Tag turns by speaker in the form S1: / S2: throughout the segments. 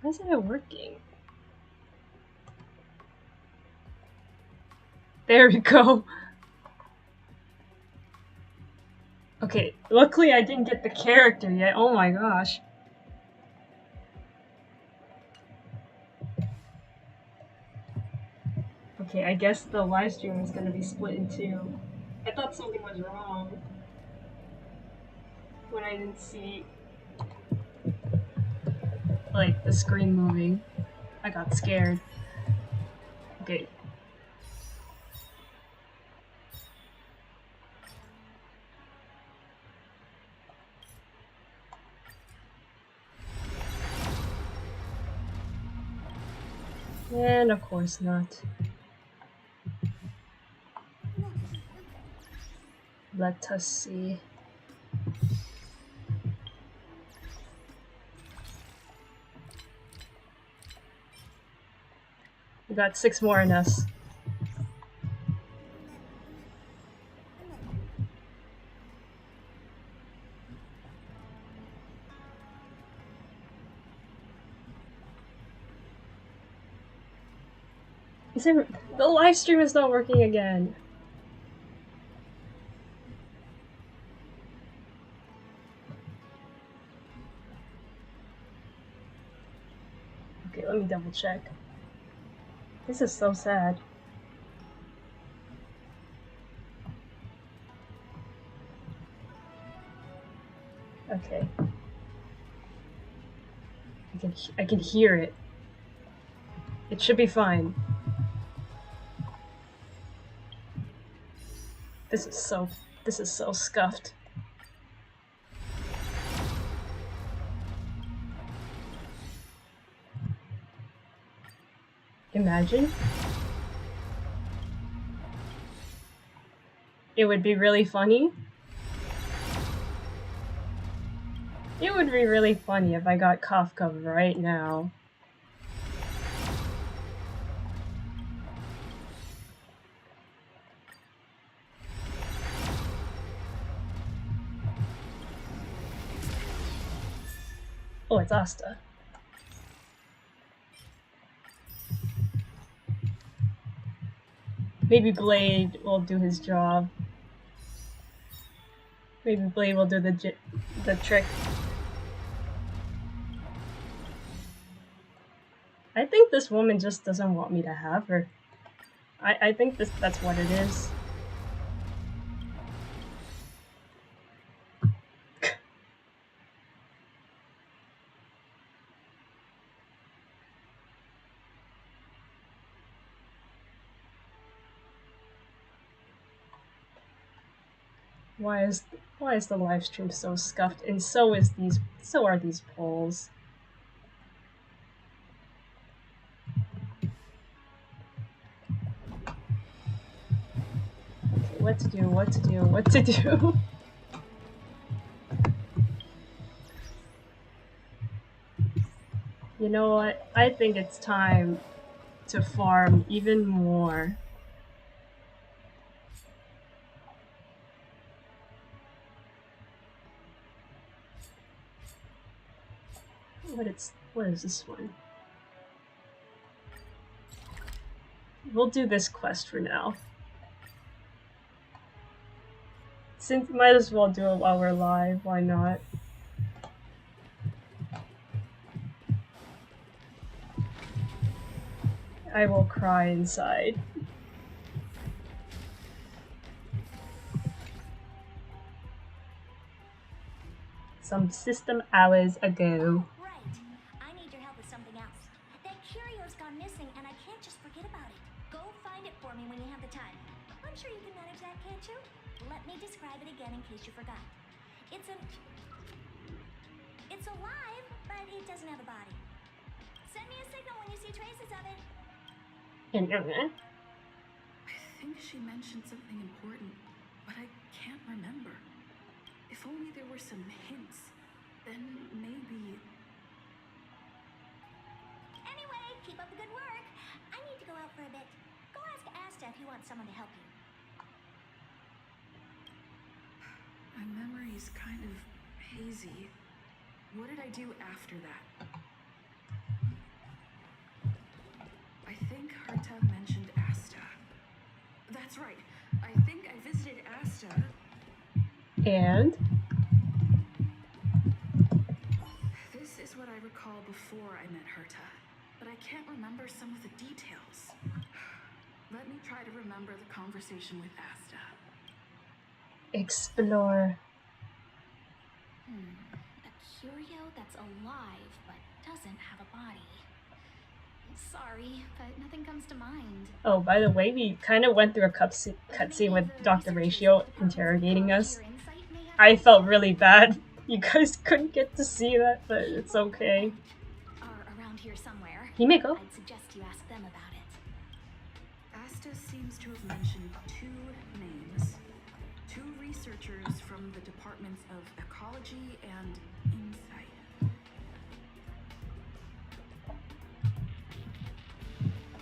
S1: Why isn't it working? There we go. Okay, luckily I didn't get the character yet. Oh my gosh. Okay, I guess the live stream is gonna be split in two. I thought something was wrong when I didn't see, like, the screen moving. I got scared. Okay. And of course not. Let us see. We got 6 more in us. The live stream is not working again. Okay, let me double check. This is so sad. Okay. I can hear it. It should be fine. This is so scuffed. Imagine. It would be really funny. It would be really funny if I got Kafka right now. Oh, it's Asta. Maybe Blade will do his job. Maybe Blade will do the trick. I think this woman just doesn't want me to have her. I think that's what it is. Why is the live stream so scuffed? And so are these polls. Okay, what to do? You know what? I think it's time to farm even more. What is this one? We'll do this quest for now. Since might as well do it while we're live, why not? I will cry inside. Some system hours ago.
S2: Right. I need your help with something else. That curio's gone missing and I can't just forget about it. Go find it for me when you have the time. I'm sure you can manage that, can't you? Let me describe it again in case you forgot. It's alive, but it doesn't have a body. Send me a signal when you see traces of it.
S1: Internet.
S3: I think she mentioned something important, but I can't remember. If only there were some hints, then maybe...
S2: Anyway, keep up the good work. I need to go out for a bit. Go ask Asta if you want someone to help you.
S3: My memory's kind of hazy. What did I do after that? That's right. I think I visited Asta.
S1: And
S3: This is what I recall before I met Herta, but I can't remember some of the details. Let me try to remember the conversation with Asta.
S1: explore.
S2: A curio that's alive but doesn't have a body. Sorry, but nothing comes to mind.
S1: Oh, by the way, we kind of went through a cutscene with Dr. Ratio interrogating us. I felt really bad. You guys couldn't get to see that, but it's okay.
S2: Are around here somewhere.
S1: Himeko?
S2: I'd suggest you ask them about it.
S3: Asta seems to have mentioned two names. Two researchers from the departments of ecology and insight.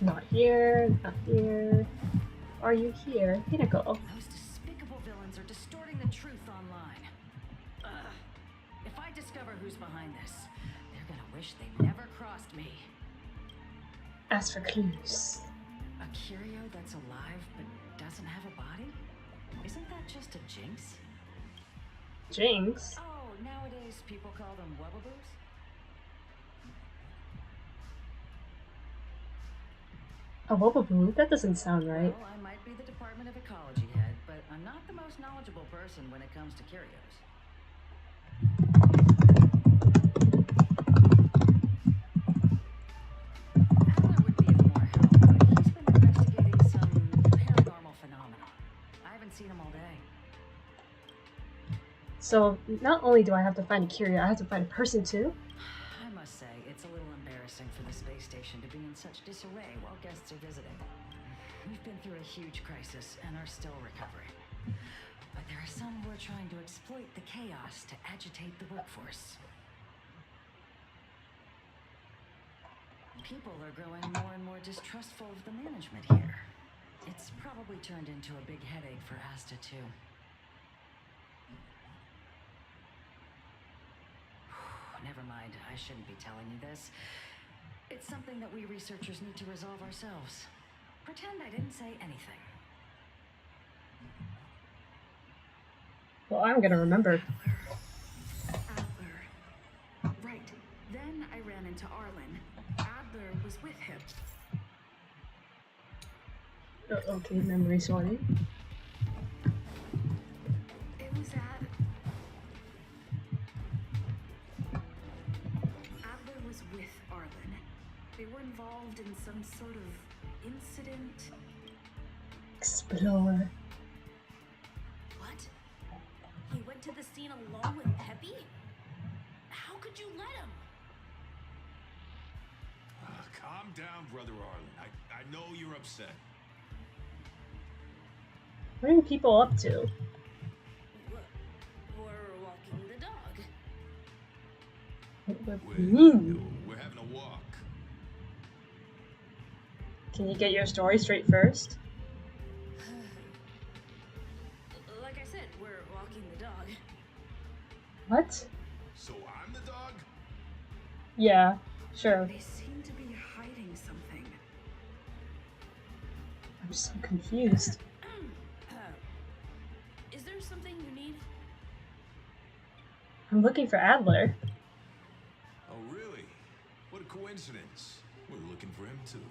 S1: Not here, not here. Are you here? Himeko.
S4: Those despicable villains are distorting the truth online. Ugh. If I discover who's behind this, they're gonna wish they never crossed me.
S1: Ask for clues.
S4: A curio that's alive but doesn't have a body? Isn't that just a jinx?
S1: Jinx?
S4: Oh, nowadays people call them wubbaboos?
S1: A wobbleboo? That doesn't sound right.
S4: Well, I might be the Department of Ecology head, but I'm not the most knowledgeable person when it comes to curios. Adler would be of more help, but he's been investigating some paranormal phenomena. I haven't seen him all day.
S1: So, not only do I have to find a curio, I have to find a person too?
S4: I must say, it's a little embarrassing for the space station to be in such disarray while guests are visiting. We've been through a huge crisis and are still recovering. But there are some who are trying to exploit the chaos to agitate the workforce. People are growing more and more distrustful of the management here. It's probably turned into a big headache for Asta too. Never mind, I shouldn't be telling you this. It's something that we researchers need to resolve ourselves. Pretend I didn't say anything.
S1: Well, I'm gonna remember.
S3: Adler. Right. Then I ran into Arlen. Adler was with him.
S1: Oh, okay, memory sorry.
S3: It was Adler was with Arlen. They were involved in some sort of incident.
S1: Explore.
S2: What? He went to the scene alone with Peppy? How could you let him?
S5: Calm down, Brother Arlen. I know you're upset.
S1: What are people up to?
S2: We're walking the dog.
S5: We're having a walk.
S1: Can you get your story straight first?
S2: Like I said, we're walking the dog.
S1: What?
S5: So I'm the dog?
S1: Yeah, sure.
S3: They seem to be hiding something.
S1: I'm so confused.
S2: Is there something you need?
S1: I'm looking for Adler.
S5: Oh, really? What a coincidence. We're looking for him, too.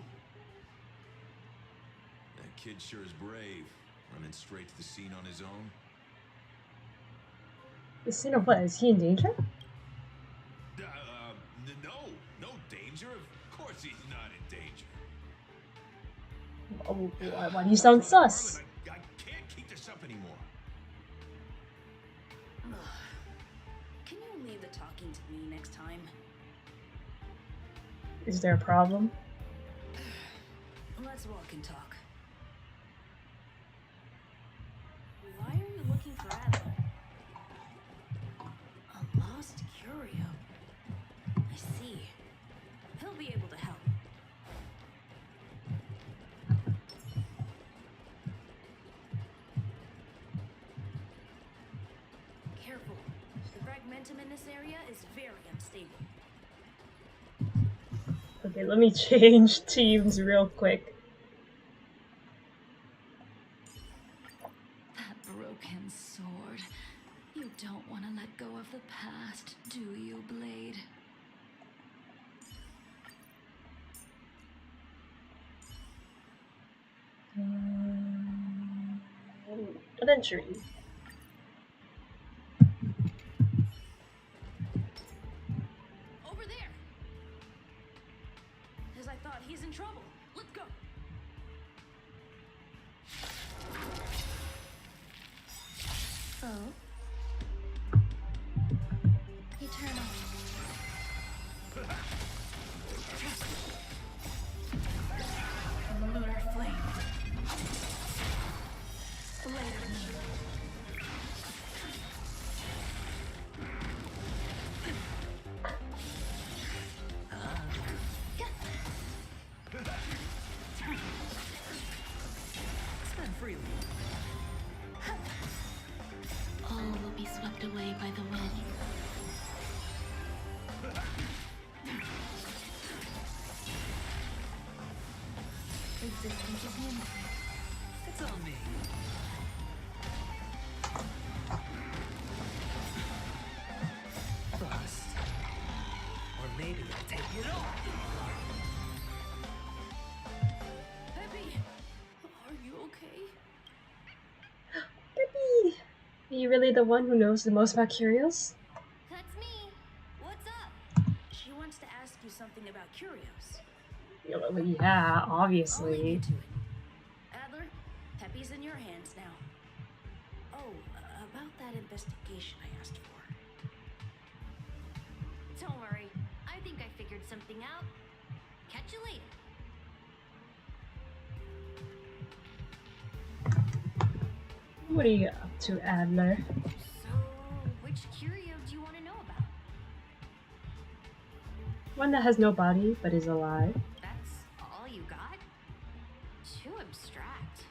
S5: That kid sure is brave, running straight to the scene on his own.
S1: The scene of what? Is he in danger?
S5: No danger. Of course he's not in danger.
S1: Oh, why do you sound
S5: Brother
S1: sus?
S5: Arlen, I can't keep this up anymore.
S2: Can you leave the talking to me next time?
S1: Is there a problem?
S2: Let's walk and talk. Why are you looking for Adler? A lost curio. I see. He'll be able to help. Careful. The fragmentum in this area is very unstable.
S1: Okay, let me change teams real quick.
S3: don't want to let go of the past, do you, Blade?
S1: Eventually.
S3: Over there! As I thought, he's in trouble. Let's go!
S2: Oh? Eternal.
S3: Lunar flame. Later. Spin freely.
S2: All will be swept away by the wind. Existence is limited.
S3: It's on me.
S6: Bust. Or maybe I'll take it all.
S3: Peppy! Are you okay?
S1: Peppy! Are you really the one who knows the most about Curios?
S2: That's me. What's up?
S3: She wants to ask you something about Curios.
S1: Yeah,
S3: I'll leave
S1: obviously.
S3: you to it. Adler, Peppy's in your hands now. Oh, about that investigation I asked for.
S2: Don't worry. I think I figured something out. Catch you later.
S1: What are you up to, Adler?
S2: So, which curio do you want to know about?
S1: One that has no body but is alive.
S2: That's all you got? Too abstract.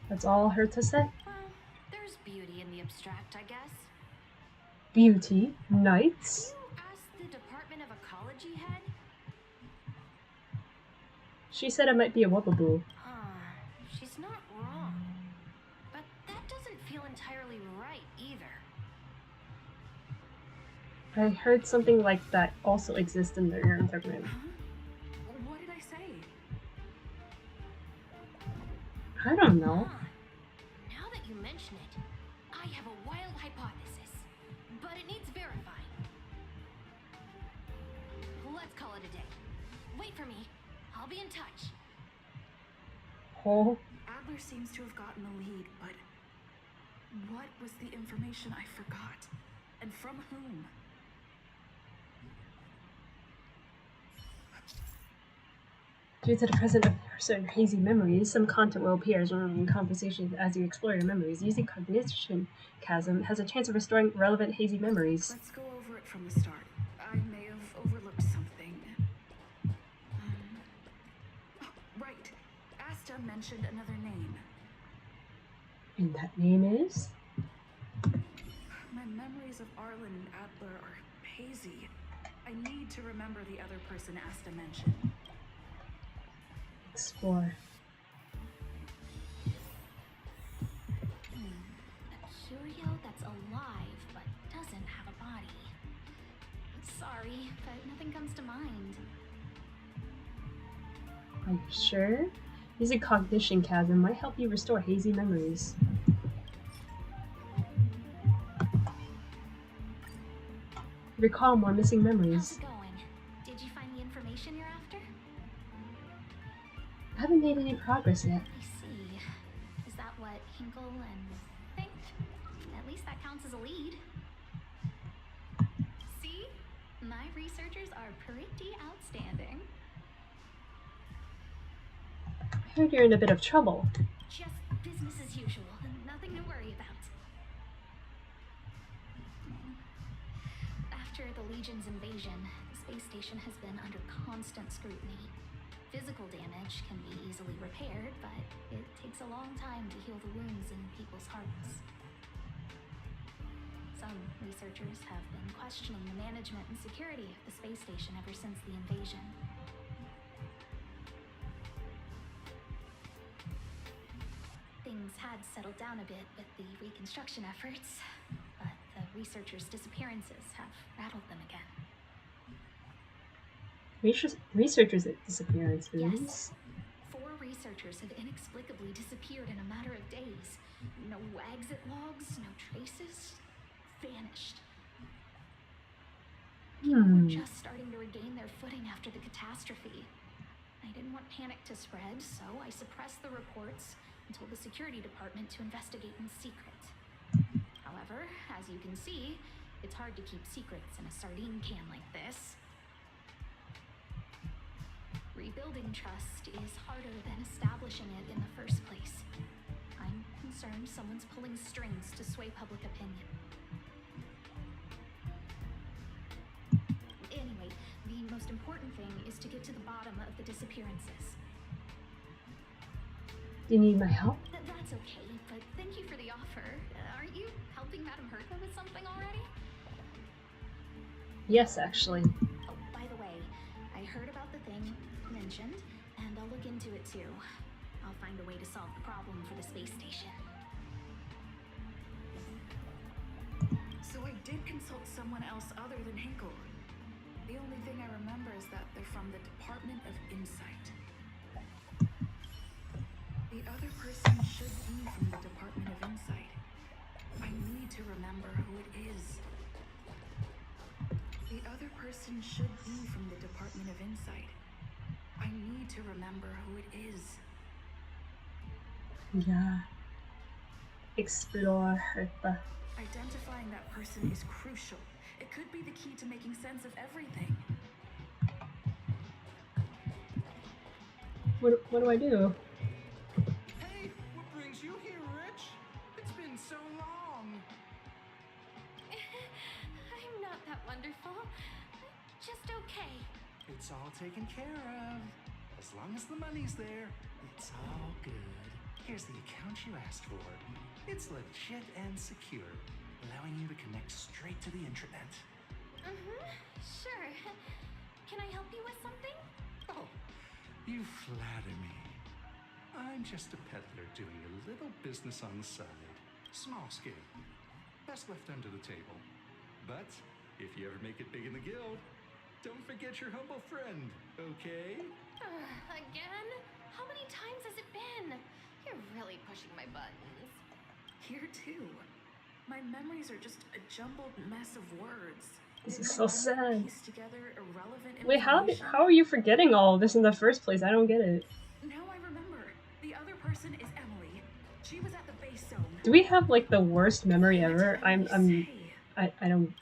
S1: That's all Herta said?
S2: Well, there's beauty in the abstract, I guess.
S1: Beauty. Knights.
S2: You asked the Department of Ecology head?
S1: She said it might be a Wubbaboo.
S2: She's not wrong. But that doesn't feel entirely right either.
S1: I heard something like that also exists in the internet.
S3: Huh? What did I say?
S1: I don't know.
S2: Now that you mention it, I have a wild hypothesis, but it needs verifying. Let's call it a day. Wait for me. I'll be in touch.
S1: Oh,
S3: Adler seems to have gotten the lead, but what was the information I forgot? And from whom?
S1: due to the presence of certain hazy memories, some content will appear in conversations as you explore your memories. Using cognition chasm has a chance of restoring relevant hazy memories.
S3: Let's go over it from the start. I may have overlooked something. Oh, right. Asta mentioned another name.
S1: And that name is?
S3: My memories of Arlen and Adler are hazy. I need to remember the other person Asta mentioned.
S1: Explore.
S2: A curio that's alive but doesn't have a body. Sorry, but nothing comes to mind.
S1: Are you sure? Using cognition chasm might help you restore hazy memories. Recall more missing
S2: How's
S1: memories.
S2: it going? Did you find the information you're after?
S1: I haven't made any progress yet.
S2: I see. Is that what Hinkle and think? At least that counts as a lead. See? My researchers are pretty outstanding.
S1: I heard you're in a bit of trouble.
S2: Just business as usual. Nothing to worry about. After the Legion's invasion, the space station has been under constant scrutiny. Physical damage can be easily repaired, but it takes a long time to heal the wounds in people's hearts. Some researchers have been questioning the management and security of the space station ever since the invasion. Things had has settled down a bit with the reconstruction efforts, but the researchers' disappearances have rattled them again.
S1: Researchers' disappearances?
S2: Yes. 4 researchers have inexplicably disappeared in a matter of days. No exit logs, no traces. Vanished. People were just starting to regain their footing after the catastrophe. I didn't want panic to spread, so I suppressed the reports and told the security department to investigate in secret. However, as you can see, it's hard to keep secrets in a sardine can like this. Rebuilding trust is harder than establishing it in the first place. I'm concerned someone's pulling strings to sway public opinion. Anyway, the most important thing is to get to the bottom of the disappearances.
S1: Do you need my help?
S2: That's okay, but thank you for the offer. Aren't you helping Madame Herta with something already?
S1: Yes, actually.
S2: Oh, by the way, I heard about the thing mentioned, and I'll look into it too. I'll find a way to solve the problem for the space station.
S3: So I did consult someone else other than Hinkle. The only thing I remember is that they're from the Department of Insight. The other person should be from the Department of Insight. I need to remember who it is. The other person should be from the Department of Insight. I need to remember who it is.
S1: Yeah. Explore Herta.
S3: Identifying that person is crucial. It could be the key to making sense of everything.
S1: What do I do?
S7: Hey, what brings you here, Rich? It's been so long.
S2: I'm not that wonderful. Just okay.
S7: It's all taken care of. As long as the money's there, it's all good. Here's the account you asked for. It's legit and secure, allowing you to connect straight to the intranet.
S2: Sure. Can I help you with something?
S7: Oh, you flatter me. I'm just a peddler doing a little business on the side. Small scale. Best left under the table. But if you ever make it big in the guild, don't forget your humble friend, okay?
S2: Again? How many times has it been? You're really pushing my buttons.
S3: Here too. My memories are just a jumbled mess of words.
S1: This is so sad.
S3: Piece together irrelevant
S1: Wait, how
S3: information.
S1: are you forgetting all of this in the first place? I don't get it.
S3: Now I remember. The other person is Emily. She was at the base zone.
S1: Do we have like the worst memory ever?
S3: What did Emily say?
S1: I don't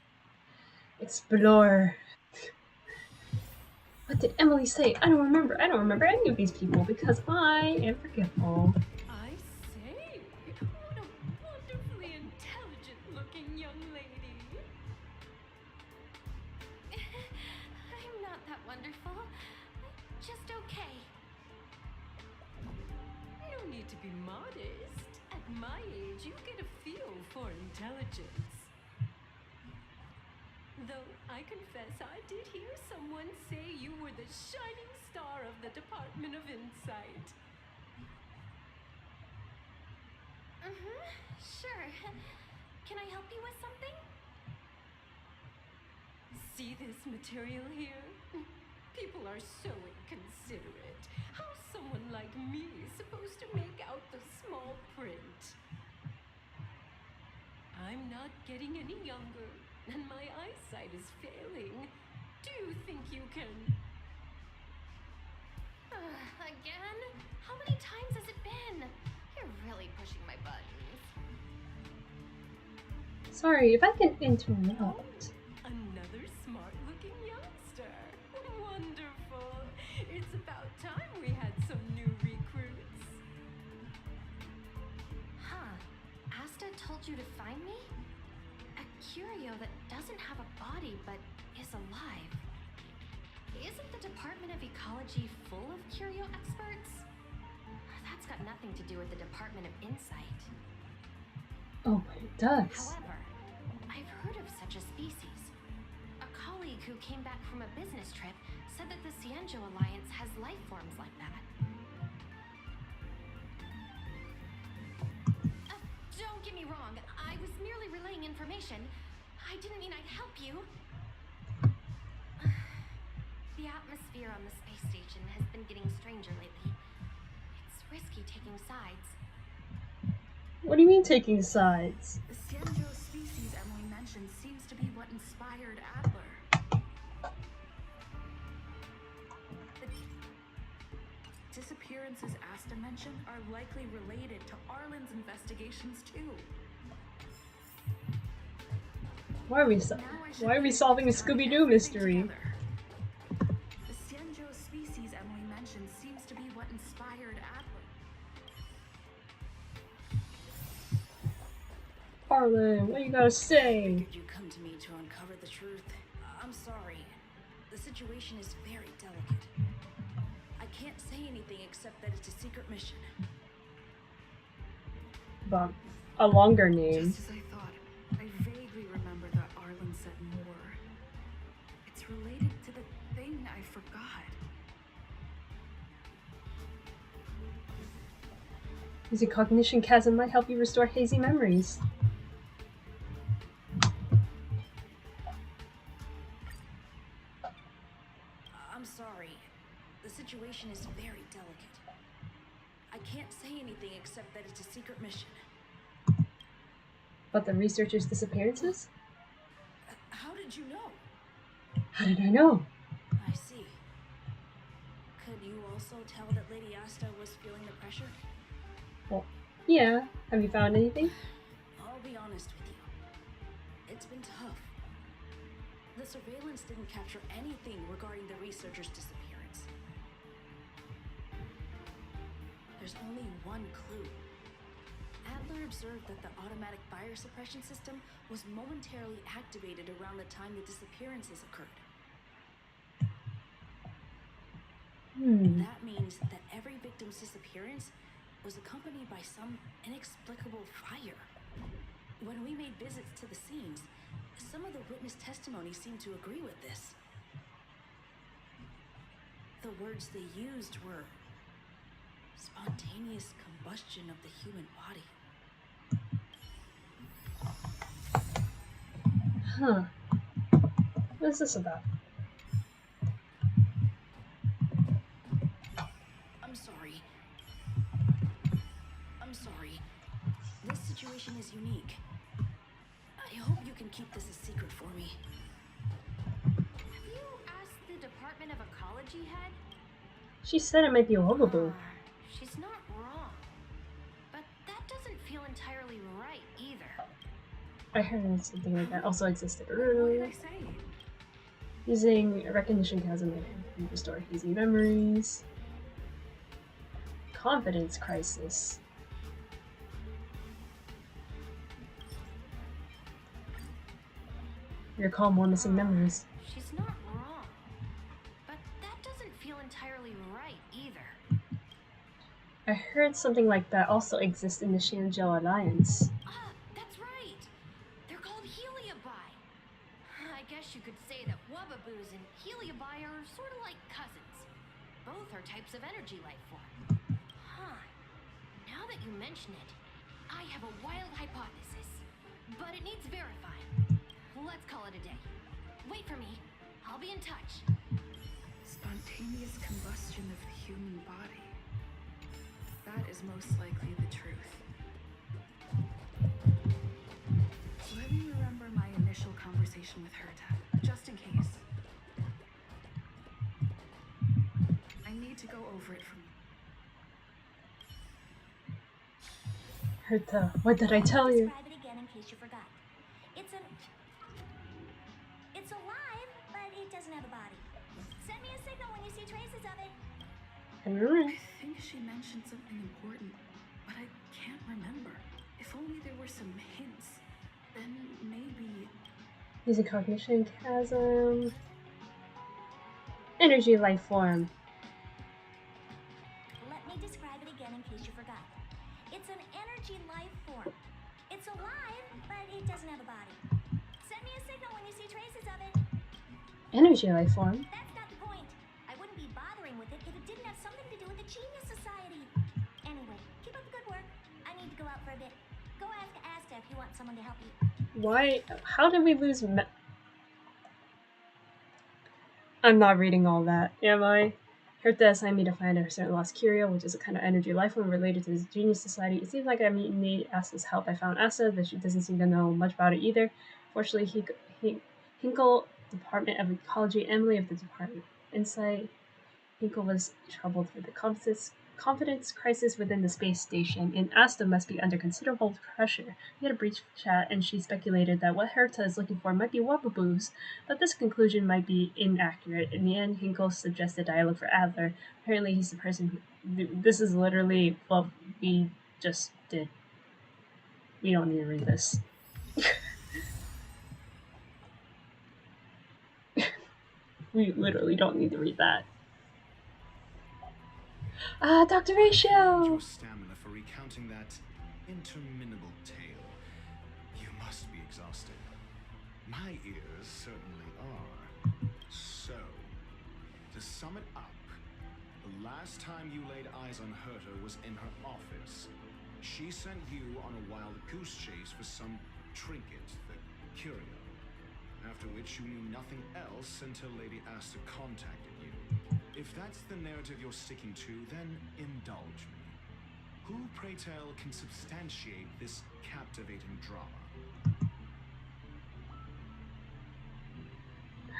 S1: explore. What did Emily say? I don't remember. I don't remember any of these people because I am forgetful.
S8: I say, what a wonderfully intelligent-looking young lady.
S2: I'm not that wonderful. Just okay.
S8: No need to be modest. At my age, you get a feel for intelligence. Though I confess I did hear someone say you were the shining star of the Department of Insight.
S2: Sure. Can I help you with something?
S8: See this material here? People are so inconsiderate. How's someone like me supposed to make out the small print? I'm not getting any younger, and my eyesight is failing. Do you think you can...
S2: Again? How many times has it been? You're really pushing my buttons.
S1: Sorry, if I can interrupt.
S8: Another smart-looking youngster. Wonderful. It's about time we had some new recruits.
S2: Huh. Asta told you to find me? A curio that doesn't have a body but is alive. Isn't the Department of Ecology full of curio experts? That's got nothing to do with the Department of Insight.
S1: Oh, but it does.
S2: However, I've heard of such a species. A colleague who came back from a business trip said that the Cienjo Alliance has life forms like that.
S8: Don't get me wrong. I was merely relaying information. I didn't mean I'd help you. The atmosphere on the space station has been getting stranger lately. It's risky taking sides.
S1: What do you mean taking sides?
S3: The Xianzhou species Emily mentioned seems to be what inspired Adler. The disappearances Asta mentioned are likely related to Arlen's investigations too.
S1: Why are we solving a Scooby-Doo mystery?
S3: The Xianzhou species Emily mentioned seems to be what inspired Adler.
S1: Arlen, what you gotta say?
S4: Figured you'd come to me to uncover the truth. I'm sorry. The situation is very delicate. I can't say anything except that it's a secret mission.
S1: But a longer name.
S3: Just as I thought, I vaguely remember that Arlen said more. It's related to the thing I forgot.
S1: Using cognition chasm might help you restore hazy memories.
S4: I'm sorry. The situation is very delicate. I can't say anything except that it's a secret mission.
S1: But the researchers' disappearances?
S4: How did you know?
S1: How did I know?
S4: I see. Could you also tell that Lady Asta was feeling the pressure?
S1: Well, yeah. Have you found anything?
S4: I'll be honest with you. It's been tough. The surveillance didn't capture anything regarding the researcher's disappearance. There's only one clue. Adler observed that the automatic fire suppression system was momentarily activated around the time the disappearances occurred. That means that every victim's disappearance was accompanied by some inexplicable fire. When we made visits to the scenes, some of the witness testimony seemed to agree with this. The words they used were spontaneous combustion of the human body.
S1: Huh. What is this about?
S4: I'm sorry. This situation is unique. I hope you can keep this a secret for me.
S8: Have you asked the Department of Ecology head?
S1: She said it might be a Wobbleboo.
S8: She's not wrong. But that doesn't feel entirely right either.
S1: I heard something like that also existed
S3: What did
S1: earlier.
S3: I say?
S1: Using recognition chasm and restore hazy memories. Confidence crisis. Recall more missing memories.
S8: She's not wrong. But that doesn't feel entirely right either.
S1: I heard something like that also exists in the Xianzhou Alliance.
S8: That's right. They're called Heliobi. I guess you could say that Wubbaboos and Heliobi are sort of like cousins. Both are types of energy life form. Huh. Now that you mention it, I have a wild hypothesis. But it needs verifying. Let's call it a day. Wait for me. I'll be in touch.
S3: Spontaneous combustion of the human body. That is most likely the truth. Let me remember my initial conversation with Herta, just in case. I need to go over it from...
S1: Herta, what did I tell you?
S2: Describe it again in case you forgot. It's alive, but it doesn't have a body. Send me a signal when you see traces of it.
S3: I think she mentioned something important, but I can't remember. If only there were some hints, then maybe...
S1: Using cognition chasm. Energy life form.
S2: Let me describe it again in case you forgot. It's an energy life form. It's alive, but it doesn't have a body. Send me a signal when you see traces of it.
S1: Energy life form?
S2: That's not the point. I wouldn't be bothering with it if it didn't have something to do with the Genius Society. Anyway, keep up the good work. I need to go out for a bit. Go ask Asta if you want someone to help you.
S1: Why? How did we lose I'm not reading all that, am I? Hertha assigned me to find a certain lost curio, which is a kind of energy life form related to his genius society. It seems like I need Asta's help. I found Asta, but she doesn't seem to know much about it either. Fortunately, Hinkle, Department of Ecology, Emily of the Department of Insight. Hinkle was troubled with the confidence crisis within the space station, and Asta must be under considerable pressure. We had a brief chat, and she speculated that what Herta is looking for might be Wubbaboos, but this conclusion might be inaccurate. In the end, Hinkle suggested dialogue for Adler. Apparently, he's the person who. This is literally what we just did. We don't need to read this. We literally don't need to read that. Ah, Dr. Ratio!
S9: Your stamina for recounting that interminable tale. You must be exhausted. My ears certainly are. So, to sum it up, the last time you laid eyes on Herta was in her office. She sent you on a wild goose chase for some trinket, the curio. After which you knew nothing else until Lady Asta contacted you. If that's the narrative you're sticking to, then indulge me. Who, pray tell, can substantiate this captivating drama?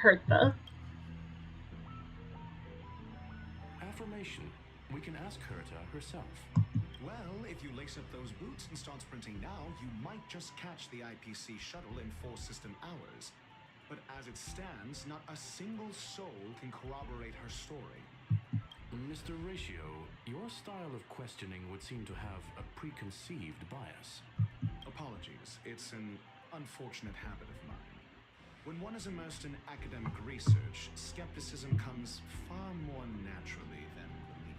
S1: Hertha.
S10: Affirmation. We can ask Herta herself.
S9: Well, if you lace up those boots and start sprinting now, you might just catch the IPC shuttle in 4 system hours. But as it stands, not a single soul can corroborate her story.
S10: Mr. Ratio, your style of questioning would seem to have a preconceived bias.
S9: Apologies, it's an unfortunate habit of mine. When one is immersed in academic research, skepticism comes far more naturally than belief.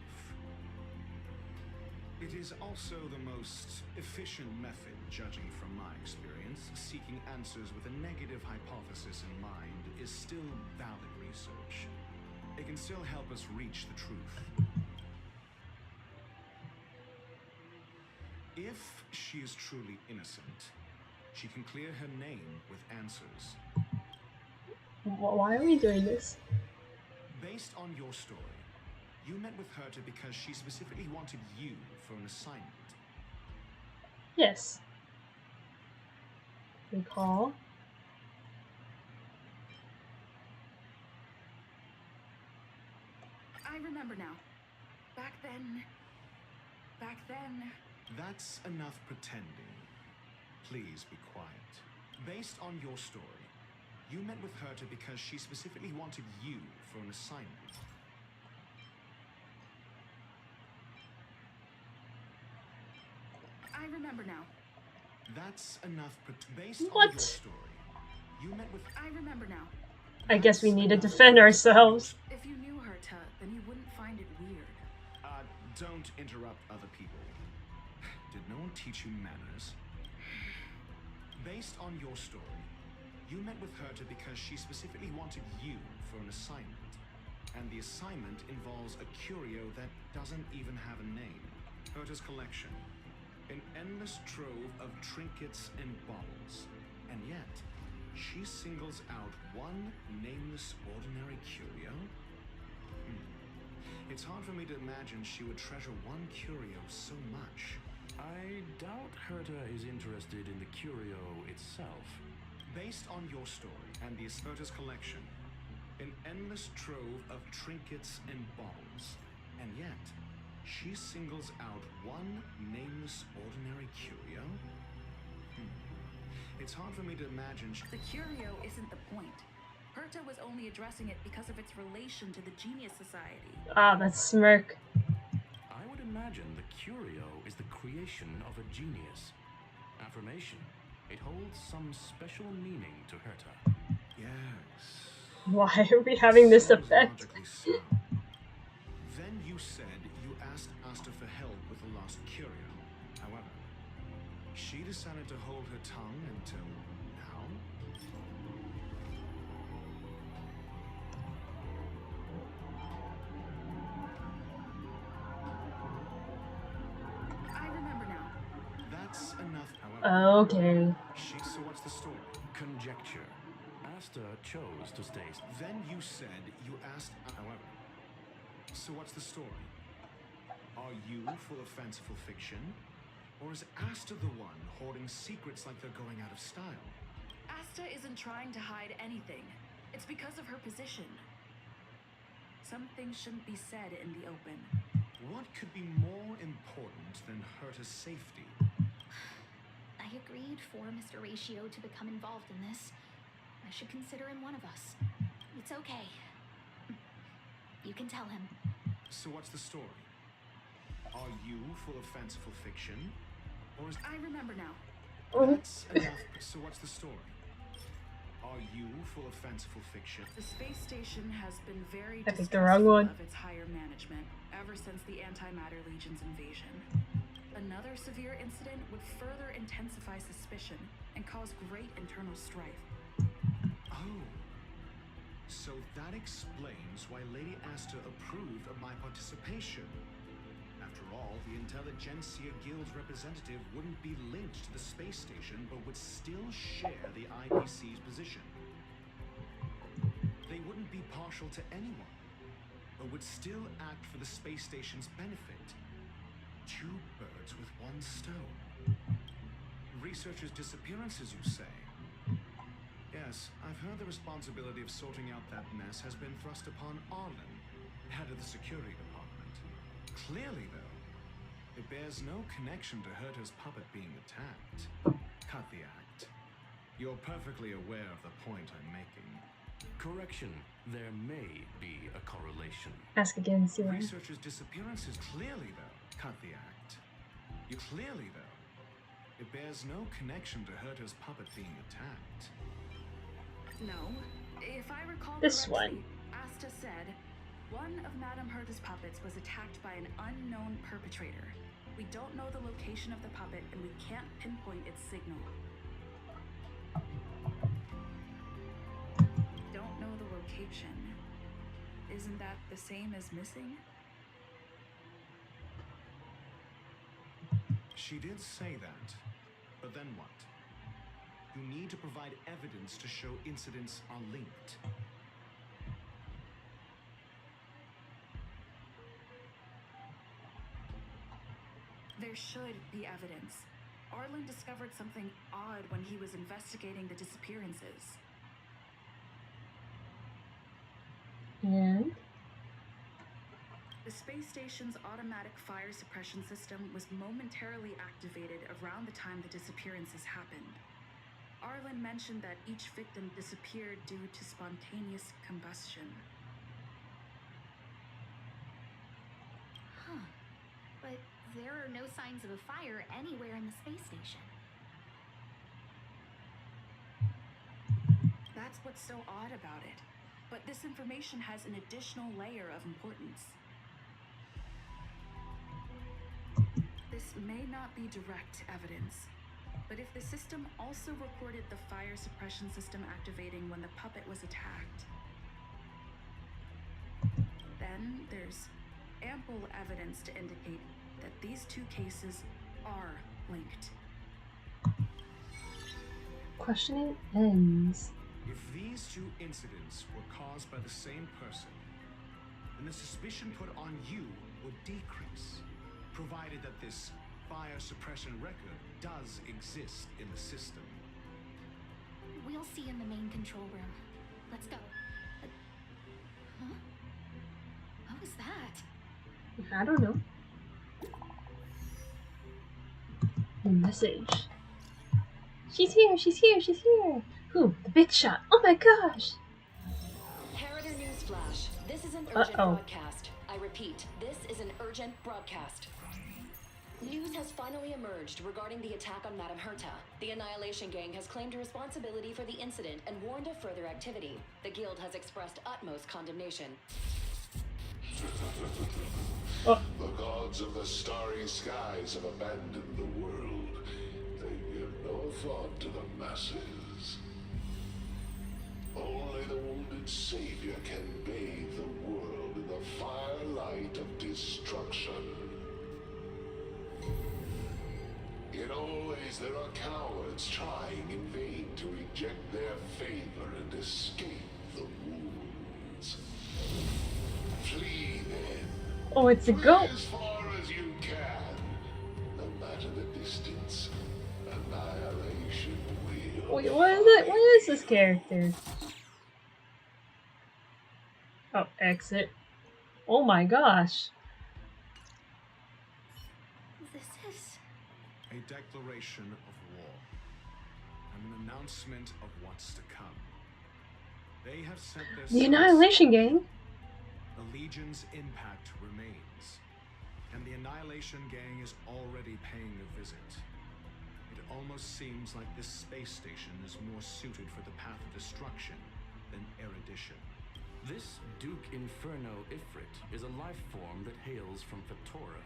S9: It is also the most efficient method, judging from my experience. Seeking answers with a negative hypothesis in mind is still valid research. It can still help us reach the truth. If she is truly innocent, she can clear her name with answers.
S1: Why are we doing this?
S9: Based on your story, you met with Herta because she specifically wanted you for an assignment.
S1: Yes. Recall.
S3: I remember now. Back then.
S9: That's enough pretending. Please be quiet. Based on your story, you met with Herta because she specifically wanted you for an assignment.
S3: I remember now.
S9: That's enough based on
S1: What?
S9: your story. You met with
S3: I remember now.
S1: I guess we need to defend ourselves.
S3: If you knew Herta, then you wouldn't find it weird.
S9: Don't interrupt other people. Did no one teach you manners? Based on your story, you met with Herta because she specifically wanted you for an assignment. And the assignment involves a curio that doesn't even have a name. Herta's collection. An endless trove of trinkets and baubles. And yet, she singles out one nameless ordinary curio? It's hard for me to imagine she would treasure one curio so much.
S10: I doubt Herta is interested in the curio itself.
S9: Based on your story and the Herta's collection, an endless trove of trinkets and baubles. And yet, she singles out one nameless ordinary curio? It's hard for me to imagine
S3: The curio isn't the point. Herta was only addressing it because of its relation to the Genius Society.
S1: Ah, that smirk.
S10: I would imagine the curio is the creation of a genius. Affirmation. It holds some special meaning to Herta.
S9: Yes.
S1: Why are we having this
S9: Sounds
S1: effect?
S9: logically sound. Then you said you asked Asta for help with the lost curio. However, she decided to hold her tongue until now?
S3: I remember now.
S9: That's enough, however.
S1: Okay.
S9: So what's the story?
S10: Conjecture. Asta chose to stay.
S9: Then you said you asked, however. So what's the story? Are you full of fanciful fiction? Or is Asta the one hoarding secrets like they're going out of style?
S3: Asta isn't trying to hide anything. It's because of her position. Some things shouldn't be said in the open.
S9: What could be more important than Herta's safety?
S2: I agreed for Mr. Ratio to become involved in this. I should consider him one of us. It's okay. You can tell him.
S9: So what's the story? Are you full of fanciful fiction? Or is...
S3: I remember now.
S9: That's enough. So what's the story? Are you full of fanciful fiction?
S3: The space station has been very
S1: I picked the wrong one.
S3: of its higher management ever since the Antimatter Legion's invasion. Another severe incident would further intensify suspicion and cause great internal strife.
S9: Oh. So that explains why Lady Asta approved of my participation. After all, the Intelligentsia Guild's representative wouldn't be linked to the space station, but would still share the IPC's position. They wouldn't be partial to anyone, but would still act for the space station's benefit. Two birds with one stone. Researchers' disappearances, you say? Yes, I've heard the responsibility of sorting out that mess has been thrust upon Arlen, head of the security department. Clearly, though, it bears no connection to Herta's puppet being attacked. Cut the act. You're perfectly aware of the point I'm making.
S10: Correction. There may be a correlation.
S1: Ask again, see what.
S9: Researchers' disappearances clearly, though. Cut the act. You clearly, though. It bears no connection to Herta's puppet being attacked.
S3: No. If I recall
S1: This
S3: correctly,
S1: one.
S3: Asta said one of Madame Herta's puppets was attacked by an unknown perpetrator. We don't know the location of the puppet, and we can't pinpoint its signal. Don't know the location. Isn't that the same as missing?
S9: She did say that, but then what? You need to provide evidence to show incidents are linked.
S3: There should be evidence. Arlen discovered something odd when he was investigating the disappearances.
S1: And
S3: The space station's automatic fire suppression system was momentarily activated around the time the disappearances happened. Arlen mentioned that each victim disappeared due to spontaneous combustion.
S2: Huh. But there are no signs of a fire anywhere in the space station.
S3: That's what's so odd about it. But this information has an additional layer of importance. This may not be direct evidence, but if the system also recorded the fire suppression system activating when the puppet was attacked, then there's ample evidence to indicate that these two cases are linked.
S1: questioning ends.
S9: If these two incidents were caused by the same person, then the suspicion put on you would decrease, provided that this fire suppression record does exist in the system.
S2: We'll see in the main control room. Let's go. Huh? What was that?
S1: I don't know. The message. She's here, she's here, she's here. Who? The big shot. Oh my gosh.
S11: Harrider Newsflash. This is an urgent
S1: Uh-oh.
S11: broadcast. I repeat, this is an urgent broadcast. News has finally emerged regarding the attack on Madame Herta. The Annihilation Gang has claimed responsibility for the incident and warned of further activity. The Guild has expressed utmost condemnation.
S1: Oh.
S12: The gods of the starry skies have abandoned the world. They give no thought to the masses. Only the wounded savior can bathe the world in the firelight of destruction. Yet Yet always there are cowards trying in vain to reject their favor and escape the wounds. Flee then.
S1: Oh, it's a
S12: Flee
S1: goat.
S12: as far as you can. No matter the distance, annihilation will.
S1: Wait, what is it? What is this character? Oh, exit. Oh my gosh.
S8: This is...
S9: A declaration of war, and an announcement of what's to come. They have set their
S1: The
S9: sights.
S1: Annihilation Gang?
S9: The Legion's impact remains, and the Annihilation Gang is already paying a visit. It almost seems like this space station is more suited for the path of destruction than erudition.
S10: This Duke Inferno Ifrit is a life form that hails from Fatora,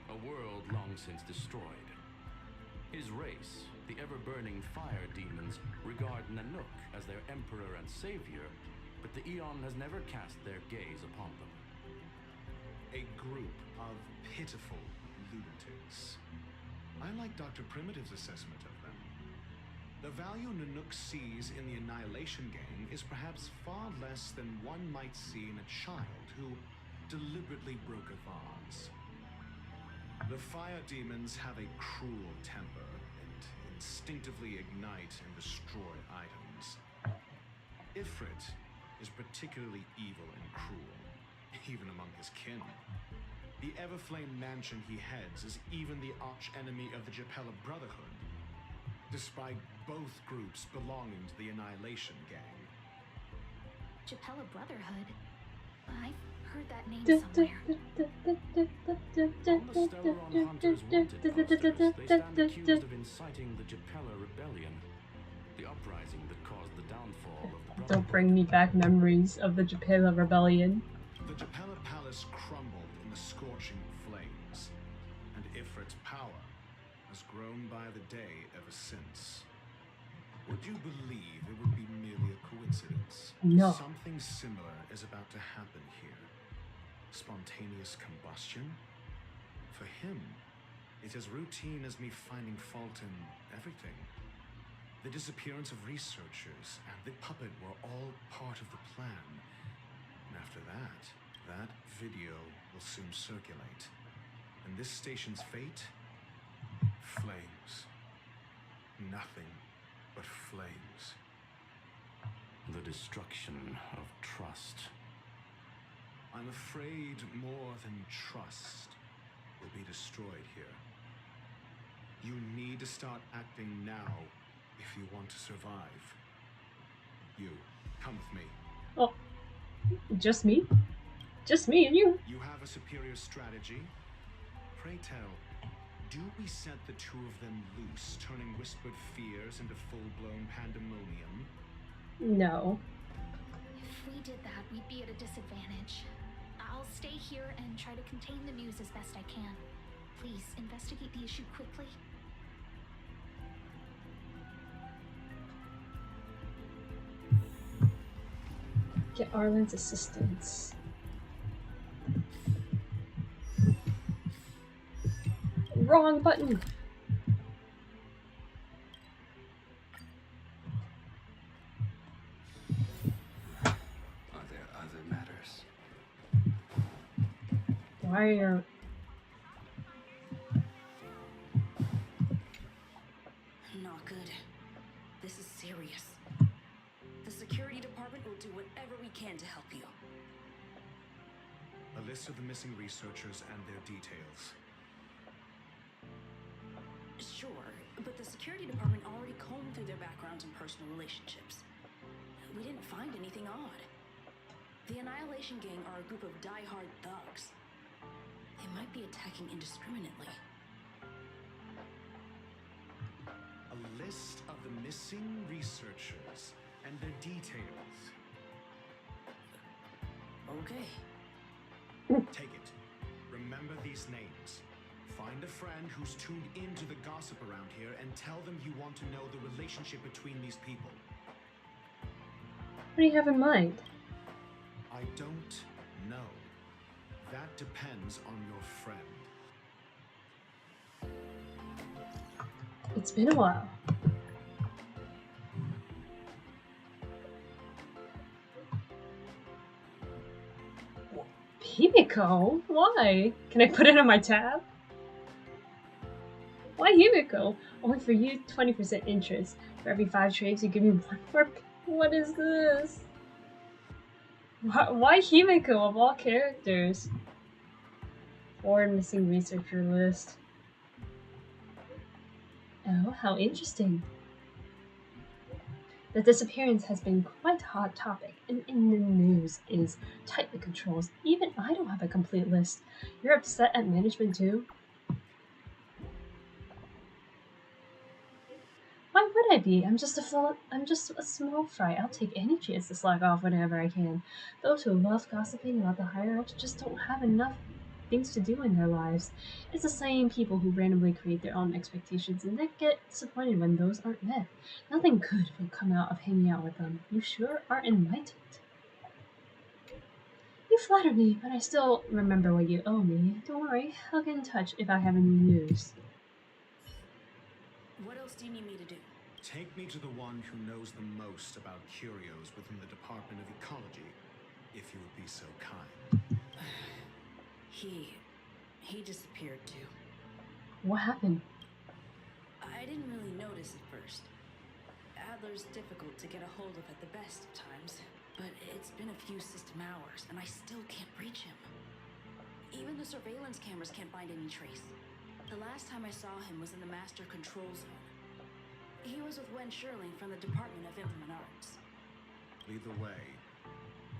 S10: a world long since destroyed. His race, the ever-burning fire demons, regard Nanook as their emperor and savior, but the Eon has never cast their gaze upon them.
S9: A group of pitiful lunatics. I like Dr. Primitive's assessment of them. The value Nanook sees in the Annihilation Gang is perhaps far less than one might see in a child who deliberately broke a vase. The fire demons have a cruel temper and instinctively ignite and destroy items. Ifrit is particularly evil and cruel, even among his kin. The Everflame mansion he heads is even the arch-enemy of the Japella Brotherhood, despite both groups belonging to the Annihilation Gang.
S2: Japella Brotherhood? I've heard that name somewhere.
S10: On the Stellaron Hunters wanted posters, they stand accused of inciting the Japella Rebellion, the uprising that caused the downfall of the Brotherhood.
S1: Don't bring me back memories of the Japella Rebellion.
S9: The Japella Palace crumbled in the scorching flames, and Ifrit's power has grown by the day ever since. Would you believe it would be merely a coincidence?
S1: No.
S9: Something similar is about to happen here. Spontaneous combustion? For him, it's as routine as me finding fault in everything. The disappearance of researchers and the puppet were all part of the plan. And after that, that video will soon circulate. And this station's fate? Flames. Nothing but flames.
S10: The destruction of trust.
S9: I'm afraid more than trust will be destroyed here. You need to start acting now if you want to survive. You, come with me.
S1: Oh, just me? Just me and you?
S9: You have a superior strategy? Pray tell, do we set the two of them loose, turning whispered fears into full-blown pandemonium?
S1: No.
S2: If we did that, we'd be at a disadvantage. I'll stay here and try to contain the news as best I can. Please, investigate the issue quickly.
S1: Get Arlen's assistance. Wrong button!
S6: Are there other matters?
S1: Why are...
S3: Not good. This is serious. The security department will do whatever we can to help you.
S9: A list of the missing researchers and their details.
S3: Sure, but the security department already combed through their backgrounds and personal relationships. We didn't find anything odd. The Annihilation Gang are a group of die-hard thugs. They might be attacking indiscriminately.
S9: A list of the missing researchers and their details.
S3: Okay.
S9: Take it. Remember these names. Find a friend who's tuned into the gossip around here and tell them you want to know the relationship between these people.
S1: What do you have in mind?
S9: I don't know. That depends on your friend.
S1: It's been a while. Himiko? Why? Can I put it on my tab? Why Himiko? Only for you, 20% interest. For every 5 trades, you give me 1 for... What is this? Why Himiko of all characters? Forward missing researcher list. Oh, how interesting. The disappearance has been quite a hot topic, and in the news is tightly controlled. Even I don't have a complete list. You're upset at management too? Why would I be? I'm just a small fry. I'll take any chance to slack off whenever I can. Those who love gossiping about the higher ups just don't have enough things to do in their lives. It's the same people who randomly create their own expectations and then get disappointed when those aren't met. Nothing good will come out of hanging out with them. You sure are enlightened. You flatter me, but I still remember what you owe me. Don't worry, I'll get in touch if I have any news.
S3: What else do you need me to do?
S9: Take me to the one who knows the most about curios within the Department of Ecology, if you would be so kind.
S4: He disappeared too.
S1: What happened?
S4: I didn't really notice at first. Adler's difficult to get a hold of at the best of times, but it's been a few system hours and I still can't reach him. Even the surveillance cameras can't find any trace. The last time I saw him was in the Master Control Zone. He was with Wen Shirley from the Department of Implement Arts.
S9: Lead the way.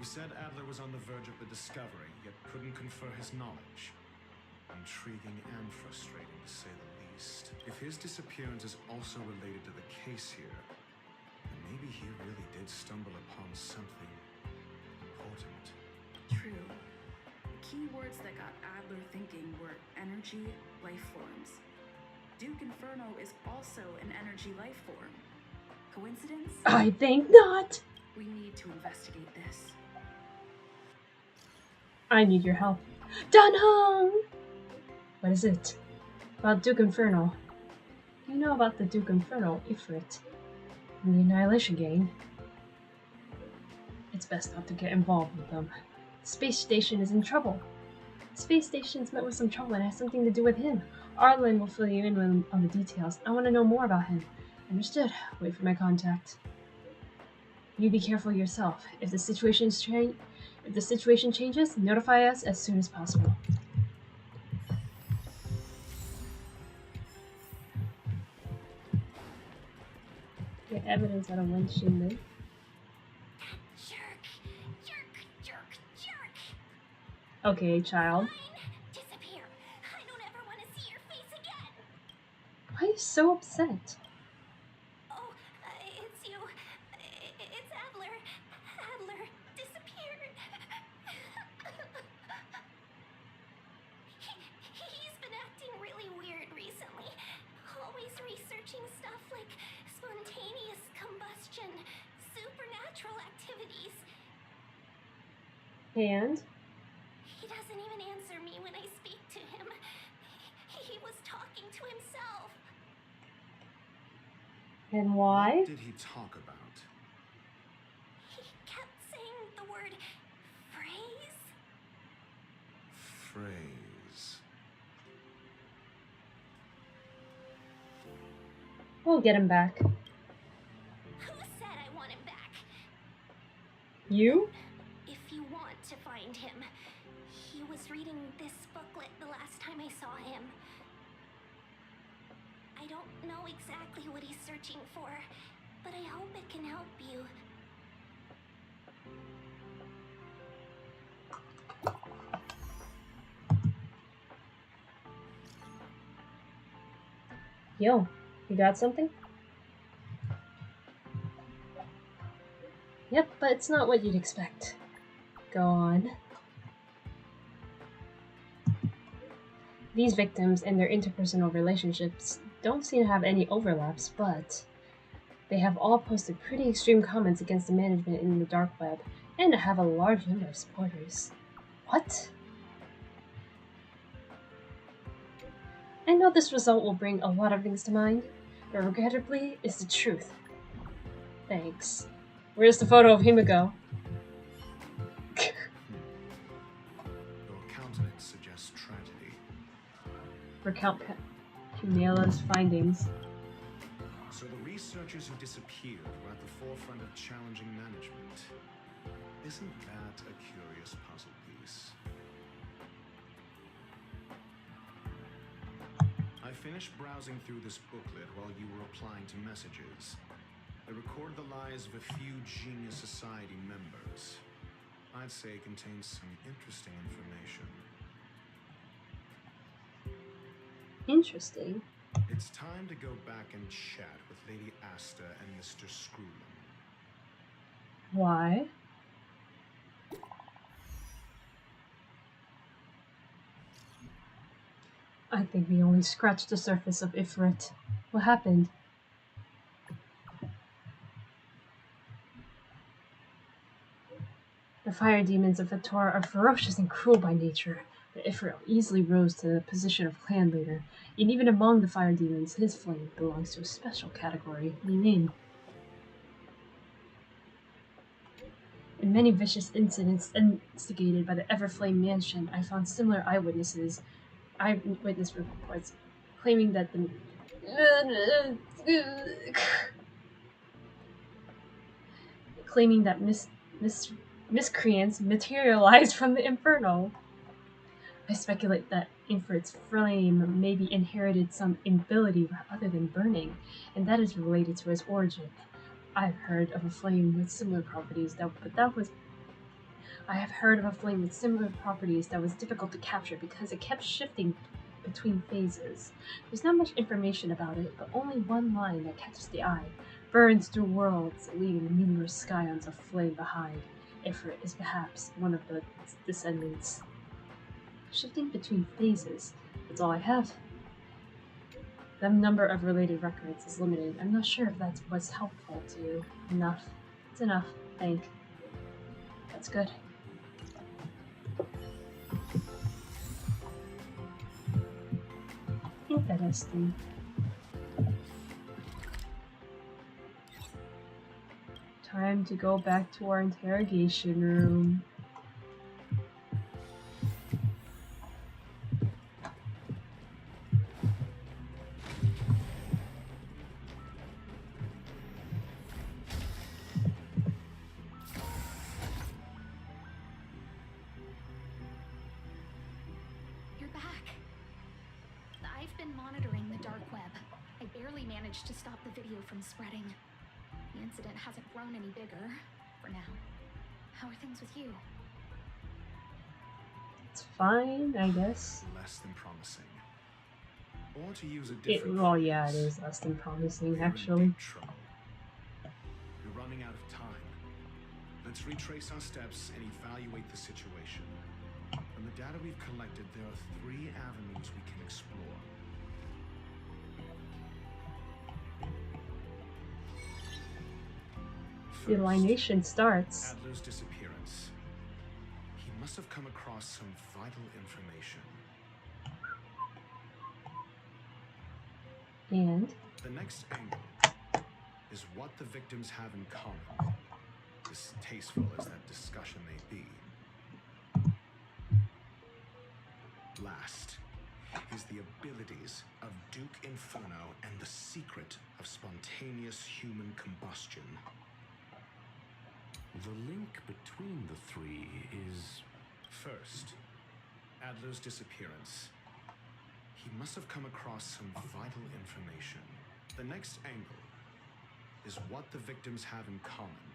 S9: You said Adler was on the verge of the discovery, yet couldn't confer his knowledge. Intriguing and frustrating, to say the least. If his disappearance is also related to the case here, then maybe he really did stumble upon something important.
S3: True. Key words that got Adler thinking were energy, life forms. Duke Inferno is also an energy life form. Coincidence?
S1: I think not.
S3: We need to investigate this.
S1: I need your help. Done home! What is it? About Duke Inferno. You know about the Duke Inferno, Ifrit, and the Annihilation Gang. It's best not to get involved with them. The space station is in trouble. The space station's met with some trouble and has something to do with him. Arlen will fill you in on the details. I want to know more about him. Understood. Wait for my contact. You be careful yourself. If the situation changes, notify us as soon as possible. Get evidence out of when she lived.
S2: Jerk.
S1: Okay, child.
S2: Fine. Disappear. I don't ever want to see your face again.
S1: Why are you so upset?
S2: Oh, it's you. It's Adler. Adler disappeared. He's been acting really weird recently. Always researching stuff like spontaneous combustion, supernatural activities.
S1: And?
S2: He doesn't even answer me when I speak to him. He was talking to himself.
S1: And why?
S9: What did he talk about?
S2: He kept saying the word phrase.
S9: Phrase.
S1: We'll get him back.
S2: Who said I want him back?
S1: You?
S2: If you want to find him, he was reading this booklet the last time I saw him. I don't know exactly what he's searching for, but I hope it can help you.
S1: Yo, you got something? Yep, but it's not what you'd expect. Go on. These victims and their interpersonal relationships don't seem to have any overlaps, but they have all posted pretty extreme comments against the management in the dark web, and have a large number of supporters. What? I know this result will bring a lot of things to mind, but regrettably, it's the truth. Thanks. Where's the photo of Himiko?
S9: Your countenance suggests tragedy.
S1: Recount Pumela's findings.
S9: So the researchers who disappeared were at the forefront of challenging management. Isn't that a curious puzzle piece? I finished browsing through this booklet while you were replying to messages. It recorded the lives of a few Genius Society members. I'd say it contains some interesting information.
S1: Interesting.
S9: It's time to go back and chat with Lady Asta and Mr. Screwman.
S1: Why? I think we only scratched the surface of Ifrit. What happened? The fire demons of Fatora are ferocious and cruel by nature, but Ifrit easily rose to the position of clan leader. And even among the fire demons, his flame belongs to a special category. What do you mean? In many vicious incidents instigated by the Everflame Mansion, I found similar eyewitness reports claiming that miscreants materialized from the Inferno. I speculate that Ifrit's flame maybe inherited some ability other than burning, and that is related to his origin. I've heard of a flame with similar properties that was difficult to capture because it kept shifting between phases. There's not much information about it, but only one line that catches the eye. Burns through worlds, leaving numerous scions of flame behind. Ifrit is perhaps one of the descendants. Shifting between phases, that's all I have. The number of related records is limited. I'm not sure if that was helpful to you. Enough. It's enough, I think. That's good. Interesting. Time to go back to our interrogation room.
S2: To stop the video from spreading. The incident hasn't grown any bigger, for now. How are things with you?
S1: It's fine, I guess.
S9: Less than promising. Or to use a different
S1: it is less than promising, actually.
S9: We're running out of time. Let's retrace our steps and evaluate the situation. From the data we've collected, there are 3 avenues we can explore.
S1: The alienation starts.
S9: Adler's disappearance. He must have come across some vital information.
S1: And?
S9: The next angle is what the victims have in common, distasteful as that discussion may be. Last is the abilities of Duke Inferno and the secret of spontaneous human combustion.
S10: The link between the 3 is...
S9: First, Adler's disappearance. He must have come across some vital information. The next angle is what the victims have in common.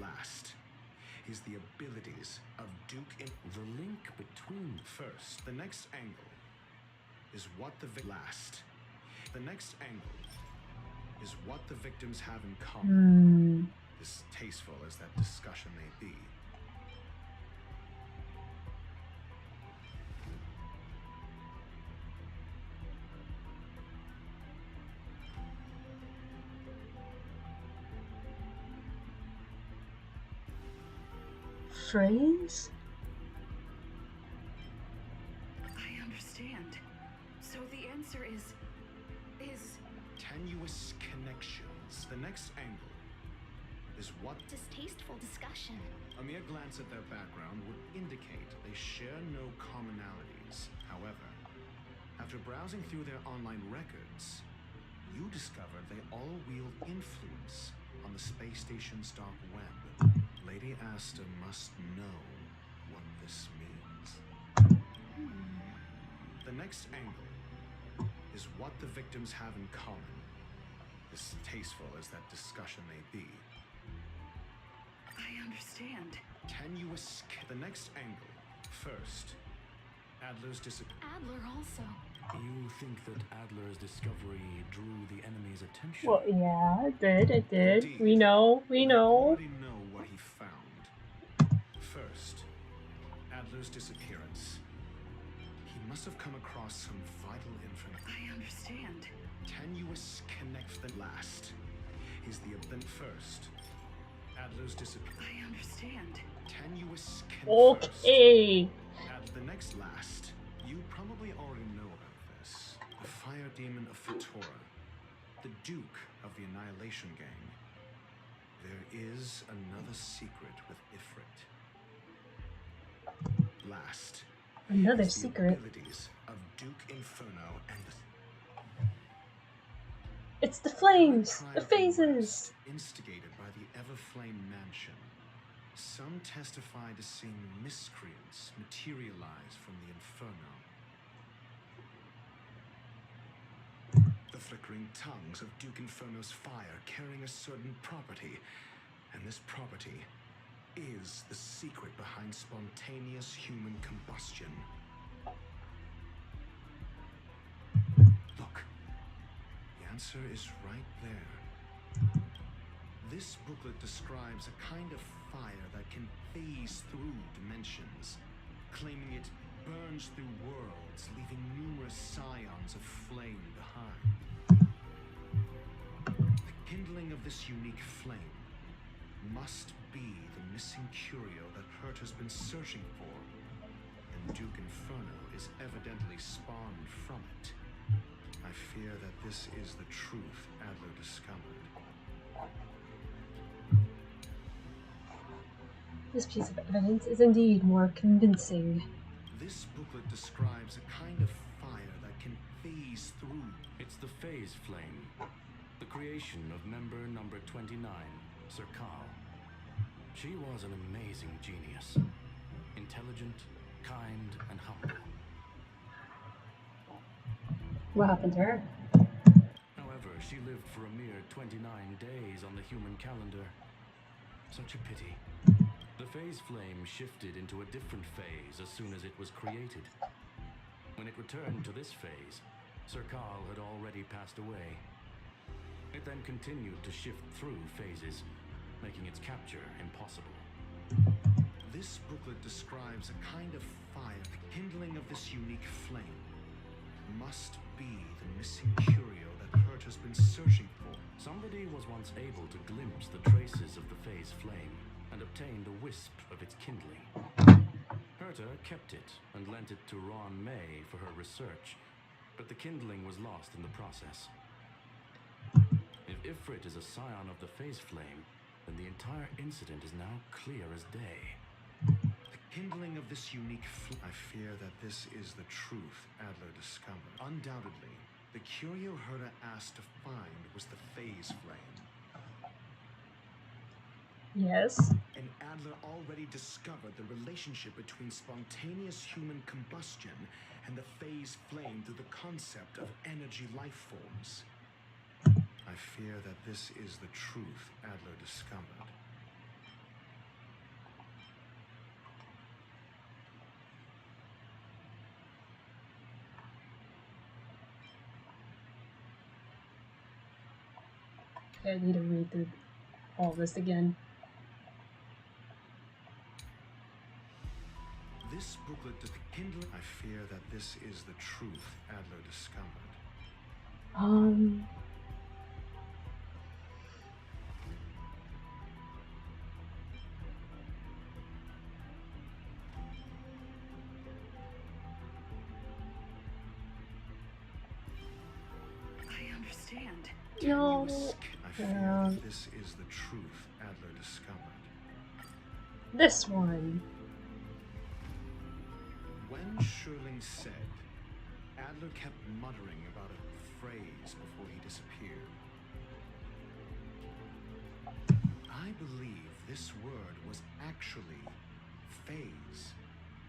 S9: Last is the abilities of Duke in...
S10: The link between...
S9: First, the next angle is what the... Last. The next angle is what the victims have in common. Distasteful as that discussion may be.
S1: Phrase?
S3: I understand. So the answer is...
S9: 10 tenuous connections. The next angle is what
S2: Distasteful discussion.
S9: a mere glance at their background would indicate they share no commonalities. However, after browsing through their online records, you discover they all wield influence on the space station's dark web. Lady Asta must know what this means. The next angle is what the victims have in common. Distasteful as that discussion may be.
S3: I understand.
S9: Tenuous. The next angle. First, Adler's disappearance.
S2: Adler also.
S10: You think that Adler's discovery drew the enemy's attention?
S1: Well, yeah, it did. It did.
S9: Indeed.
S1: We know. We
S9: We
S1: know.
S9: already know what he found. First, Adler's disappearance. He must have come across some vital information.
S3: I understand.
S9: Tenuous connect the last. Is the event first. Adler's disappearance.
S3: I understand.
S9: Tenuous
S1: Okay.
S9: At the next last, you probably already know about this. The fire demon of Fatora, the Duke of the Annihilation Gang. There is another secret with Ifrit. Last.
S1: Another
S9: is the
S1: secret.
S9: abilities of Duke Inferno and the
S1: It's the flames.
S9: Cry
S1: The
S9: of
S1: phases.
S9: unrest instigated by the Everflame Mansion. Some testify to seeing miscreants materialize from the Inferno. The flickering tongues of Duke Inferno's fire carrying a certain property, and this property is the secret behind spontaneous human combustion. Look, the answer is right there. This booklet describes a kind of fire that can phase through dimensions, claiming it burns through worlds, leaving numerous scions of flame behind. The kindling of this unique flame must be the missing curio that Hurt has been searching for, and Duke Inferno is evidently spawned from it. I fear that this is the truth Adler discovered.
S1: This piece of evidence is indeed more convincing.
S9: This booklet describes a kind of fire that can phase through.
S10: It's the phase flame, the creation of member number 29, Sir Karl. She was an amazing genius. Intelligent, kind, and humble.
S1: What happened to her?
S10: However, she lived for a mere 29 days on the human calendar. Such a pity. The phase flame shifted into a different phase as soon as it was created. When it returned to this phase, Sir Karl had already passed away. It then continued to shift through phases, making its capture impossible.
S9: This booklet describes a kind of fire. The kindling of this unique flame must be the missing curio that Hurt has been searching for.
S10: Somebody was once able to glimpse the traces of the phase flame and obtained a wisp of its kindling. Herta kept it and lent it to Ron May for her research, but the kindling was lost in the process. If Ifrit is a scion of the phase flame, then the entire incident is now clear as day.
S9: The kindling of this unique flame. I fear that this is the truth Adler discovered. Undoubtedly, the curio Herta asked to find was the phase flame.
S1: Yes.
S9: And Adler already discovered the relationship between spontaneous human combustion and the phase flame through the concept of energy life forms. I fear that this is the truth Adler discovered.
S1: Okay, I need to read through all this again.
S9: This booklet to the kindling. I fear that this is the truth Adler discovered.
S3: I understand.
S1: No.
S9: I fear that this is the truth Adler discovered.
S1: This one.
S9: When Sherling said, Adler kept muttering about a phrase before he disappeared. I believe this word was actually phase.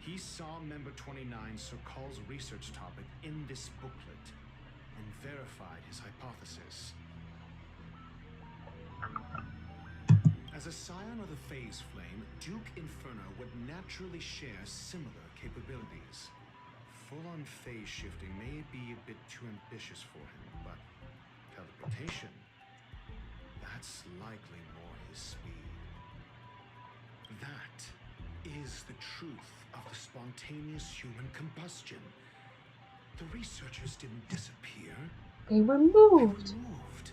S9: He saw Member 29 Sir Call's research topic in this booklet and verified his hypothesis. As a scion of the Phase Flame, Duke Inferno would naturally share similar capabilities. Full-on phase shifting may be a bit too ambitious for him, but teleportation, that's likely more his speed. That is the truth of the spontaneous human combustion. The researchers didn't disappear.
S1: They were moved.
S9: They were moved.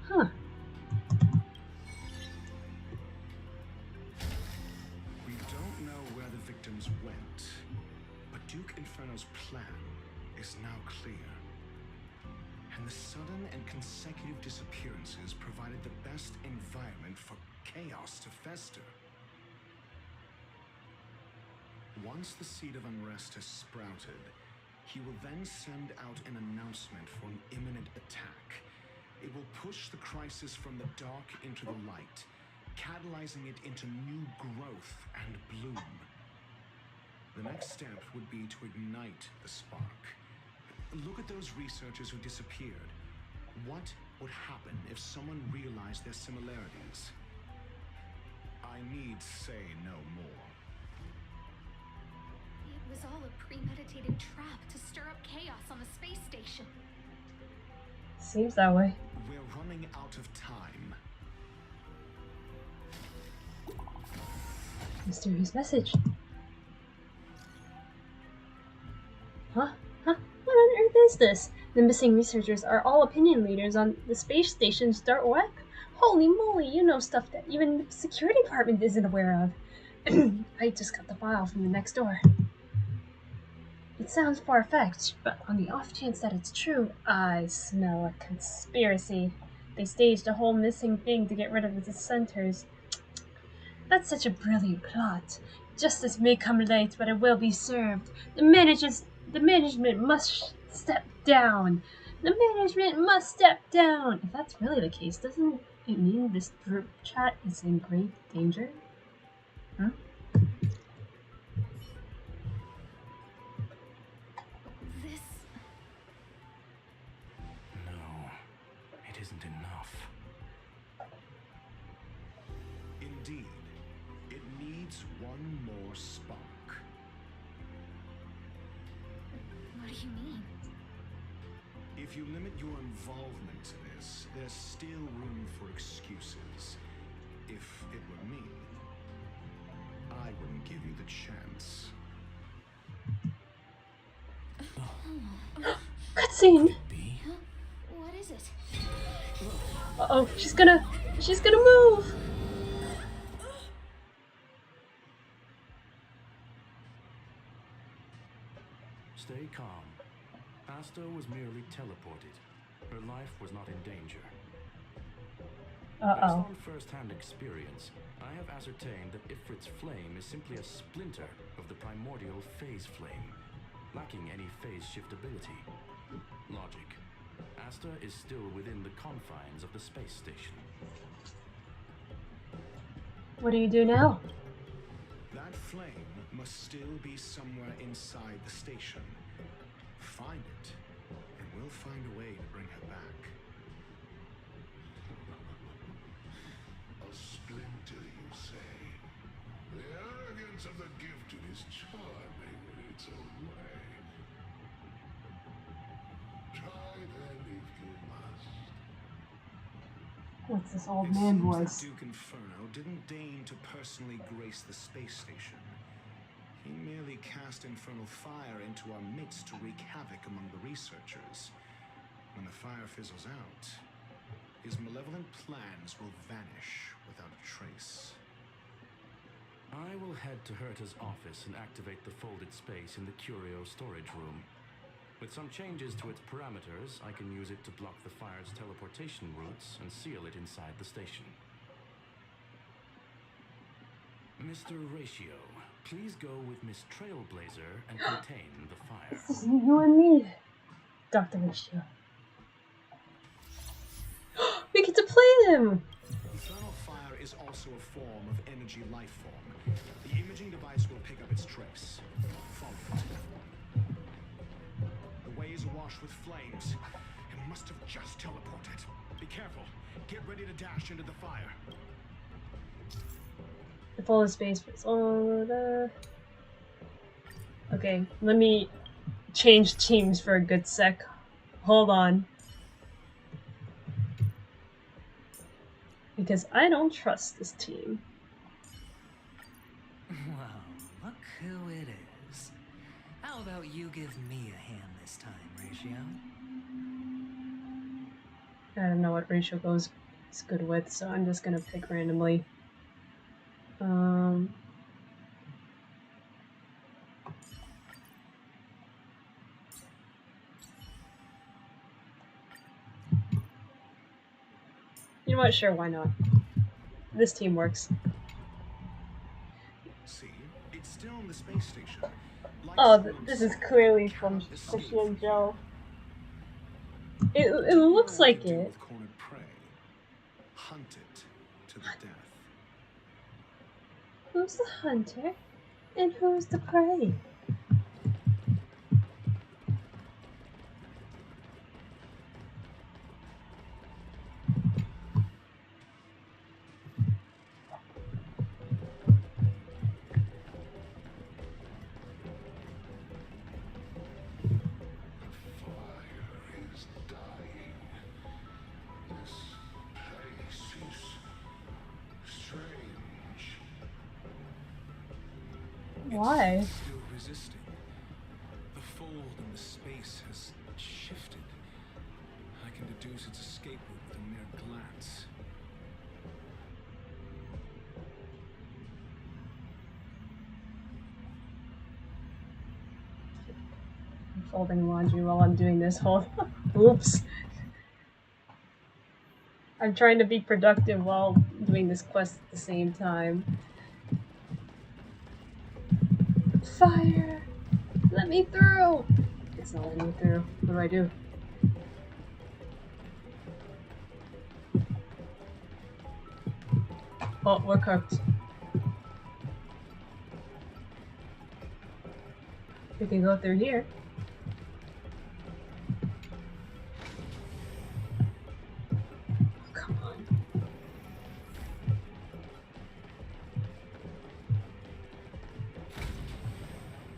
S1: Huh.
S9: We don't know where the victims went, but Duke Inferno's plan is now clear. And the sudden and consecutive disappearances provided the best environment for chaos to fester. Once the seed of unrest has sprouted, he will then send out an announcement for an imminent attack. It will push the crisis from the dark into the light, catalyzing it into new growth and bloom. The next step would be to ignite the spark. Look at those researchers who disappeared. What would happen if someone realized their similarities? I need say no more.
S2: It was all a premeditated trap to stir up chaos on the space station.
S1: Seems that way.
S9: We're running out of time.
S1: Mysterious message. Huh? What on earth is this? The missing researchers are all opinion leaders on the space station's dark web? Holy moly, you know stuff that even the security department isn't aware of. I just got the file from the next door. It sounds far-fetched, but on the off chance that it's true, I smell a conspiracy. They staged a whole missing thing to get rid of the dissenters. That's such a brilliant plot. Justice may come late, but it will be served. The management must step down. The management must step down. If that's really the case, doesn't it mean this group chat is in great danger? Hmm?
S10: No, it isn't enough.
S9: Indeed, it needs one more spark.
S2: What do you mean?
S9: If you limit your involvement to this, there's still room for excuses. If it were me, I wouldn't give you the chance.
S1: Cutscene!
S2: What is it?
S1: Uh-oh, she's gonna move!
S10: Stay calm. Asta was merely teleported. Her life was not in danger. Based on first-hand experience, I have ascertained that Ifrit's flame is simply a splinter of the primordial phase flame, lacking any phase shift ability. Logic. Asta is still within the confines of the space station.
S1: What do you do now?
S9: That flame must still be somewhere inside the station. Find it, and we'll find a way to bring her back.
S12: A splinter, you say? The arrogance of the gifted is charming in its own way. Try then if you must.
S1: What's this old
S9: It
S1: man
S9: seems
S1: voice?
S9: that Duke Inferno didn't deign to personally grace the space station. He merely cast infernal fire into our midst to wreak havoc among the researchers. When the fire fizzles out, his malevolent plans will vanish without a trace.
S10: I will head to Herta's office and activate the folded space in the curio storage room. With some changes to its parameters, I can use it to block the fire's teleportation routes and seal it inside the station. Mr. Ratio, please go with Miss Trailblazer and contain the fire.
S1: This is you and me, Dr. Ratio. We get to play them!
S9: Infernal fire is also a form of energy life form. The imaging device will pick up its trace. Follow it. The way is awash with flames. It must have just teleported. Be careful. Get ready to dash into the fire.
S1: If all the space was on. Okay, let me change teams for a good sec. Hold on. Because I don't trust this team.
S6: Well, look who it is. How about you give me a hand this time, Ratio?
S1: I don't know what Ratio goes is good with, so I'm just gonna pick randomly. You know what? Sure, why not? This team works.
S9: See, it's still in the space station.
S1: Oh, this is clearly from Fishy and Joe. It looks like it.
S9: Cornered prey. Hunt it to the death.
S1: Who's the hunter and who's the prey? Why?
S9: Still resisting. The fold in the space has shifted. I can deduce its escape route with a mere glance.
S1: I'm folding laundry while I'm doing this whole. Oops. I'm trying to be productive while doing this quest at the same time. Fire! Let me through! It's not letting me through. What do? Oh, we're cooked. We can go through here. Come on.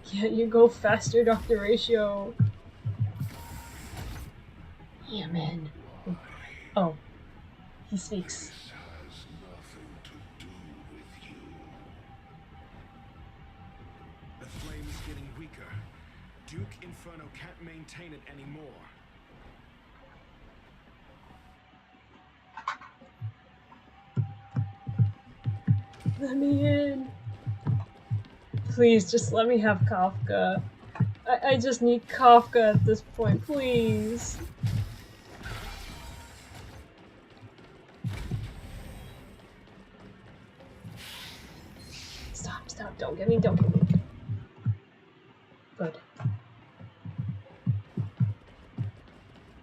S1: Can't you go faster, Dr. Ratio? Yeah, man. Oh. He speaks.
S9: The flame is getting weaker. Duke Inferno can't maintain it anymore.
S1: Let me in. Please, just let me have Kafka. I just need Kafka at this point, please. Stop, don't get me. Good.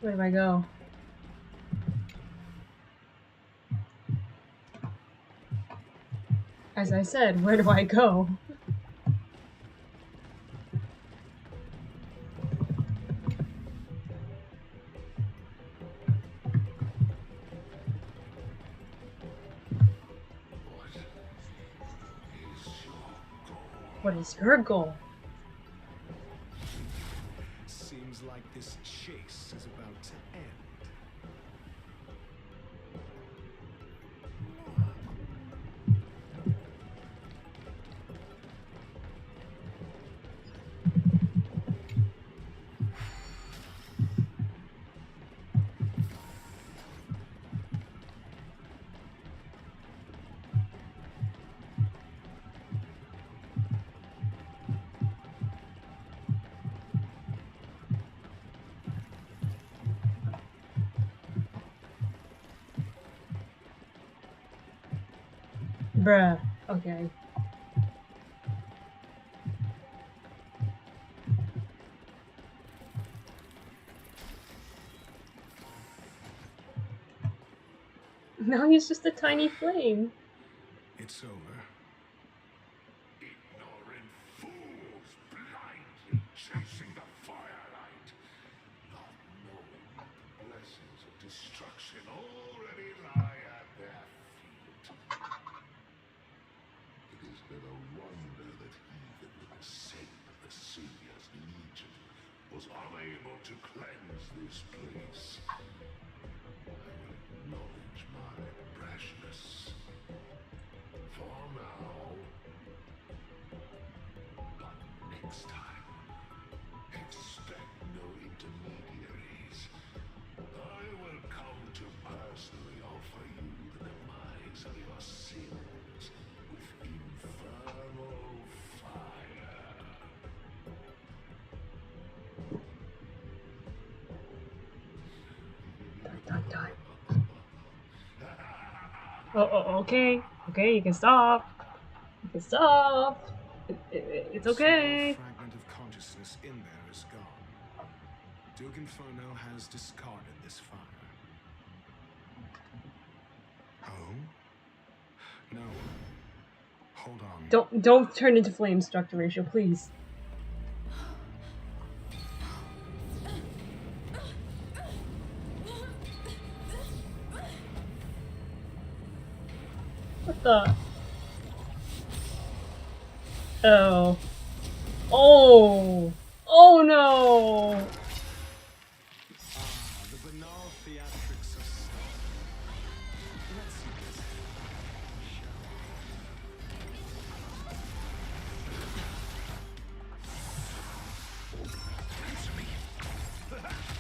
S1: Where do I go? As I said, where do I go? What is your goal?
S9: Seems like this chase is about to end.
S1: Bruh. Okay. Now he's just a tiny flame.
S9: It's over.
S12: Ignorant fools blindly chasing the firelight, not knowing that the blessings of destruction already lie at their feet. It is little wonder that even with the sake of the Savior's Legion was unable to cleanse this place. I will acknowledge my brashness. For now. But next time, expect no intermediaries. I will come to personally offer you the demise of your sins with infernal fire.
S1: Dun, dun, dun. Okay. Okay, you can stop. You can stop. It's okay.
S9: A small fragment of consciousness in there is gone. Duke Inferno has discarded this fire. Oh? No. Hold on.
S1: Don't turn into flames, Dr. Ratio, please. What the? Oh. Oh! Oh no!
S9: The banal theatrics of stuff. Let's see this.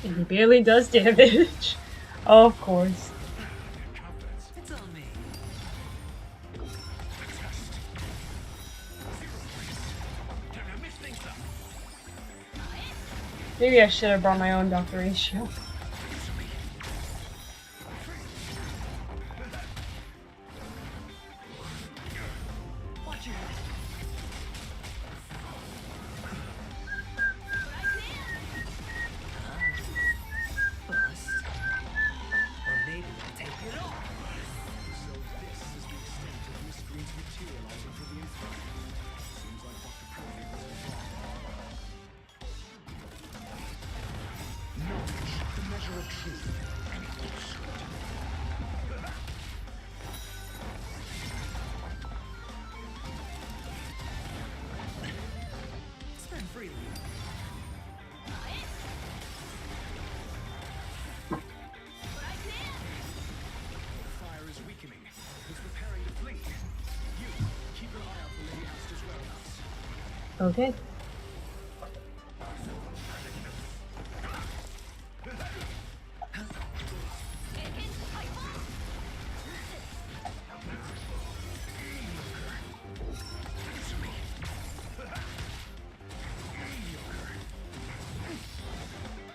S1: And he barely does damage. Oh, of course.
S6: It's on me.
S1: Maybe I should have brought my own Dr. Ratio.
S6: Watch your head. Bust. Or maybe I'll take it off.
S9: So this is the extent of mysteries materializing for the Inferno. Seems like Dr. Crowley was wrong. Knowledge, the measure of truth.
S6: Spend freely.
S9: The fire is weakening. It's preparing to flee. You, keep an eye out for Lady Asta's whereabouts.
S1: Okay.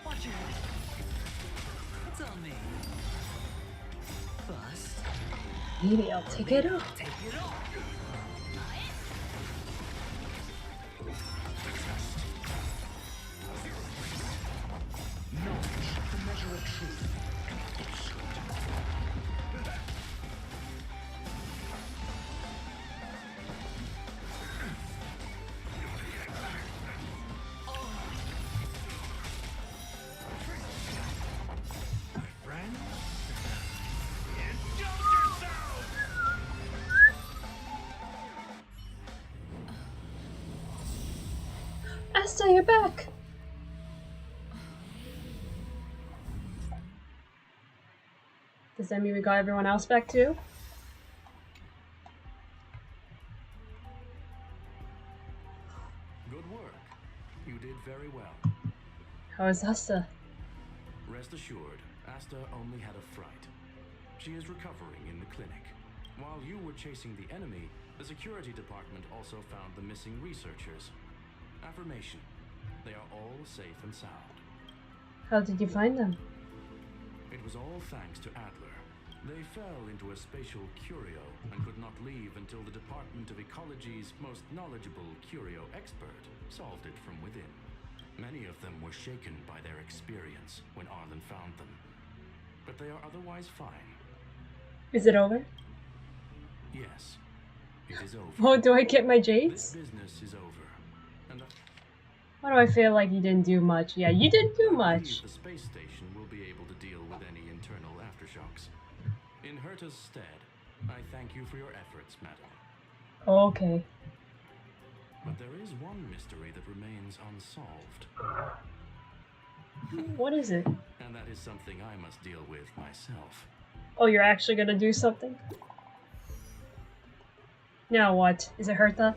S6: Watch your head. It's on me. Bust.
S1: Maybe I'll take it off.
S6: Take it off.
S9: Knowledge, the measure of truth. My friend? Indulge yourself!
S1: Asta, you're back! Does that mean we got everyone else back too?
S10: Good work. You did very well.
S1: How is Asta?
S10: Rest assured, Asta only had a fright. She is recovering in the clinic. While you were chasing the enemy, the security department also found the missing researchers. Affirmation. They are all safe and sound.
S1: How did you find them?
S10: It was all thanks to Adler. They fell into a spatial curio and could not leave until the Department of Ecology's most knowledgeable curio expert solved it from within. Many of them were shaken by their experience when Arlen found them, but they are otherwise fine.
S1: Is it over?
S10: Yes, it is over.
S1: Oh, do I get my jades?
S10: This business is over, and
S1: Why do I feel like you didn't do much? Yeah, you didn't do much.
S10: the space station will be able to deal with any internal aftershocks. In Herta's stead, I thank you for your efforts, madam.
S1: Okay.
S10: But there is one mystery that remains unsolved.
S1: What is it?
S10: And that is something I must deal with myself.
S1: Oh, you're actually gonna do something? Now what? Is it Hertha?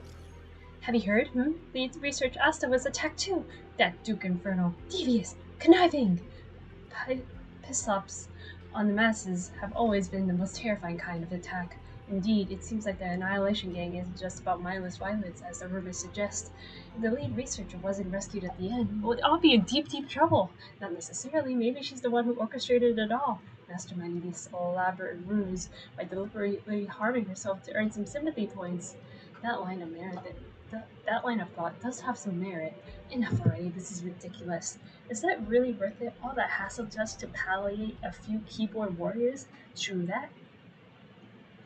S1: Have you heard? The research Asta was attacked too. That Duke Inferno. Devious. Conniving. Piss-ups on the masses have always been the most terrifying kind of attack. Indeed, it seems like the Annihilation Gang isn't just about mindless violence, as the rumors suggest. If the lead researcher wasn't rescued at the end, we'd all be in deep, deep trouble. Not necessarily, maybe she's the one who orchestrated it all, masterminding this elaborate ruse by deliberately harming herself to earn some sympathy points. That line of thought does have some merit. Enough already, this is ridiculous. Is that really worth it? All that hassle just to palliate a few keyboard warriors? True that.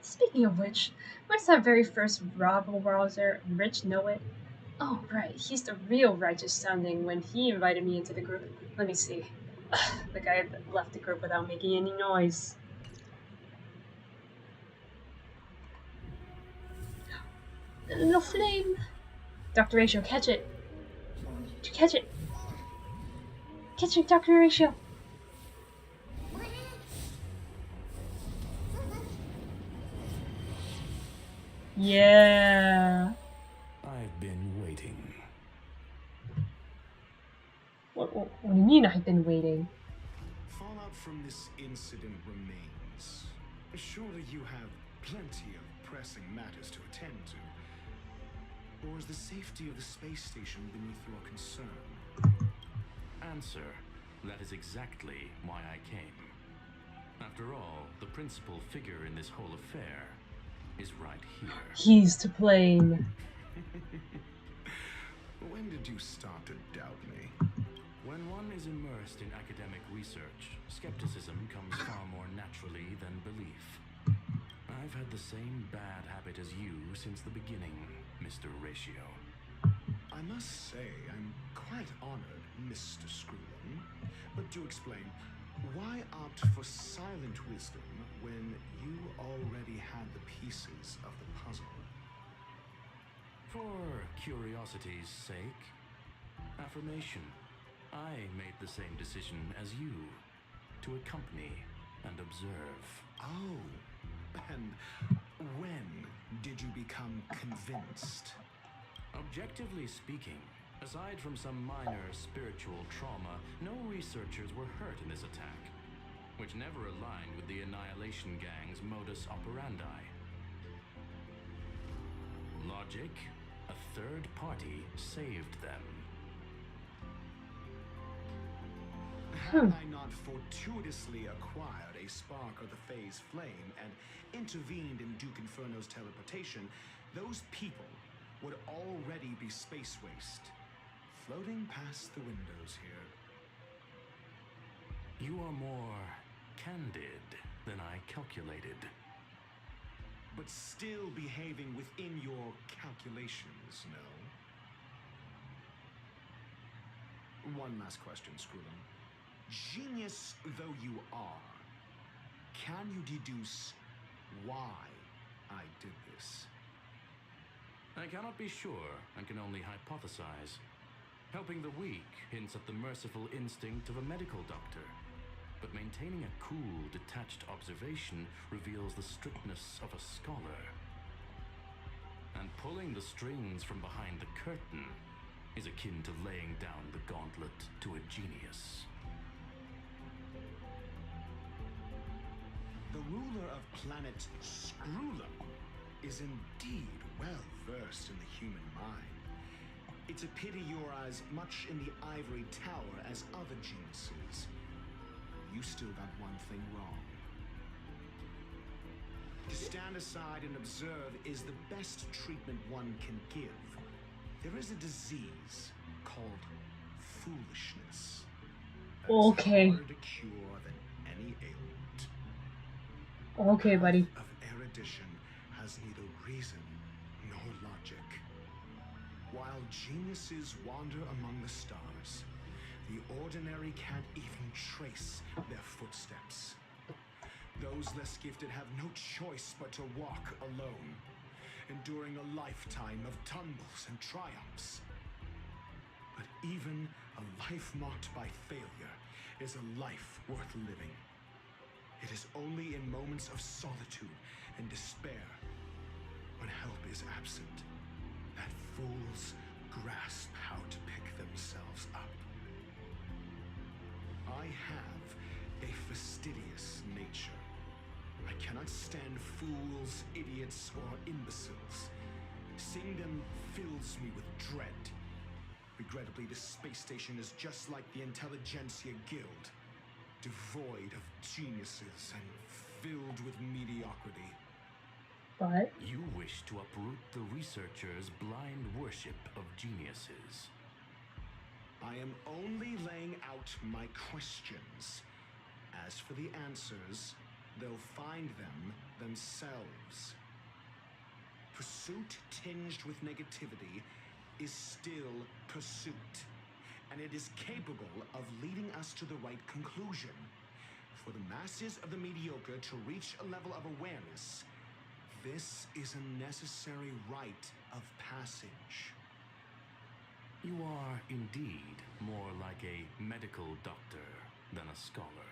S1: Speaking of which, where's that very first rabble rouser, Rich Know It? Oh, right, he's the real righteous sounding when he invited me into the group. Let me see. The guy that left the group without making any noise. The little flame! Dr. Ratio, catch it! Catch it! Catch it, Dr. Ratio! Yeah.
S10: I've been waiting.
S1: What do you mean I've been waiting?
S9: Fallout from this incident remains. Surely you have plenty of pressing matters to attend to. Or is the safety of the space station beneath your concern?
S10: Answer, that is exactly why I came. After all, the principal figure in this whole affair is right here.
S1: He's to blame.
S9: When did you start to doubt me?
S10: When one is immersed in academic research, skepticism comes far more naturally than belief. I've had the same bad habit as you since the beginning, Mr. Ratio.
S9: I must say, I'm quite honored, Mr. Screwman. But to explain, why opt for silent wisdom when you already had the pieces of the puzzle?
S10: For curiosity's sake, affirmation. I made the same decision as you, to accompany and observe.
S9: Oh, and when did you become convinced?
S10: Objectively speaking, aside from some minor spiritual trauma, no researchers were hurt in this attack, which never aligned with the Annihilation Gang's modus operandi. Logic, a third party saved them.
S9: Had I not fortuitously acquired a spark of the phase flame and intervened in Duke Inferno's teleportation, those people would already be space waste, floating past the windows here.
S10: You are more candid than I calculated.
S9: But still behaving within your calculations, no? One last question, Screwman. Genius though you are, can you deduce why I did this?
S10: I cannot be sure and can only hypothesize. Helping the weak hints at the merciful instinct of a medical doctor, but maintaining a cool, detached observation reveals the strictness of a scholar. And pulling the strings from behind the curtain is akin to laying down the gauntlet to a genius.
S9: The ruler of planet Screwlum is indeed well versed in the human mind. It's a pity you're as much in the ivory tower as other geniuses. You still got one thing wrong. To stand aside and observe is the best treatment one can give. There is a disease called foolishness. That is
S1: Okay.
S9: harder to cure than any ailment.
S1: Okay, buddy.
S9: Of erudition has neither reason nor logic. While geniuses wander among the stars, the ordinary can't even trace their footsteps. Those less gifted have no choice but to walk alone, enduring a lifetime of tumbles and triumphs. But even a life marked by failure is a life worth living. It is only in moments of solitude and despair, when help is absent, that fools grasp how to pick themselves up. I have a fastidious nature. I cannot stand fools, idiots, or imbeciles. Seeing them fills me with dread. Regrettably, this space station is just like the Intelligentsia Guild, devoid of geniuses and filled with mediocrity.
S1: But
S10: You wish to uproot the researchers' blind worship of geniuses.
S9: I am only laying out my questions. As for the answers, they'll find them themselves. Pursuit tinged with negativity is still pursuit, and it is capable of leading us to the right conclusion. For the masses of the mediocre to reach a level of awareness, this is a necessary rite of passage.
S10: You are indeed more like a medical doctor than a scholar.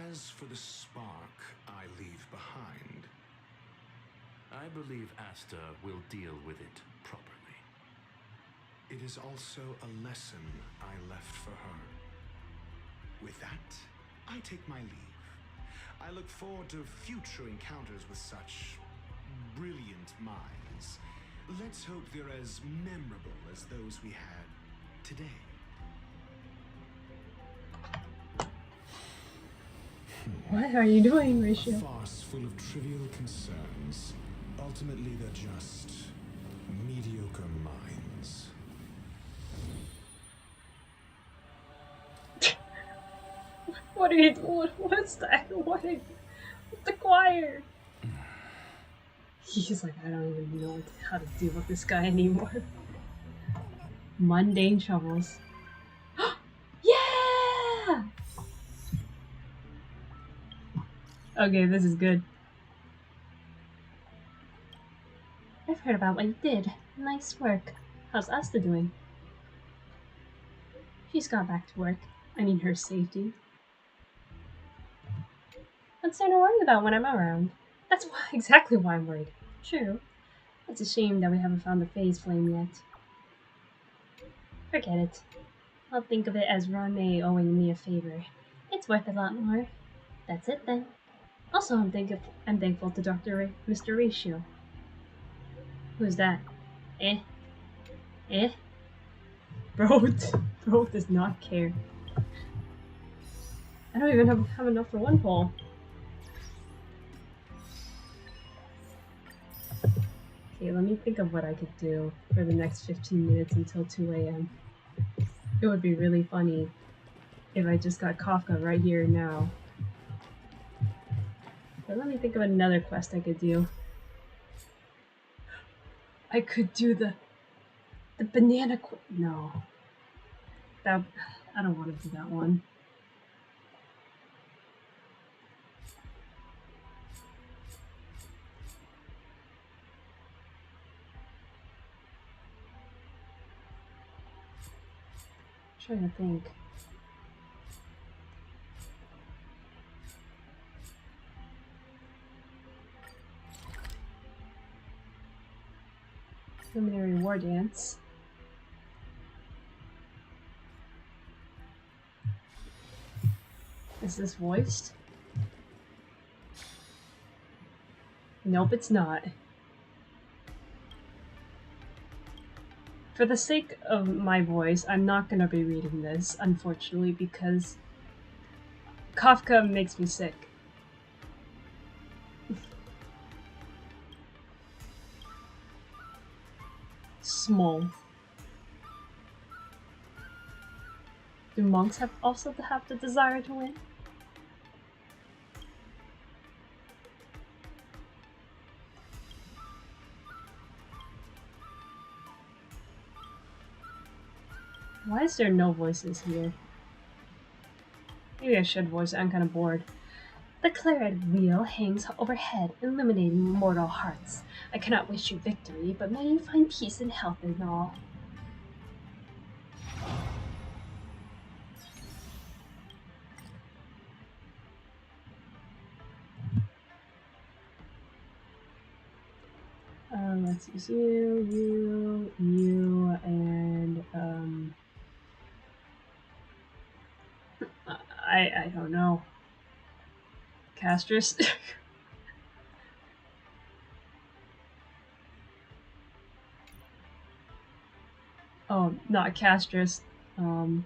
S9: As for the spark I leave behind,
S10: I believe Asta will deal with it properly.
S9: it is also a lesson I left for her. With that, I take my leave. I look forward to future encounters with such brilliant minds. Let's hope they're as memorable as those we had today.
S1: what are you doing,
S9: A
S1: Ratio?
S9: farce full of trivial concerns. Ultimately, they're just mediocre minds.
S1: What are you doing? What's that? What's the choir? He's like, I don't even know how to deal with this guy anymore. Mundane shovels. Yeah! Okay, this is good. I've heard about what you did. Nice work. How's Asta doing? She's got back to work. I mean, her safety. What's there to worry about when I'm around? That's exactly why I'm worried. True. It's a shame that we haven't found the phase flame yet. Forget it. I'll think of it as Rame owing me a favor. It's worth a lot more. That's it then. Also, I'm thankful to Mr. Ratio. Who's that? Eh? Bro does not care. I don't even have enough for one poll. Okay, let me think of what I could do for the next 15 minutes until 2 a.m. It would be really funny if I just got Kafka right here and now. But let me think of another quest I could do. I could do the banana no. I don't want to do that one. I'm trying to think. Preliminary war dance. Is this voiced? Nope, it's not. For the sake of my voice, I'm not gonna be reading this, unfortunately, because Kafka makes me sick. small. Do monks also have the desire to win? Why is there no voices here? Maybe I should voice it, I'm kind of bored. The claret wheel hangs overhead, illuminating mortal hearts. I cannot wish you victory, but may you find peace and health in all. Let's use you, and I don't know. Castress? Oh, not Castress. One.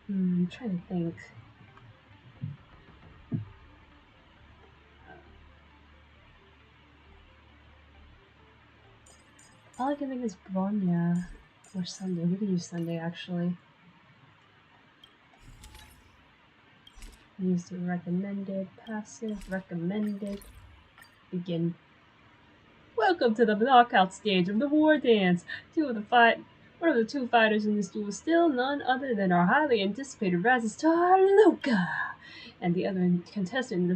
S1: I'm trying to think. All I can think is Bronya or Sunday. We could use Sunday actually. Use the recommended, passive, recommended. Begin. Welcome to the knockout stage of the war dance. One of the two fighters in this duel is still none other than our highly anticipated rising star, Luca. And the other contestant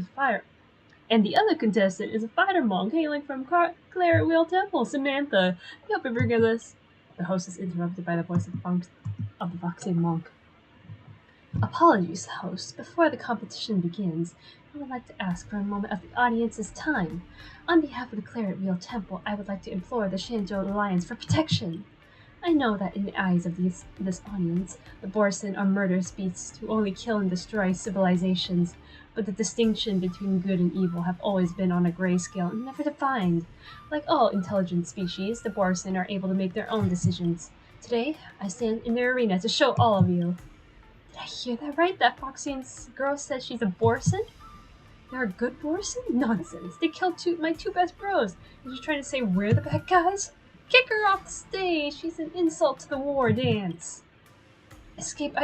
S1: is a fighter monk hailing from Claret Wheel Temple, Samantha. The upbringing of this. The host is interrupted by the voice of the Voxing monk. Apologies, host. Before the competition begins, I would like to ask for a moment of the audience's time. On behalf of the Claret Wheel Temple, I would like to implore the Shanzhou Alliance for protection. I know that in the eyes of this audience, the Borson are murderous beasts who only kill and destroy civilizations, but the distinction between good and evil have always been on a gray scale and never defined. Like all intelligent species, the Borson are able to make their own decisions. Today, I stand in the arena to show all of you. Did I hear that right? That Foxian girl says she's a Borson? They're a good Borson? Nonsense. They killed my two best bros. Are you trying to say we're the bad guys? Kick her off the stage. She's an insult to the war dance. Escapee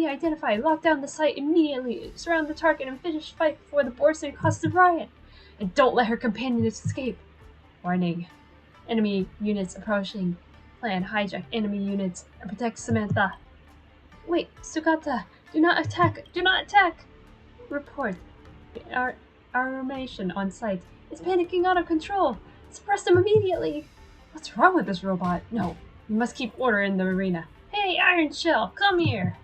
S1: identified. Lock down the site immediately. Surround the target and finish fight before the Borson causes a riot. And don't let her companion escape. Warning. Enemy units approaching. Plan hijack enemy units and protect Samantha. Wait, Sugata, do not attack! Do not attack! Report. Our formation on site is panicking out of control. Suppress them immediately. What's wrong with this robot? No, we must keep order in the arena. Hey, Iron Shell, come here!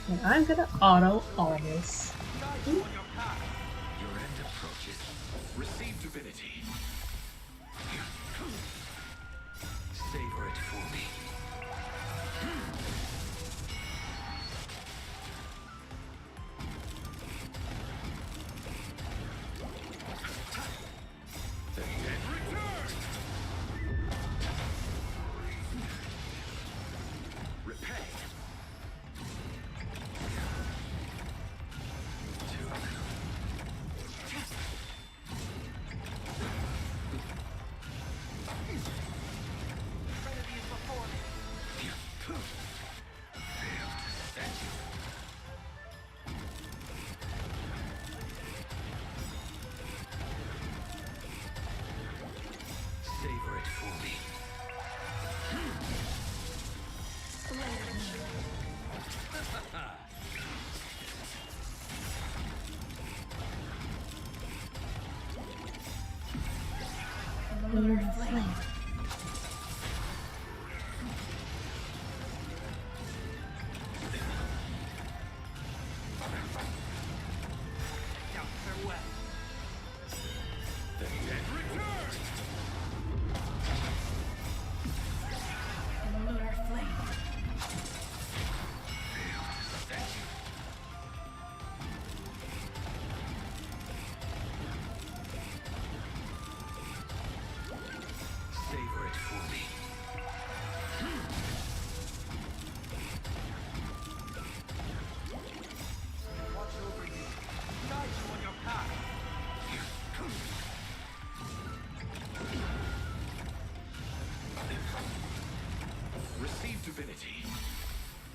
S1: And I'm gonna auto all this.
S13: Your end approaches. Receive divinity. Savor it for me. The dead return. Repay. divinity.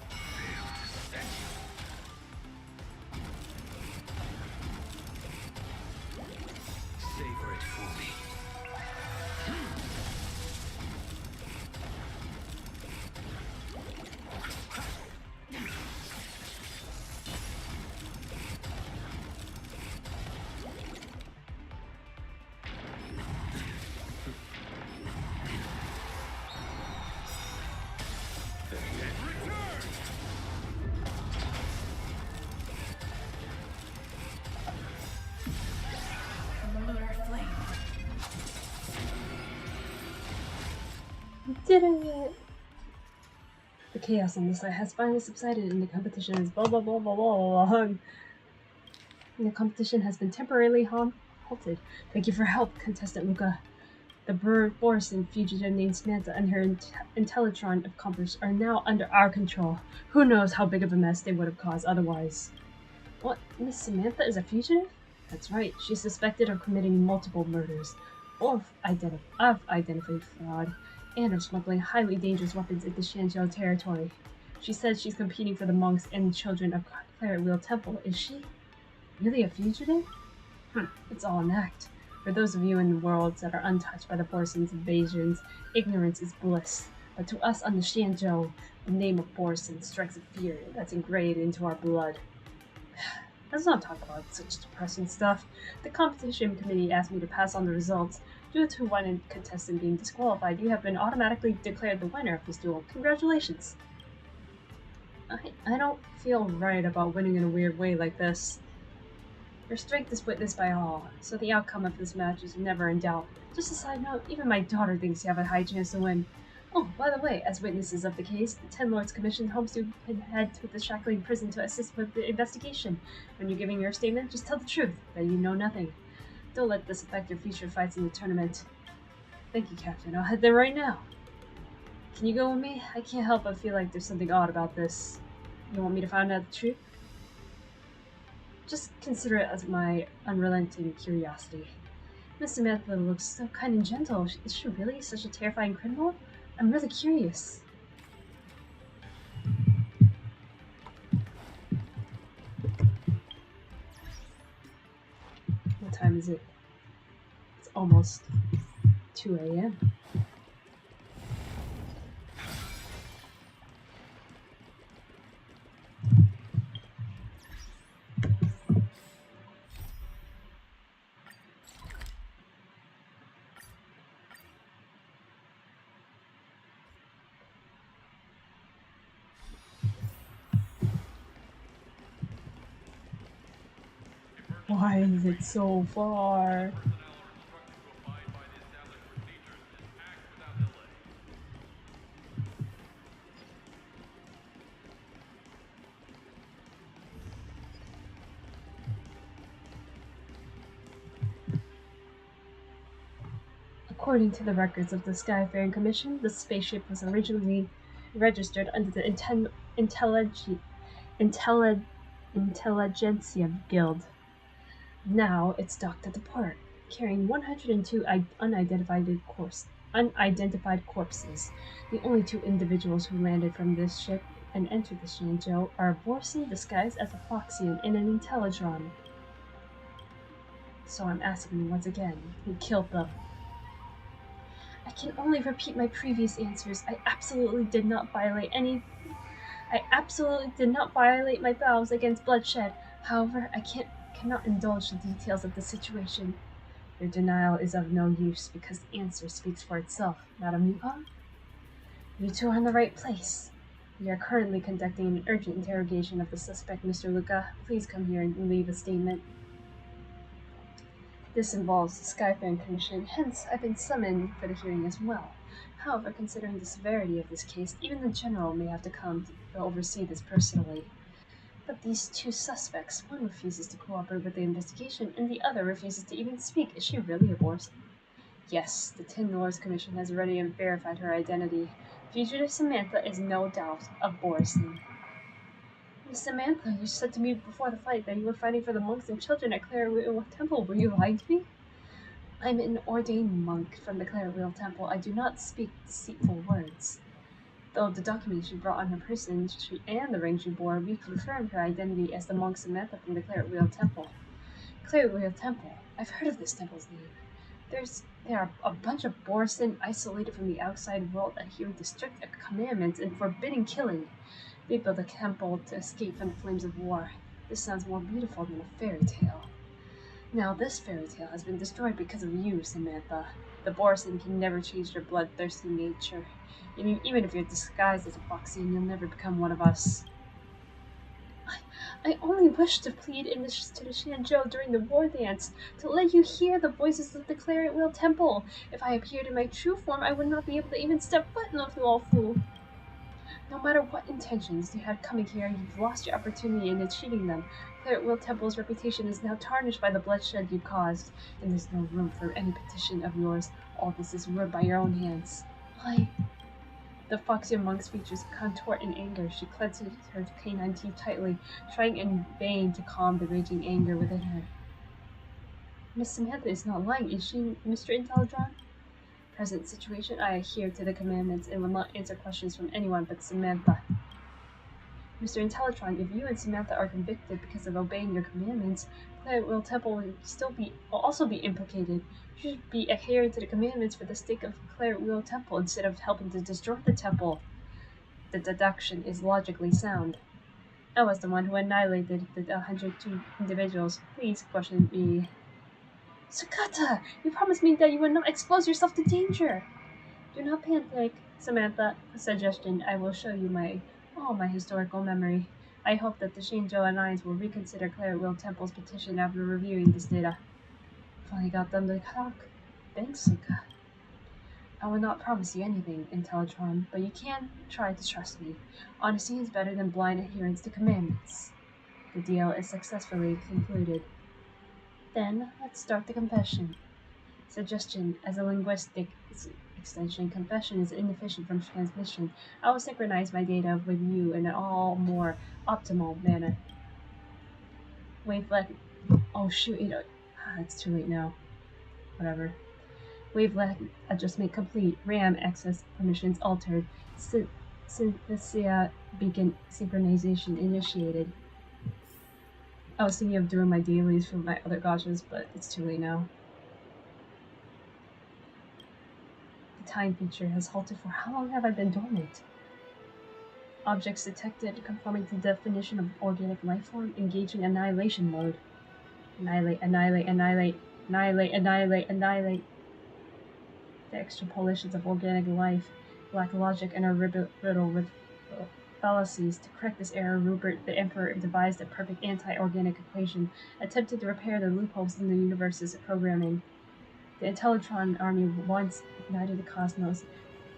S13: Failed to set you. Savor it for me.
S1: Did it! The chaos on the site has finally subsided and the competition is blah blah blah blah blah blah. And the competition has been temporarily halted. Thank you for help, contestant Luca. The Boris and fugitive named Samantha and her Intellitron accomplice are now under our control. Who knows how big of a mess they would have caused otherwise. What? Miss Samantha is a fugitive? That's right. She's suspected of committing multiple murders, of identified fraud, and of smuggling highly dangerous weapons into Shanzhou territory. She says she's competing for the monks and children of Claret Wheel Temple. Is she really a fugitive? It's all an act. For those of you in worlds that are untouched by the Borison's invasions, ignorance is bliss. But to us on the Shanzhou, the name of Borison strikes a fear that's ingrained into our blood. Let's not talk about such depressing stuff. The competition committee asked me to pass on the results. Due to one contestant being disqualified, you have been automatically declared the winner of this duel. Congratulations. I don't feel right about winning in a weird way like this. Your strength is witnessed by all, so the outcome of this match is never in doubt. Just a side note, even my daughter thinks you have a high chance to win. Oh, by the way, as witnesses of the case, the Ten Lords commissioned Holmes to head to the Shackling prison to assist with the investigation. When you're giving your statement, just tell the truth, that you know nothing. Don't let this affect your future fights in the tournament. Thank you, Captain. I'll head there right now. Can you go with me? I can't help but feel like there's something odd about this. You want me to find out the truth? Just consider it as my unrelenting curiosity. Miss Samantha looks so kind and gentle. Is she really such a terrifying criminal? I'm really curious. What time is it? It's almost 2 a.m. Why is it so far? According to the records of the Skyfaring Commission, the spaceship was originally registered under the Intelligentsia Guild. Now it's docked at the port, carrying 102 unidentified corpses. The only two individuals who landed from this ship and entered the Shanzhou are Borsi disguised as a Foxian in an Intellitron. So I'm asking you once again, who killed them? I can only repeat my previous answers. I absolutely did not violate my vows against bloodshed. However, I cannot indulge the details of the situation. Your denial is of no use because the answer speaks for itself, Madame Yukon. You two are in the right place. We are currently conducting an urgent interrogation of the suspect, Mr. Luca. Please come here and leave a statement. This involves the Skyfaring Commission, hence I've been summoned for the hearing as well. However, considering the severity of this case, even the General may have to come to oversee this personally. But these two suspects, one refuses to cooperate with the investigation, and the other refuses to even speak. Is she really a Borson? Yes, the Tin Lords Commission has already verified her identity. Fugitive Samantha is no doubt a Borson. Miss Samantha, you said to me before the fight that you were fighting for the monks and children at Claret Wheel Temple. Were you lying to me? I'm an ordained monk from the Claret Wheel Temple. I do not speak deceitful words. Though the documents she brought on her person and the ring she wore reconfirmed her identity as the monk Samantha from the Claret Wheel Temple. Claret Wheel Temple. I've heard of this temple's name. There are a bunch of Borson isolated from the outside world, adhering to strict commandments and forbidding killing. They built a temple to escape from the flames of war. This sounds more beautiful than a fairy tale. Now this fairy tale has been destroyed because of you, Samantha. The Borson can never change their bloodthirsty nature. Even if you're disguised as a Foxian, you'll never become one of us. I only wish to plead to the Shanzhou during the war dance, to let you hear the voices of the Claret Wheel Temple. If I appeared in my true form, I would not be able to even step foot in Luofu. No matter what intentions you had coming here, you've lost your opportunity in achieving them. Claret Wheel Temple's reputation is now tarnished by the bloodshed you caused, and there's no room for any petition of yours. All this is ruined by your own hands. The Foxian monk's features contort in anger. She clenches her canine teeth tightly, trying in vain to calm the raging anger within her. Miss Samantha is not lying, is she, Mr. Intellitron? Present situation, I adhere to the commandments and will not answer questions from anyone but Samantha. Mr. Intellitron, if you and Samantha are convicted because of obeying your commandments, Claret Wheel Temple will also be implicated. You should be adhering to the commandments for the sake of Claret Wheel Temple instead of helping to destroy the temple. The deduction is logically sound. I was the one who annihilated the 102 individuals. Please question me. Sukata! You promised me that you would not expose yourself to danger! Do not panic, Samantha. A suggestion. I will show you all my historical memory. I hope that the Shanzhou Alliance will reconsider Claret Wheel Temple's petition after reviewing this data. Finally got them to talk. Thanks, Suka. I will not promise you anything, Intellitron, but you can try to trust me. Honesty is better than blind adherence to commandments. The deal is successfully concluded. Then, let's start the confession. Suggestion. As a linguistic extension, confession is inefficient from transmission. I will synchronize my data with you in an all more optimal manner. Wavelength. Oh shoot, it's too late now. Whatever. Wavelength adjustment complete. RAM access permissions altered. Synthesia beacon synchronization initiated. I was thinking of doing my dailies for my other gotchas, but it's too late now. The time feature has halted for how long have I been dormant? Objects detected conforming to the definition of organic life form, engaging annihilation mode. Annihilate, annihilate, annihilate, annihilate, annihilate, annihilate. The extrapolations of organic life lack logic and are riddled with fallacies. To correct this error, Rupert the Emperor devised a perfect anti-organic equation, attempting to repair the loopholes in the universe's programming. The Intellitron army once united the cosmos,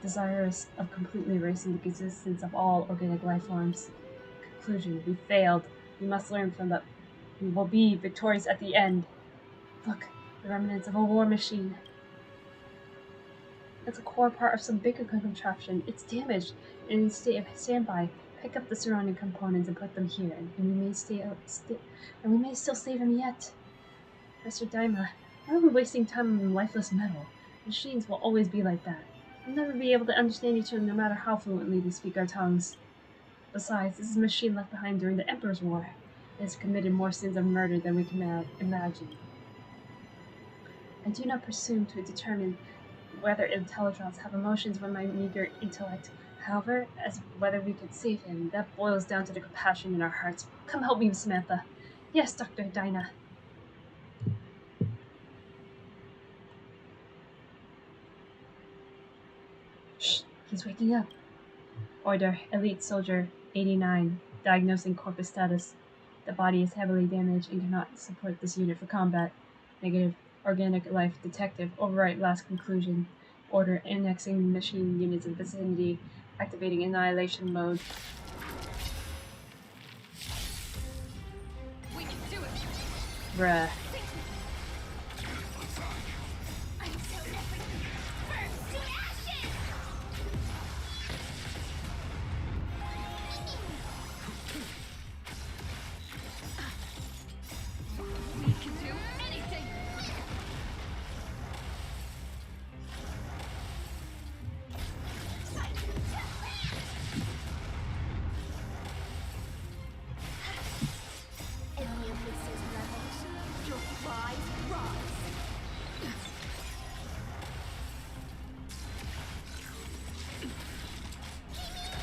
S1: desirous of completely erasing the existence of all organic life forms. Conclusion: we failed. We must learn from that. We will be victorious at the end. Look, the remnants of a war machine. It's a core part of some bigger contraption. It's damaged and in state of standby. Pick up the surrounding components and put them here, and we may still save him yet. Master Daima, why are we wasting time on lifeless metal? Machines will always be like that. We'll never be able to understand each other no matter how fluently we speak our tongues. Besides, this is a machine left behind during the Emperor's War. It has committed more sins of murder than we can imagine. I do not presume to determine whether Intellitrons have emotions with my meager intellect. However, as whether we could save him, that boils down to the compassion in our hearts. Come help me, Samantha. Yes, Dr. Dinah. Shh, he's waking up. Order, Elite Soldier 89, diagnosing corpus status. The body is heavily damaged and cannot support this unit for combat. Negative. Organic life detective. Overwrite last conclusion. Order annexing machine units in vicinity. Activating annihilation mode.
S8: We can do it.
S1: Bruh.
S2: I'm so epic. Burn to ashes!
S8: We can do anything.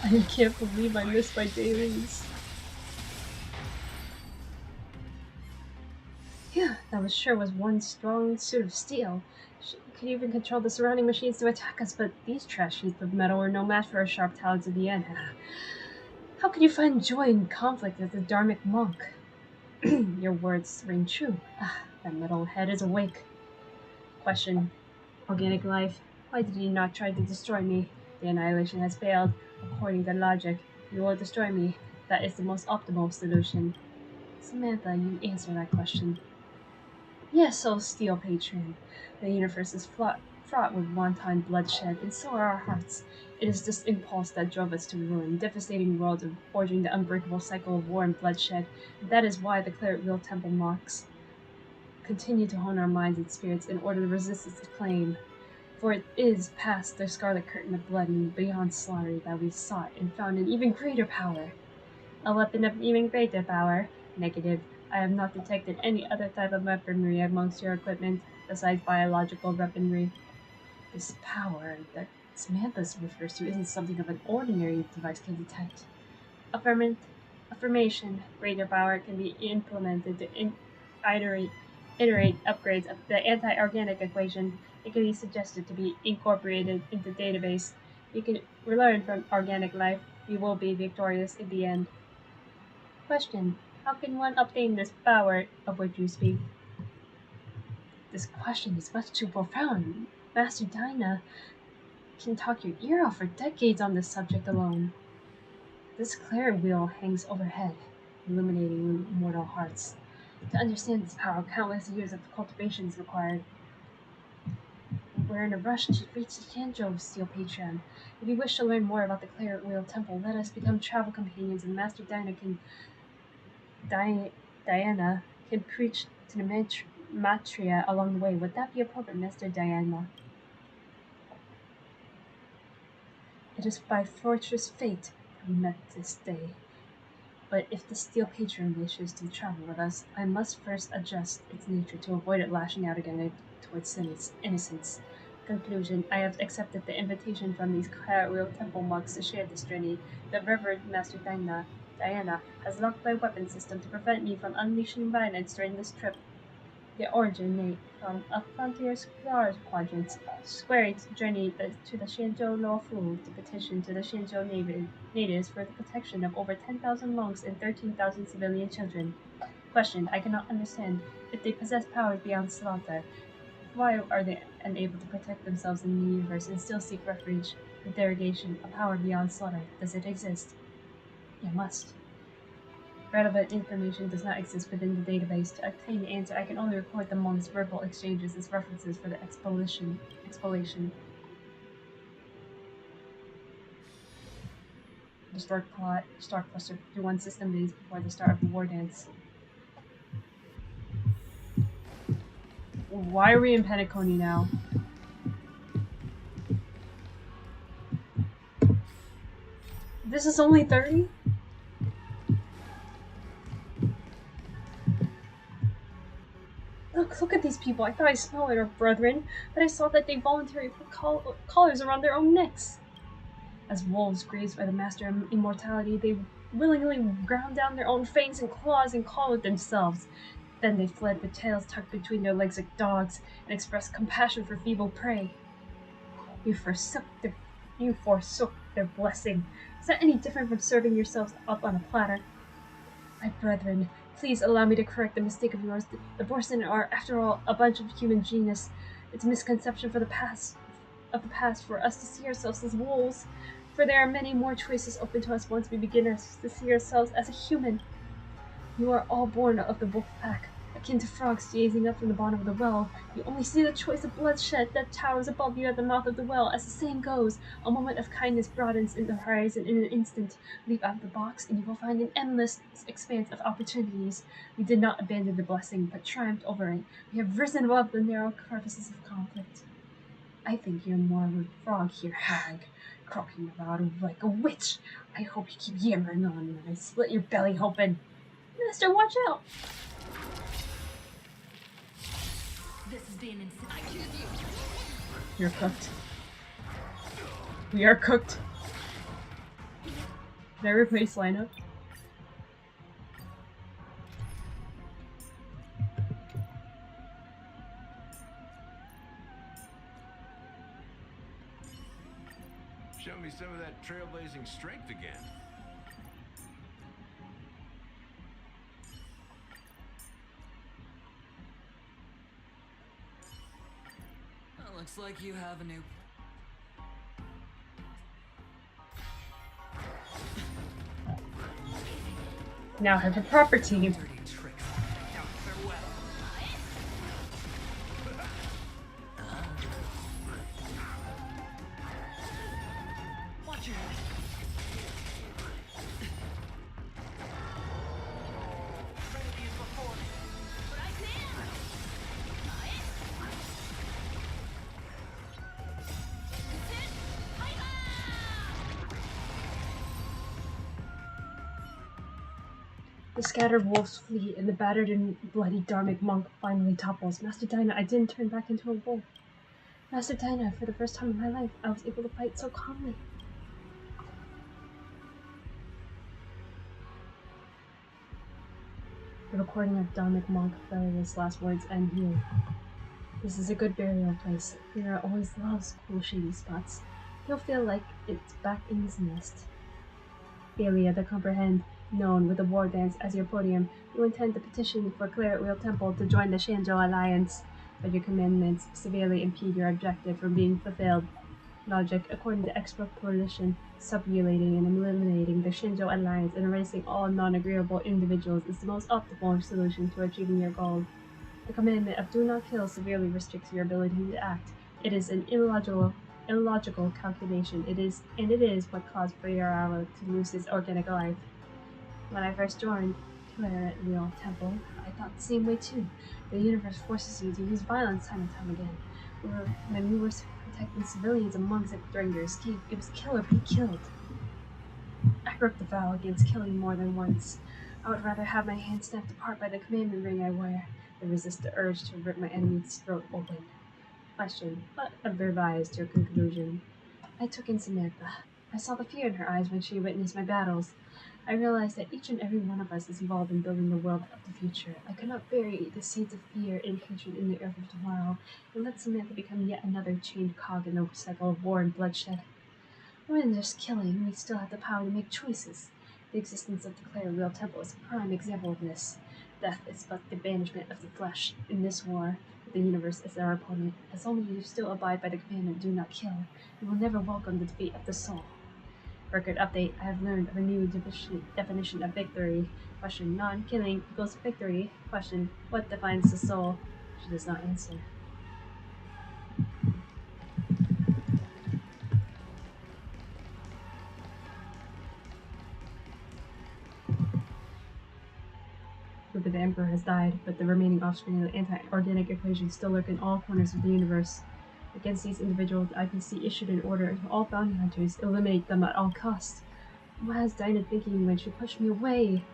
S1: I can't believe I missed my dailies. Yeah, that sure was one strong suit of steel. She could even control the surrounding machines to attack us, but these trash heaps of metal were no match for her sharp talons of the end. How could you find joy in conflict as a Dharmic monk? Your words ring true. That metal head is awake. Question. Organic life, why did you not try to destroy me? The annihilation has failed. According to logic, you will destroy me. That is the most optimal solution. Samantha, you answer that question. Yes, O Steel Patron. The universe is fraught with wanton bloodshed, and so are our hearts. It is this impulse that drove us to ruin, devastating worlds and forging the unbreakable cycle of war and bloodshed. That is why the Claret Wheel Temple monks continue to hone our minds and spirits in order to resist its claim. For it is past the scarlet curtain of blood and beyond slaughter that we sought and found an even greater power. A weapon of even greater power? Negative. I have not detected any other type of weaponry amongst your equipment besides biological weaponry. This power that Samantha refers to isn't something of an ordinary device can detect. Affirmation. Greater power can be implemented to iterate upgrades of the anti-organic equation. It can be suggested to be incorporated into the database. We can learn from organic life. We will be victorious in the end. Question. How can one obtain this power of which you speak? This question is much too profound. Master Dinah can talk your ear off for decades on this subject alone. This Claret wheel hangs overhead, illuminating mortal hearts. To understand this power, countless years of cultivation is required. We're in a rush to reach the Tianzhou Steel Patron. If you wish to learn more about the Claret Wheel Temple, let us become travel companions, and Master Diana can preach to the Matria along the way. Would that be appropriate, Master Diana? It is by fortress fate that we met this day. But if the Steel Patron wishes to travel with us, I must first adjust its nature to avoid it lashing out again towards innocence. Conclusion. I have accepted the invitation from these Claret Wheel Temple monks to share this journey. The Reverend Master Diana has locked my weapon system to prevent me from unleashing violence during this trip. The originate from a frontier explorers quadrant, squaring to journey to the Xianzhou Luofu to petition to the Xianzhou natives for the protection of over 10,000 monks and 13,000 civilian children. Question. I cannot understand. If they possess powers beyond slaughter, why are they unable to protect themselves in the universe and still seek refuge? Interrogation. A power beyond slaughter. Does it exist? It must. Relevant information does not exist within the database. To obtain the answer, I can only record the monks' verbal exchanges as references for the explanation. The start cluster 51 system days before the start of the war dance. Why are we in Penacony now? This is only 30? Look at these people. I thought I smelled it, our brethren, but I saw that they voluntarily put collars around their own necks. As wolves grazed by the master of immortality, they willingly ground down their own fangs and claws and collared themselves. Then they fled with tails tucked between their legs like dogs and expressed compassion for feeble prey. You forsook their blessing. Is that any different from serving yourselves up on a platter? My brethren, please allow me to correct the mistake of yours. The Borsen are, after all, a bunch of human genius. It's a misconception of the past for us to see ourselves as wolves, for there are many more choices open to us once we begin to see ourselves as a human. You are all born of the wolf pack, akin to frogs gazing up from the bottom of the well. You only see the choice of bloodshed that towers above you at the mouth of the well. As the saying goes, a moment of kindness broadens in the horizon in an instant. Leap out of the box, and you will find an endless expanse of opportunities. We did not abandon the blessing, but triumphed over it. We have risen above the narrow crevices of conflict. I think you're more of a frog here, hag, croaking about like a witch. I hope you keep yammering on when I slit your belly open. Master, watch out!
S2: This is being insane. I choose you.
S1: You're cooked. We are cooked. Did I replace lineup?
S5: Show me some of that trailblazing strength again.
S6: Well, looks like you have a new...
S1: Now I have a proper team.
S6: dirty trick. Now, farewell. Watch your head. Trinity is before me.
S8: But I can!
S1: The scattered wolves flee, and the battered and bloody Dharmic monk finally topples. Master Dinah, I didn't turn back into a wolf. Master Dinah, for the first time in my life, I was able to fight so calmly. The recording of Dharmic monk Faria's last words end here. This is a good burial place. Fira always loves cool shady spots. He'll feel like it's back in his nest. Thalia, the Comprehend, known with the war dance as your podium, you intend to petition for Claret Wheel Temple to join the Shanzhou Alliance, but your commandments severely impede your objective from being fulfilled. Logic, according to expert coalition, subjugating and eliminating the Shanzhou Alliance and erasing all non-agreeable individuals is the most optimal solution to achieving your goal. The commandment of do not kill severely restricts your ability to act. It is an illogical calculation. It is what caused Briarala to lose his organic life. When I first joined Claret Wheel Temple, I thought the same way too. The universe forces you to use violence time and time again. When we were protecting civilians and monks during their escape, it was kill or be killed. I broke the vow against killing more than once. I would rather have my hand snapped apart by the commandment ring I wear than resist the urge to rip my enemy's throat open. Question, what advised your conclusion? I took in Samantha. I saw the fear in her eyes when she witnessed my battles. I realized that each and every one of us is involved in building the world of the future. I could not bury the seeds of fear and hatred in the earth of tomorrow and let Samantha become yet another chained cog in the cycle of war and bloodshed. More than just killing, we still have the power to make choices. The existence of the Claret Wheel Temple is a prime example of this. Death is but the banishment of the flesh. In this war, the universe is our opponent. As long as you still abide by the commandment, do not kill, you will never welcome the defeat of the soul. Record update, I have learned of a new definition of victory. Question, non-killing equals victory. Question, what defines the soul? She does not answer. Rupa the Emperor has died, but the remaining offspring of the anti-organic equation still lurk in all corners of the universe. Against these individuals, the IPC issued an order to all bounty hunters, eliminate them at all costs. What has Dinah thinking when she pushed me away?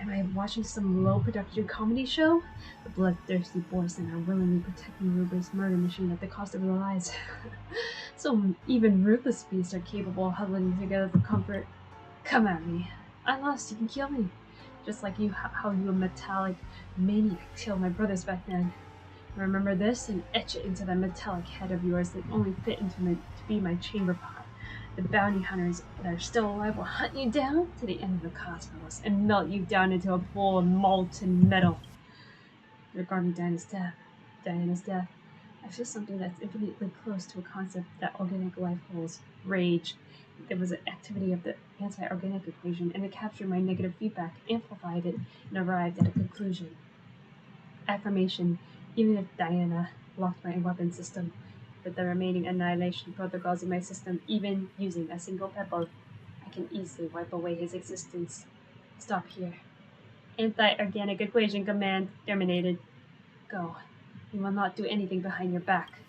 S1: Am I watching some low-production comedy show? The bloodthirsty Borson are willingly protecting Rupert's murder machine at the cost of their lives. So even ruthless beasts are capable of huddling together for comfort. Come at me. I lost, you can kill me. Just like you, how you a metallic maniac killed my brothers back then. Remember this and etch it into that metallic head of yours that only fit to be my chamber pot. The bounty hunters that are still alive will hunt you down to the end of the cosmos and melt you down into a bowl of molten metal. Regarding Diana's death, I feel something that's infinitely close to a concept that organic life holds: rage. There was an activity of the anti-organic equation, and it captured my negative feedback, amplified it, and arrived at a conclusion. Affirmation. Even if Diana blocked my weapon system, with the remaining annihilation protocols in my system, even using a single pebble, I can easily wipe away his existence. Stop here. Anti-organic equation command terminated. Go. You will not do anything behind your back.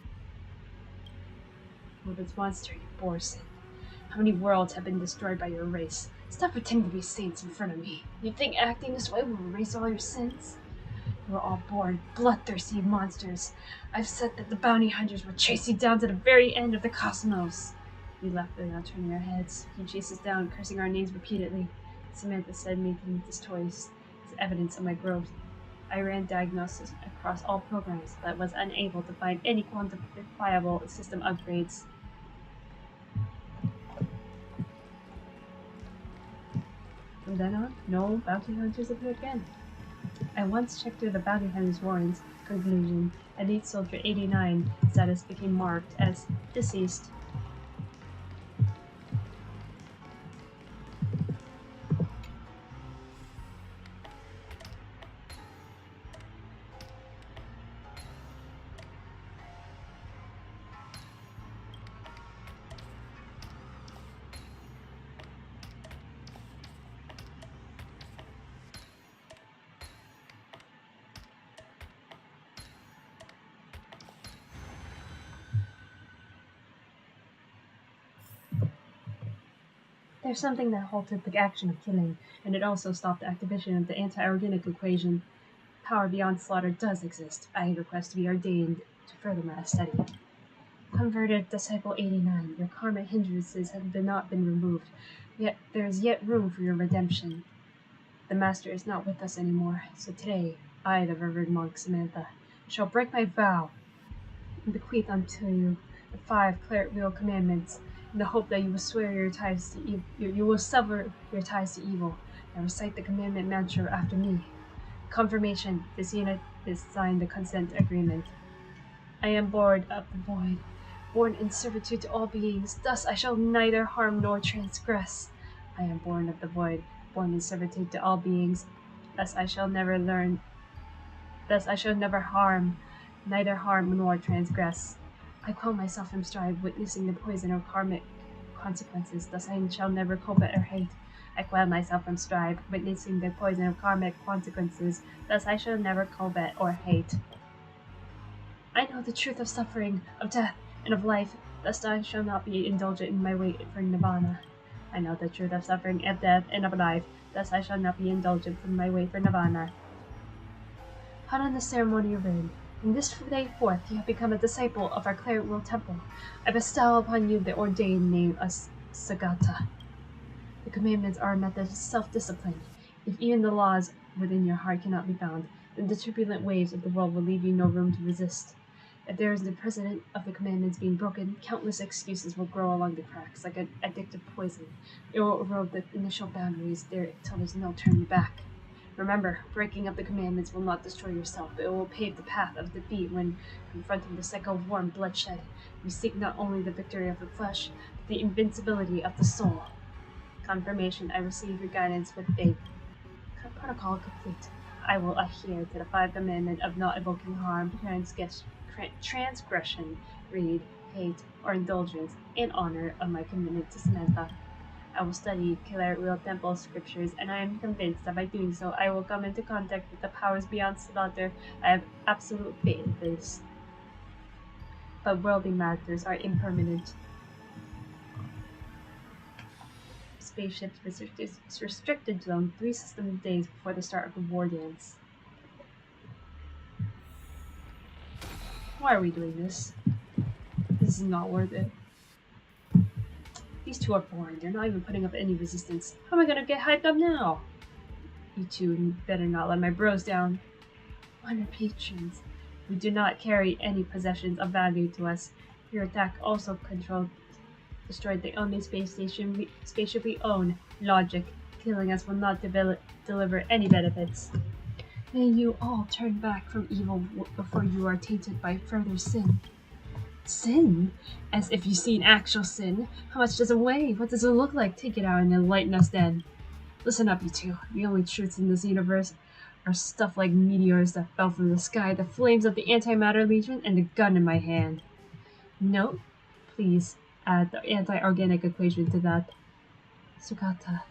S1: Ruben's monster, you Borson. How many worlds have been destroyed by your race? Stop pretending to be saints in front of me. You think acting this way will erase all your sins? You were all born bloodthirsty monsters. I've said that the bounty hunters will chase you down to the very end of the cosmos. We left without turning our heads. He chased us down, cursing our names repeatedly. Samantha said maintenance toys is evidence of my growth. I ran diagnosis across all programs, but was unable to find any quantifiable system upgrades. From then on, no bounty hunters appeared again. I once checked through the bounty hunter's warrants. Conclusion: Elite Soldier 89 status became marked as deceased. There's something that halted the action of killing, and it also stopped the activation of the anti-organic equation. Power beyond slaughter does exist. I request to be ordained to further my study. Converted Disciple 89, your karma hindrances have not been removed, yet there is yet room for your redemption. The Master is not with us anymore, so today, I, the revered monk Samantha, shall break my vow and bequeath unto you the 5 cleric wheel commandments, in the hope that you will swear your ties to you will sever your ties to evil, and recite the commandment mantra after me. Confirmation: this unit is signed the consent agreement. I am born of the void, born in servitude to all beings, thus I shall neither harm nor transgress. I am born of the void, born in servitude to all beings, thus I shall never harm, neither harm nor transgress. I quell myself from strife, witnessing the poison of karmic consequences, thus I shall never covet or hate. I quell myself from strife, witnessing the poison of karmic consequences, thus I shall never covet or hate. I know the truth of suffering, of death, and of life, thus I shall not be indulgent in my way for nirvana. I know the truth of suffering, of death, and of life, thus I shall not be indulgent from my way for nirvana. Put on the ceremonial ring. From this day forth, you have become a disciple of our Cleric World Temple. I bestow upon you the ordained name of Sagata. The commandments are a method of self-discipline. If even the laws within your heart cannot be found, then the turbulent waves of the world will leave you no room to resist. If there is the precedent of the commandments being broken, countless excuses will grow along the cracks like an addictive poison. It will erode the initial boundaries there till there's no turning back. Remember, breaking up the commandments will not destroy yourself, but it will pave the path of defeat when confronting the cycle of war and bloodshed. You seek not only the victory of the flesh, but the invincibility of the soul. Confirmation: I receive your guidance with faith. Protocol complete. I will adhere to the 5 commandments of not evoking harm, transgression, greed, hate, or indulgence, in honor of my commitment to Samantha. I will study Cleric Wheel Temple scriptures, and I am convinced that by doing so, I will come into contact with the powers beyond slaughter. I have absolute faith in this. But worldly matters are impermanent. Spaceships restricted zone 3 system days before the start of the war dance. Why are we doing this? This is not worth it. These two are boring. They're not even putting up any resistance. How am I gonna get hyped up now? You two better not let my bros down. Honored patrons, we do not carry any possessions of value to us. Your attack also destroyed the only spaceship we own, Logic. Killing us will not deliver any benefits. May you all turn back from evil before you are tainted by further sin. Sin? As if you've seen actual sin. How much does it weigh? What does it look like? Take it out and enlighten us then. Listen up, you two. The only truths in this universe are stuff like meteors that fell from the sky, the flames of the antimatter legion, and the gun in my hand. Note, please add the anti-organic equation to that. Sugata.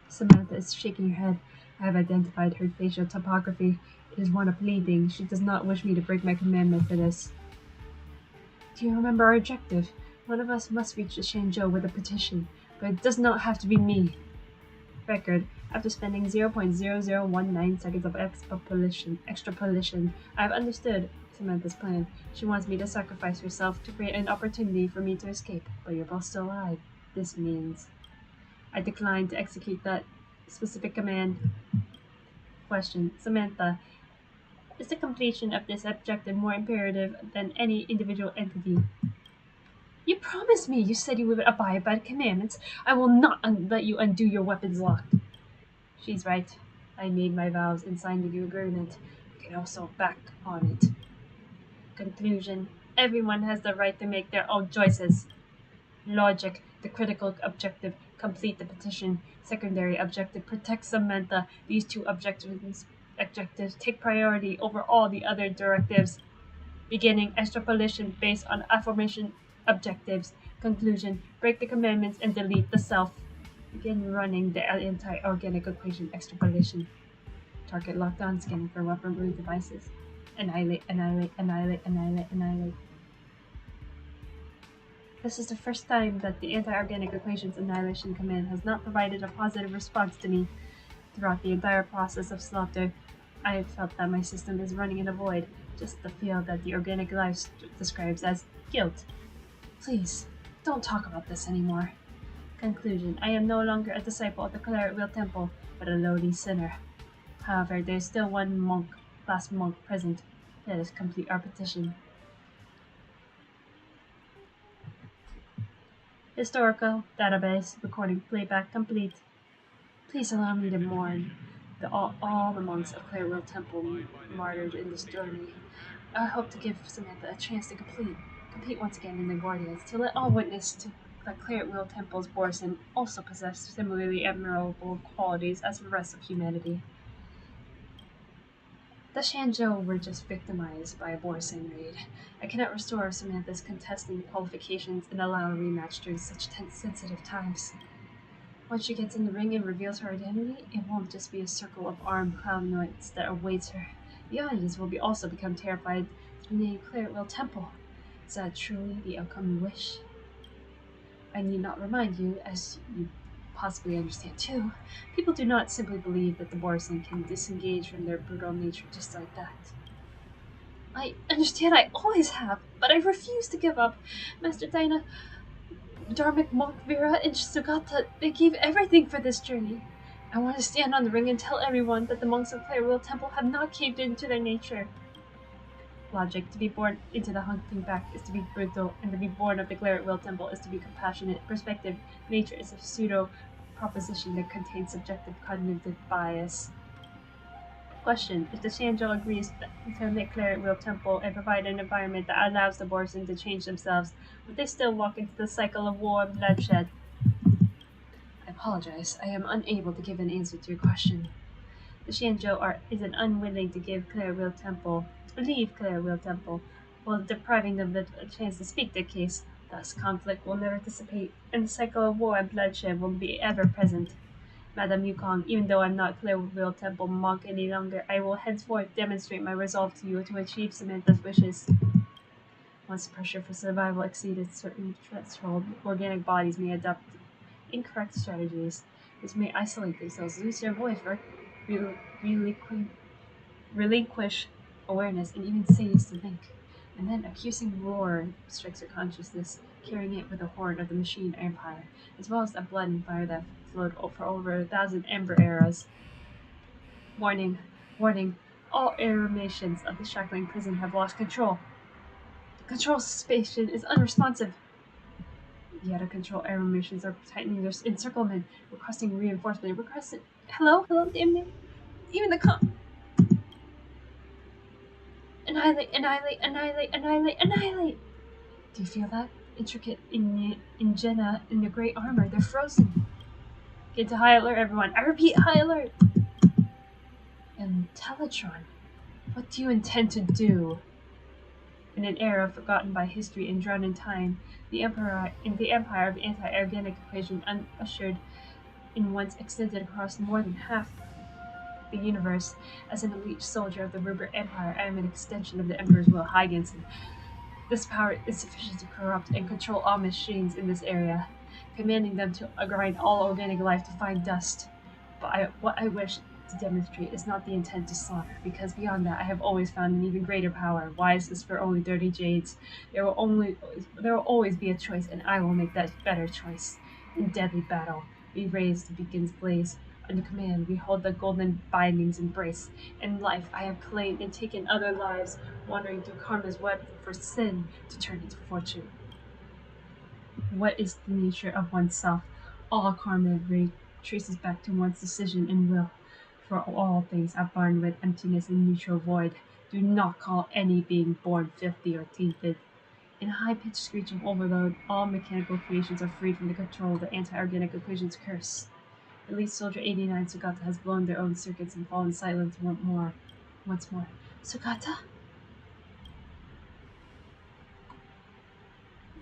S1: Samantha is shaking her head. I have identified her facial topography. It is one of pleading. She does not wish me to break my commandment for this. Do you remember our objective? One of us must reach the Shenzhou with a petition, but it does not have to be me. Record: after spending 0.0019 seconds of extrapolation, I have understood Samantha's plan. She wants me to sacrifice herself to create an opportunity for me to escape, but you're both still alive. This means I decline to execute that specific command. Question. Samantha, is the completion of this objective more imperative than any individual entity? You promised me. You said you would abide by the commandments. I will not let you undo your weapons lock. She's right. I made my vows and signed the agreement. I can also back on it. Conclusion. Everyone has the right to make their own choices. Logic. The critical objective. Complete the petition. Secondary objective. Protect Samantha. These two objectives take priority over all the other directives. Beginning extrapolation based on aforementioned objectives. Conclusion. Break the commandments and delete the self. Begin running the anti-organic equation extrapolation. Target lockdown, scanning for weaponry devices. Annihilate, annihilate, annihilate, annihilate, annihilate. This is the first time that the anti-organic equation's annihilation command has not provided a positive response to me. Throughout the entire process of slaughter, I have felt that my system is running in a void, just the feel that the organic life describes as guilt. Please, don't talk about this anymore. Conclusion. I am no longer a disciple of the Claret Wheel Temple, but a lowly sinner. However, there is still one last monk present. Let us complete our petition. Historical database recording playback complete. Please allow me to mourn all the monks of Claret Wheel Temple martyred in this journey. I hope to give Samantha a chance to compete once again in the Guardians, to let all witness that Claret Wheel Temple's Borson also possessed similarly admirable qualities as the rest of humanity. The Shanzhou were just victimized by a Borson raid. I cannot restore Samantha's contesting qualifications and allow a rematch during such sensitive times. Once she gets in the ring and reveals her identity, it won't just be a circle of armed clown knights that awaits her. The audience will also become terrified to the name Claret Wheel Temple. Is that truly the outcome you wish? I need not remind you, as you possibly understand too, people do not simply believe that the Borson can disengage from their brutal nature just like that. I understand, I always have, but I refuse to give up. Master Dinah, Dharmic Monk Vera, and Sugata, they gave everything for this journey. I want to stand on the ring and tell everyone that the monks of Claret Wheel Temple have not caved into their nature. Logic. To be born into the hunting pack is to be brutal, and to be born of the Claret Wheel Temple is to be compassionate. Perspective. Nature is a pseudo proposition that contains subjective cognitive bias. Question. If the Shanzhou agrees to make Claret Wheel Temple and provide an environment that allows the Borson to change themselves, would they still walk into the cycle of war and bloodshed? I apologize. I am unable to give an answer to your question. The Shanzhou is unwilling to leave Claret Wheel Temple, while depriving them of a chance to speak their case. Thus, conflict will never dissipate, and the cycle of war and bloodshed will be ever present. Madame Yukong, even though I'm not Claret Wheel Temple monk any longer, I will henceforth demonstrate my resolve to you to achieve Samantha's wishes. Once pressure for survival exceeds a certain threshold, organic bodies may adopt incorrect strategies. This may isolate themselves, lose their voice, or relinquish awareness, and even cease to think. And then a piercing roar strikes her consciousness, carrying it with the horn of the machine empire, as well as the blood and fire that flowed for over 1,000 ember eras. Warning, warning, all emanations of the shackling prison have lost control. The control station is unresponsive. The out-of-control air missions are tightening their encirclement, requesting reinforcement. Hello, damn it. Even the Annihilate, annihilate, annihilate, annihilate, annihilate! Do you feel that? Intricate Ingena in the great armor, they're frozen. Get to high alert, everyone. I repeat, high alert! Teletron, what do you intend to do? In an era forgotten by history and drowned in time, the empire of the anti-organic equation unushered in once extended across more than half the universe. As an elite soldier of the Ruber Empire, I am an extension of the Emperor's will, Huygens. This power is sufficient to corrupt and control all machines in this area, commanding them to grind all organic life to fine dust. But what I wish to demonstrate is not the intent to slaughter, because beyond that I have always found an even greater power. Wise is for only 30 jades. There will always be a choice, and I will make that better choice. In deadly battle, we raise the beacon's blaze. Under command, we hold the golden binding's embrace. In life, I have claimed and taken other lives, wandering through karma's web for sin to turn into fortune. What is the nature of oneself? All karma traces back to one's decision and will. For all things are born with emptiness and neutral void. Do not call any being born filthy or tainted. In high-pitched screeching overload, all mechanical creations are freed from the control of the anti-organic equation's curse. Elite Soldier 89 Sugata has blown their own circuits and fallen silent once more. Sugata?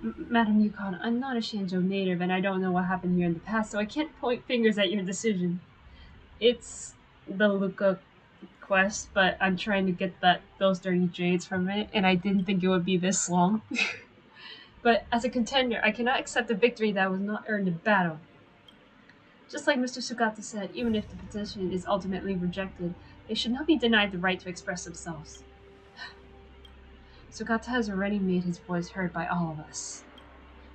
S1: Madam Yukon, I'm not a Shanzhou native, and I don't know what happened here in the past, so I can't point fingers at your decision. It's the Luca quest, but I'm trying to get those 30 jades from it, and I didn't think it would be this long. But as a contender, I cannot accept a victory that was not earned in battle. Just like Mr. Sugata said, even if the petition is ultimately rejected, they should not be denied the right to express themselves. Sugata has already made his voice heard by all of us.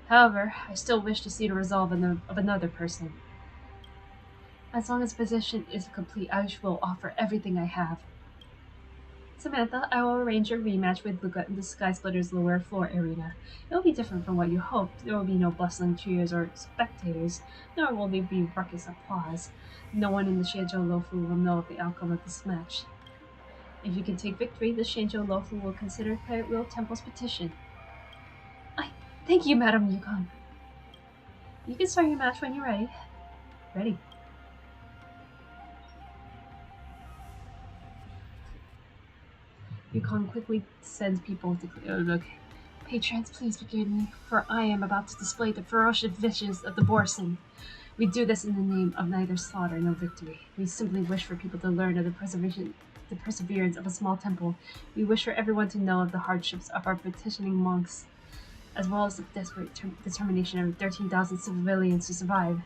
S1: However, I still wish to see the resolve of another person. As long as the position is complete, I will offer everything I have. Samantha, I will arrange a rematch with Luca in the Sky Splitter's lower floor arena. It will be different from what you hoped. There will be no bustling cheers or spectators, nor will there be ruckus applause. No one in the Shanzhou Lofu will know of the outcome of this match. If you can take victory, the Shanzhou Lofu will consider Claret Wheel Temple's petition. Thank you, Madam Yukon. You can start your match when you're ready. Ready. Yukon quickly sends people to clear the patrons, please forgive me, for I am about to display the ferocious vicious of the Borson. We do this in the name of neither slaughter nor victory. We simply wish for people to learn of the perseverance of a small temple. We wish for everyone to know of the hardships of our petitioning monks, as well as the desperate determination of 13,000 civilians to survive.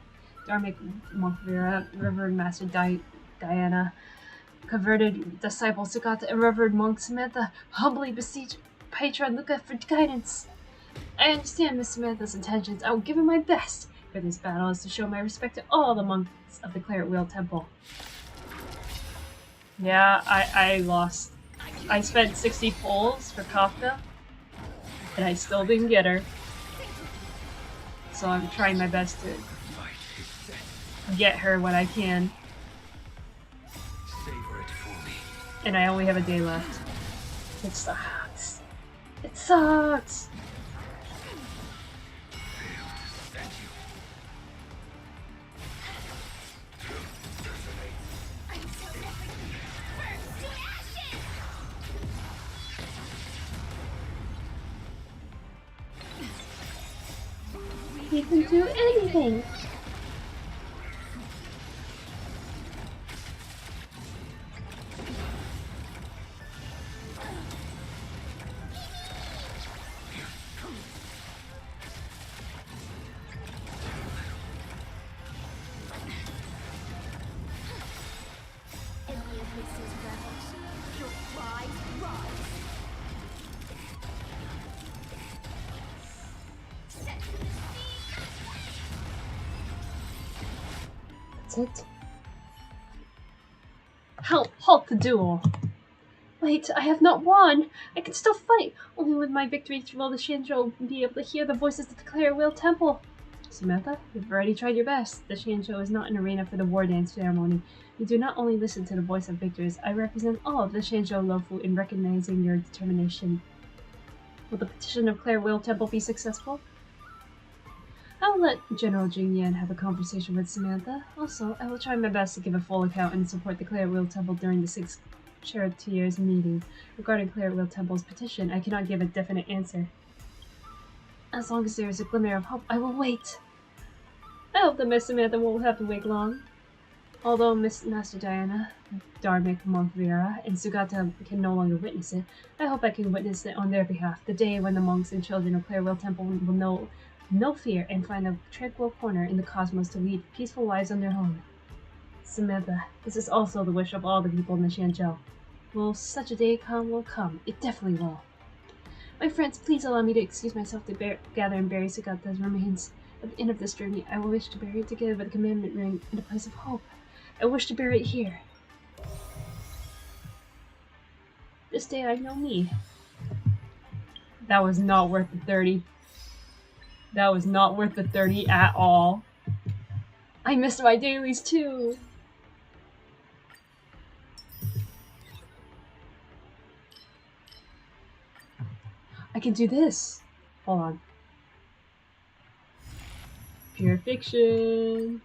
S1: Dharmic Monk Vera, Reverend Master Diana, converted disciple Sugata, and Reverend Monk Samantha humbly beseech Patron Luca for guidance. I understand Miss Samantha's intentions. I will give it my best, for this battle is to show my respect to all the monks of the Claret Wheel Temple. Yeah, I lost. I spent 60 pulls for Kafka, and I still didn't get her. So I'm trying my best to get her when I can. And I only have a day left. It sucks. It sucks! You can do anything! It. Halt the duel! Wait, I have not won! I can still fight! Only with my victory will the Shanzhou be able to hear the voices of the Claret Wheel Temple. Samantha, you've already tried your best. The Shanzhou is not an arena for the war dance ceremony. You do not only listen to the voice of victors, I represent all of the Shanzhou Lofu in recognizing your determination. Will the petition of Claret Wheel Temple be successful? I will let General Jing Yan have a conversation with Samantha. Also, I will try my best to give a full account and support the Claret Wheel Temple during the 6th Charioteers meeting. Regarding Claret Wheel Temple's petition, I cannot give a definite answer. As long as there is a glimmer of hope, I will wait. I hope that Miss Samantha won't have to wait long. Although Miss Master Diana, Dharmic Monk Vera, and Sugata can no longer witness it, I hope I can witness it on their behalf, the day when the monks and children of Claret Wheel Temple will know no fear and find a tranquil corner in the cosmos to lead peaceful lives on their own. Samantha, this is also the wish of all the people in the Shanzhou. Will such a day will come. It definitely will. My friends, please allow me to excuse myself to gather and bury Sugata's remains. At the end of this journey, I will wish to bury it together with the commandment ring in a place of hope. I wish to bury it here. This day I know me. That was not worth the 30. That was not worth the 30 at all. I missed my dailies too. I can do this. Hold on. Pure fiction.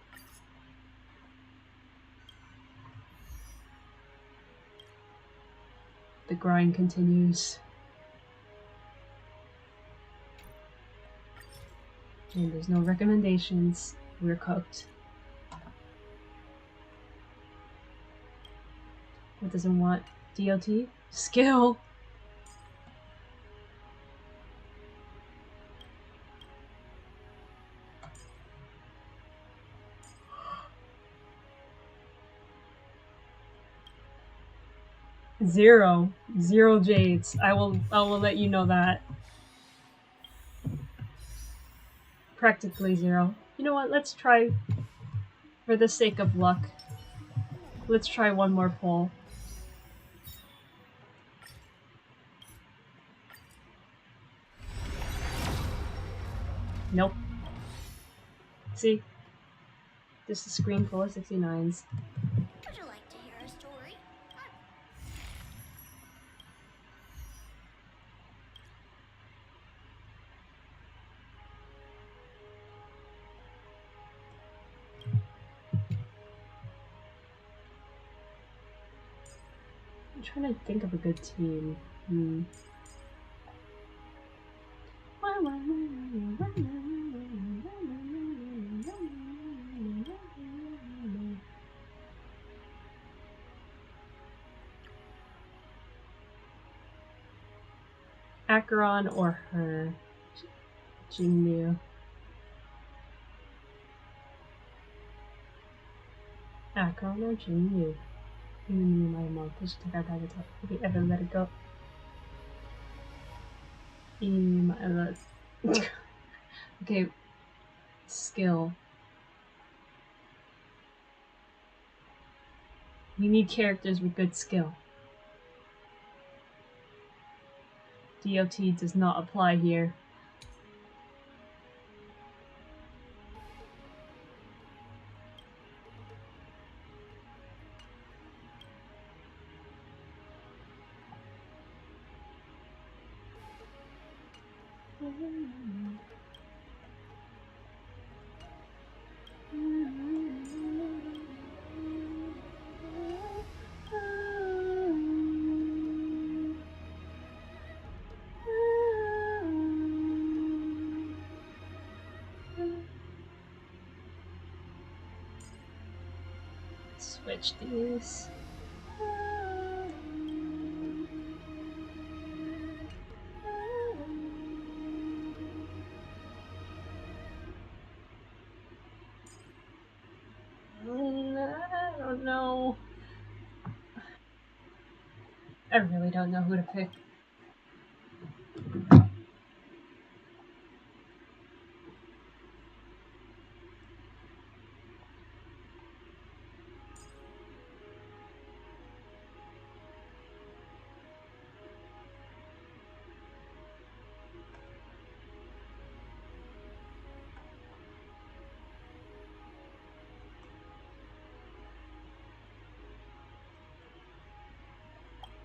S1: The grind continues. And there's no recommendations. We're cooked. What doesn't want? DOT? Skill! Zero. Zero jades. I will let you know that. Practically zero. You know what? Let's try, for the sake of luck, let's try one more pull. Nope. See? Just a screen full of 69s.
S2: Would you like to hear a story?
S1: I'm trying to think of a good team. Acheron or her. Jinmu. Acheron or Jinmu. My mom. Just take our time to talk. Okay, Evan, let it go. Okay. Skill. We need characters with good skill. DOT does not apply here. Switch these. I don't know. I really don't know who to pick.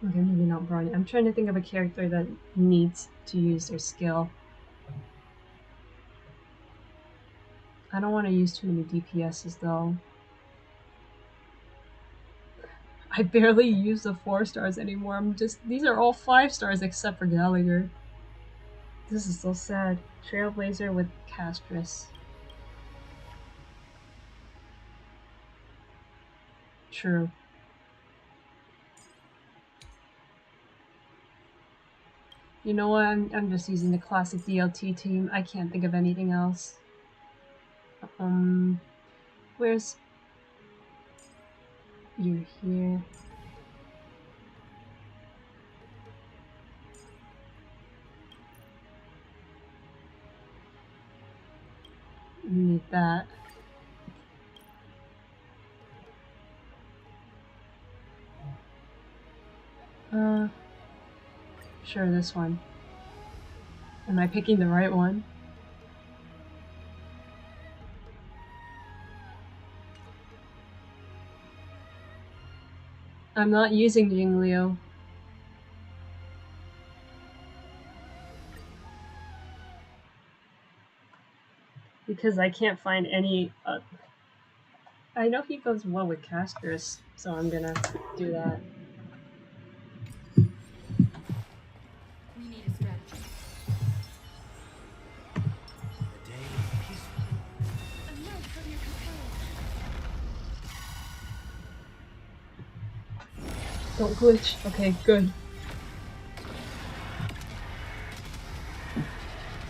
S1: Okay, maybe not Bronny. I'm trying to think of a character that needs to use their skill. I don't want to use too many DPSs though. I barely use the 4 stars anymore. These are all 5 stars except for Gallagher. This is so sad. Trailblazer with Castress. True. You know what? I'm just using the classic DLT team. I can't think of anything else. Where's... You're here. You need that. Sure, this one. Am I picking the right one? I'm not using Jingliu. Because I can't find any... I know he goes well with casters, so I'm gonna do that.
S8: We need a strategy.
S13: The day is peaceful.
S8: Emerge from your cocoon.
S1: Don't glitch. Okay, good.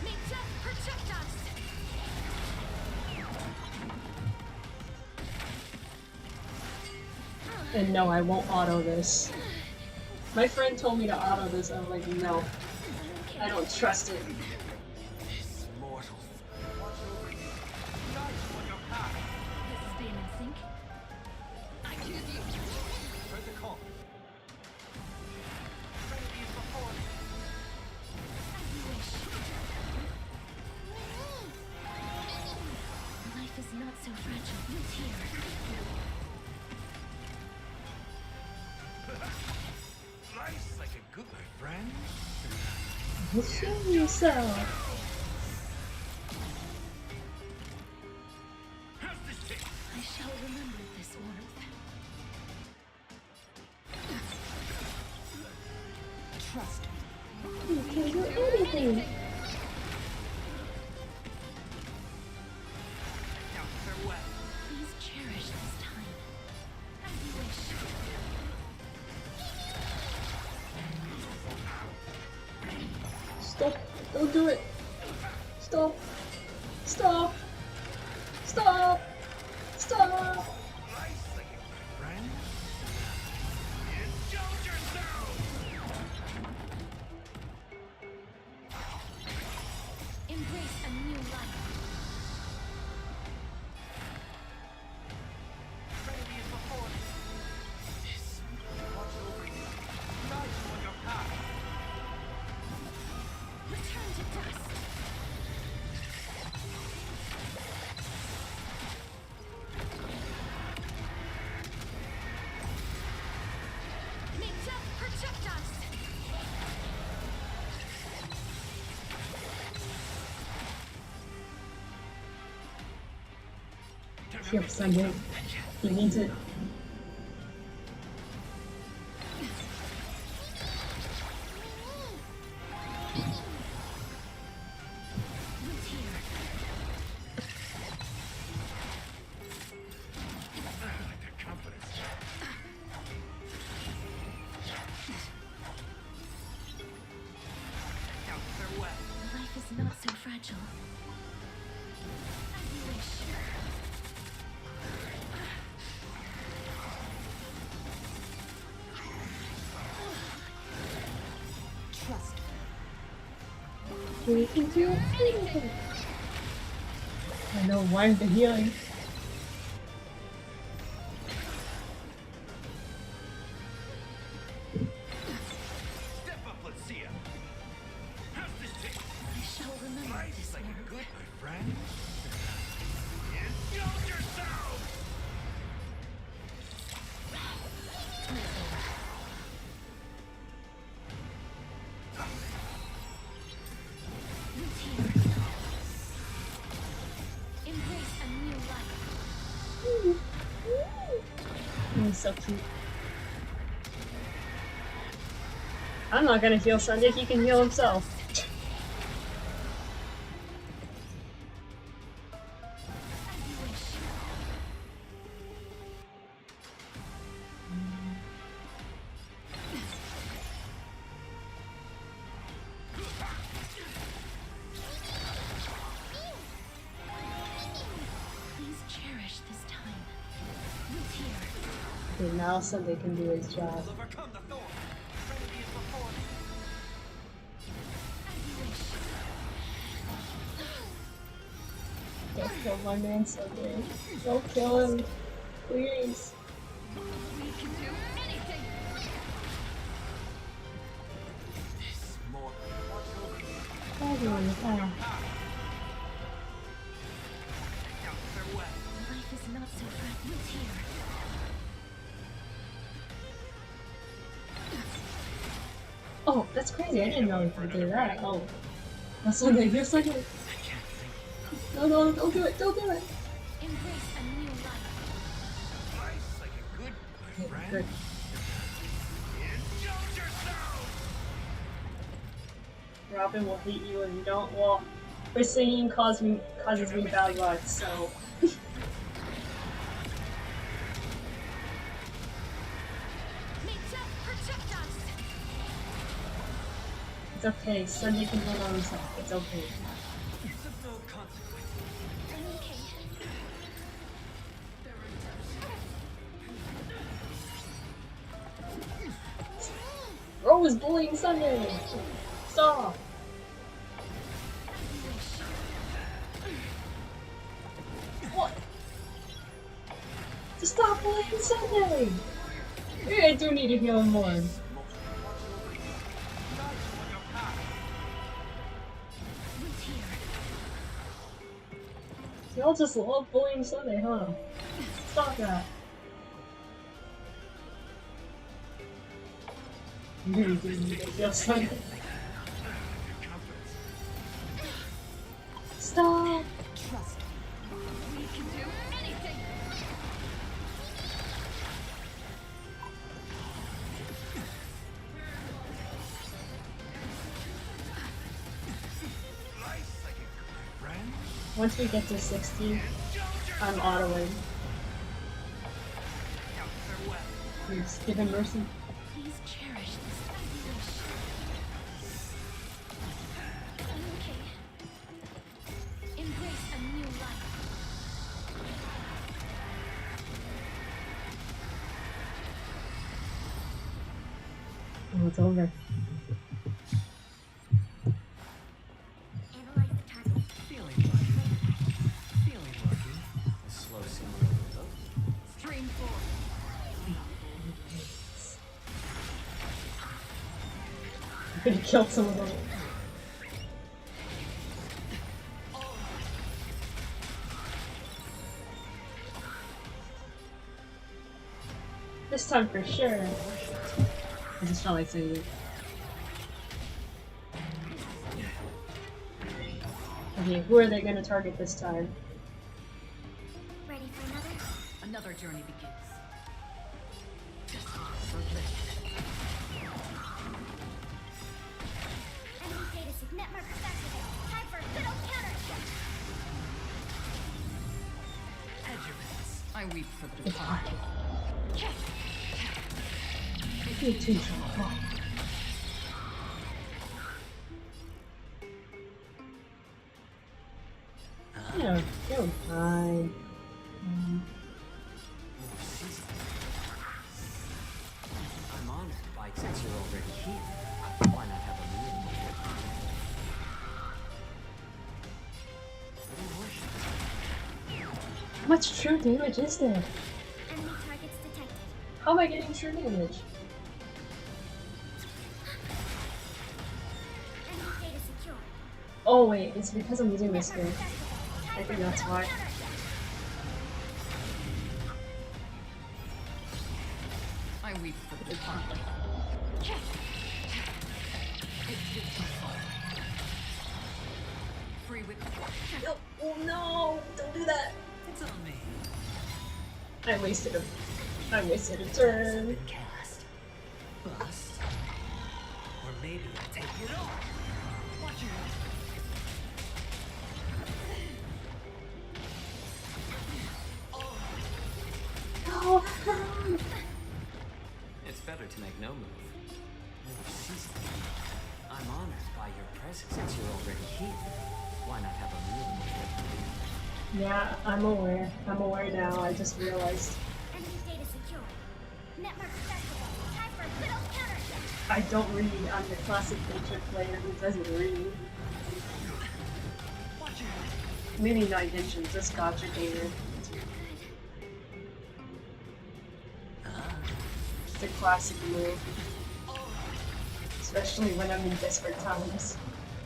S8: May death protect us.
S1: And no, I won't auto this. My friend told me to auto this, I'm like, no. I don't trust it.
S13: These mortals. Watch over you. Guide you on your path.
S8: This is being in sync. I choose you.
S13: Heard the call. Trinity is before me.
S8: As you wish. Life is not so fragile. It's here.
S13: Nice like a good my friend.
S1: Show yourself.
S13: How's this take?
S8: I shall remember this warmth. Trust me.
S1: You can do anything.
S13: Now farewell.
S8: Please cherish this time. As you wish.
S1: Stop. Don't do it. Stop. Stop. Stop. Stop.
S13: Nice like a good friend. Indulge yourself.
S8: Embrace a new life.
S13: Trinity is before me. Watch over you. Guide you on your path.
S8: Return to dust. May death protect us.
S1: Heal Sunday. He needs it.
S8: Who's here?
S13: I like their confidence. Now farewell.
S8: Life is not so fragile. As you wish. Trust me.
S1: We can do anything. I know why the healing.
S13: Step up, let's see ya. How's this take?
S8: I shall remember
S13: Nice
S8: this
S13: like a
S8: warmth.
S13: good my friend. Indulge yourself.
S8: Who's here? Embrace a new life.
S1: He's so cute. I'm not gonna heal Sunday, he can heal himself.
S8: As you wish. Please cherish this time. Who's here?
S1: Okay, now Sunday can do his job.
S13: Overcome the thorn. Remedy is before me.
S1: Don't kill my man Sunday. Don't kill him. Please.
S8: We can do anything.
S13: This mortal. Watch over me.
S1: Everyone,
S13: Out their way.
S2: Life is not so fragile here.
S1: Oh, that's crazy. I didn't know you could do that. Oh. That's Sunday. You're Sunday.
S13: I can't think.
S1: No, no, don't do it. Don't do it.
S2: Embrace a new life.
S13: Nice, like a good
S1: Okay,
S13: friend.
S1: good.
S13: Indulge yourself.
S1: Robin will hate you if you don't. Well, her singing causes me bad luck, so.
S2: May death protect us.
S1: It's okay. Sunday can hold on himself. It's okay.
S13: It's of no consequence.
S2: I'm okay.
S1: Ro is bullying Sunday. Stop. What? Just stop bullying Sunday. Maybe I do need to heal him more.
S13: Watch over you. Guide you on your path.
S2: Wait here.
S1: Y'all just love bullying Sunday, huh? Stop that. You do need to heal Sunday. Stop.
S8: Trust me. We can do anything.
S13: Nice, like a good friend.
S1: Once we get to 60, I'm autoing.
S13: Out their way.
S1: Please give him mercy.
S2: Please cherish this wish. I'm okay. Embrace a new life.
S1: Oh, it's over.
S2: Analyze the target.
S6: Feeling lucky. Feeling lucky.
S13: A slow simulator.
S8: Stream forward.
S1: I'm gonna kill some of them. This time for sure. I just felt like saying it. Okay, who are they gonna target this time?
S2: Ready for another?
S4: Another journey begins.
S2: Enemy data signet markers activated. Time for a good old counter.
S4: Hedge I weep for the
S1: It's hot.
S4: departed.
S1: You too, Joel. Yeah, you're fine.
S13: I'm honored by it since you're already here. Why not have a meal with you?
S1: How much true damage is there?
S2: Enemy targets detected.
S1: How am I getting true damage?
S2: Enemy data secure.
S1: Oh wait, it's because I'm using this
S2: Network
S1: skill.
S2: activated.
S1: I
S2: Time
S1: think
S2: for a
S1: that's
S2: good
S1: why.
S2: old counter.
S4: I weep for the departed. Free with
S1: Oh no! Don't do that!
S6: It's on me.
S1: I wasted a turn.
S6: Been cast. Bust. Or maybe I take it all. Watch your
S1: No!
S13: It's better to make no move. I'm honored by your presence since you're already here. Why not have a meal with you?
S1: Yeah, I'm aware. I'm aware now. I just realized.
S2: Enemy data secure.
S1: I don't read. I'm the classic nature player who doesn't read. Maybe not Genshin, just gotcha gamer. It's a classic move. Especially when I'm in desperate times.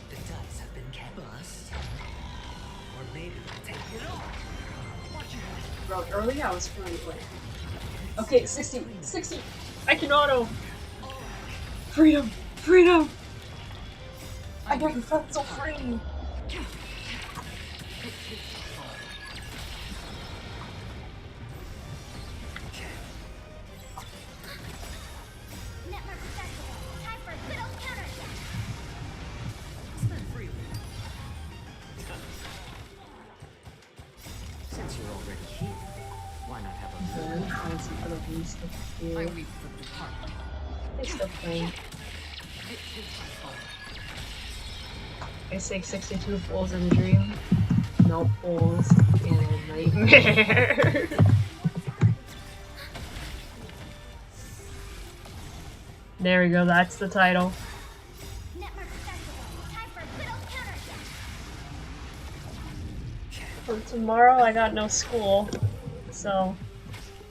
S6: The dice have been cast. Or maybe I'll take it all.
S1: Bro, earlier I was feeling like... Okay, 60! 60! I can auto! Freedom! Freedom! I never felt so free!
S13: Since you're already here, why not have a
S1: Let me find some other beasts to do.
S13: I weep for the departed.
S1: They're still playing. I say 62 falls in dream. No falls in a nightmare. There we go, that's the title. For tomorrow I got no school, so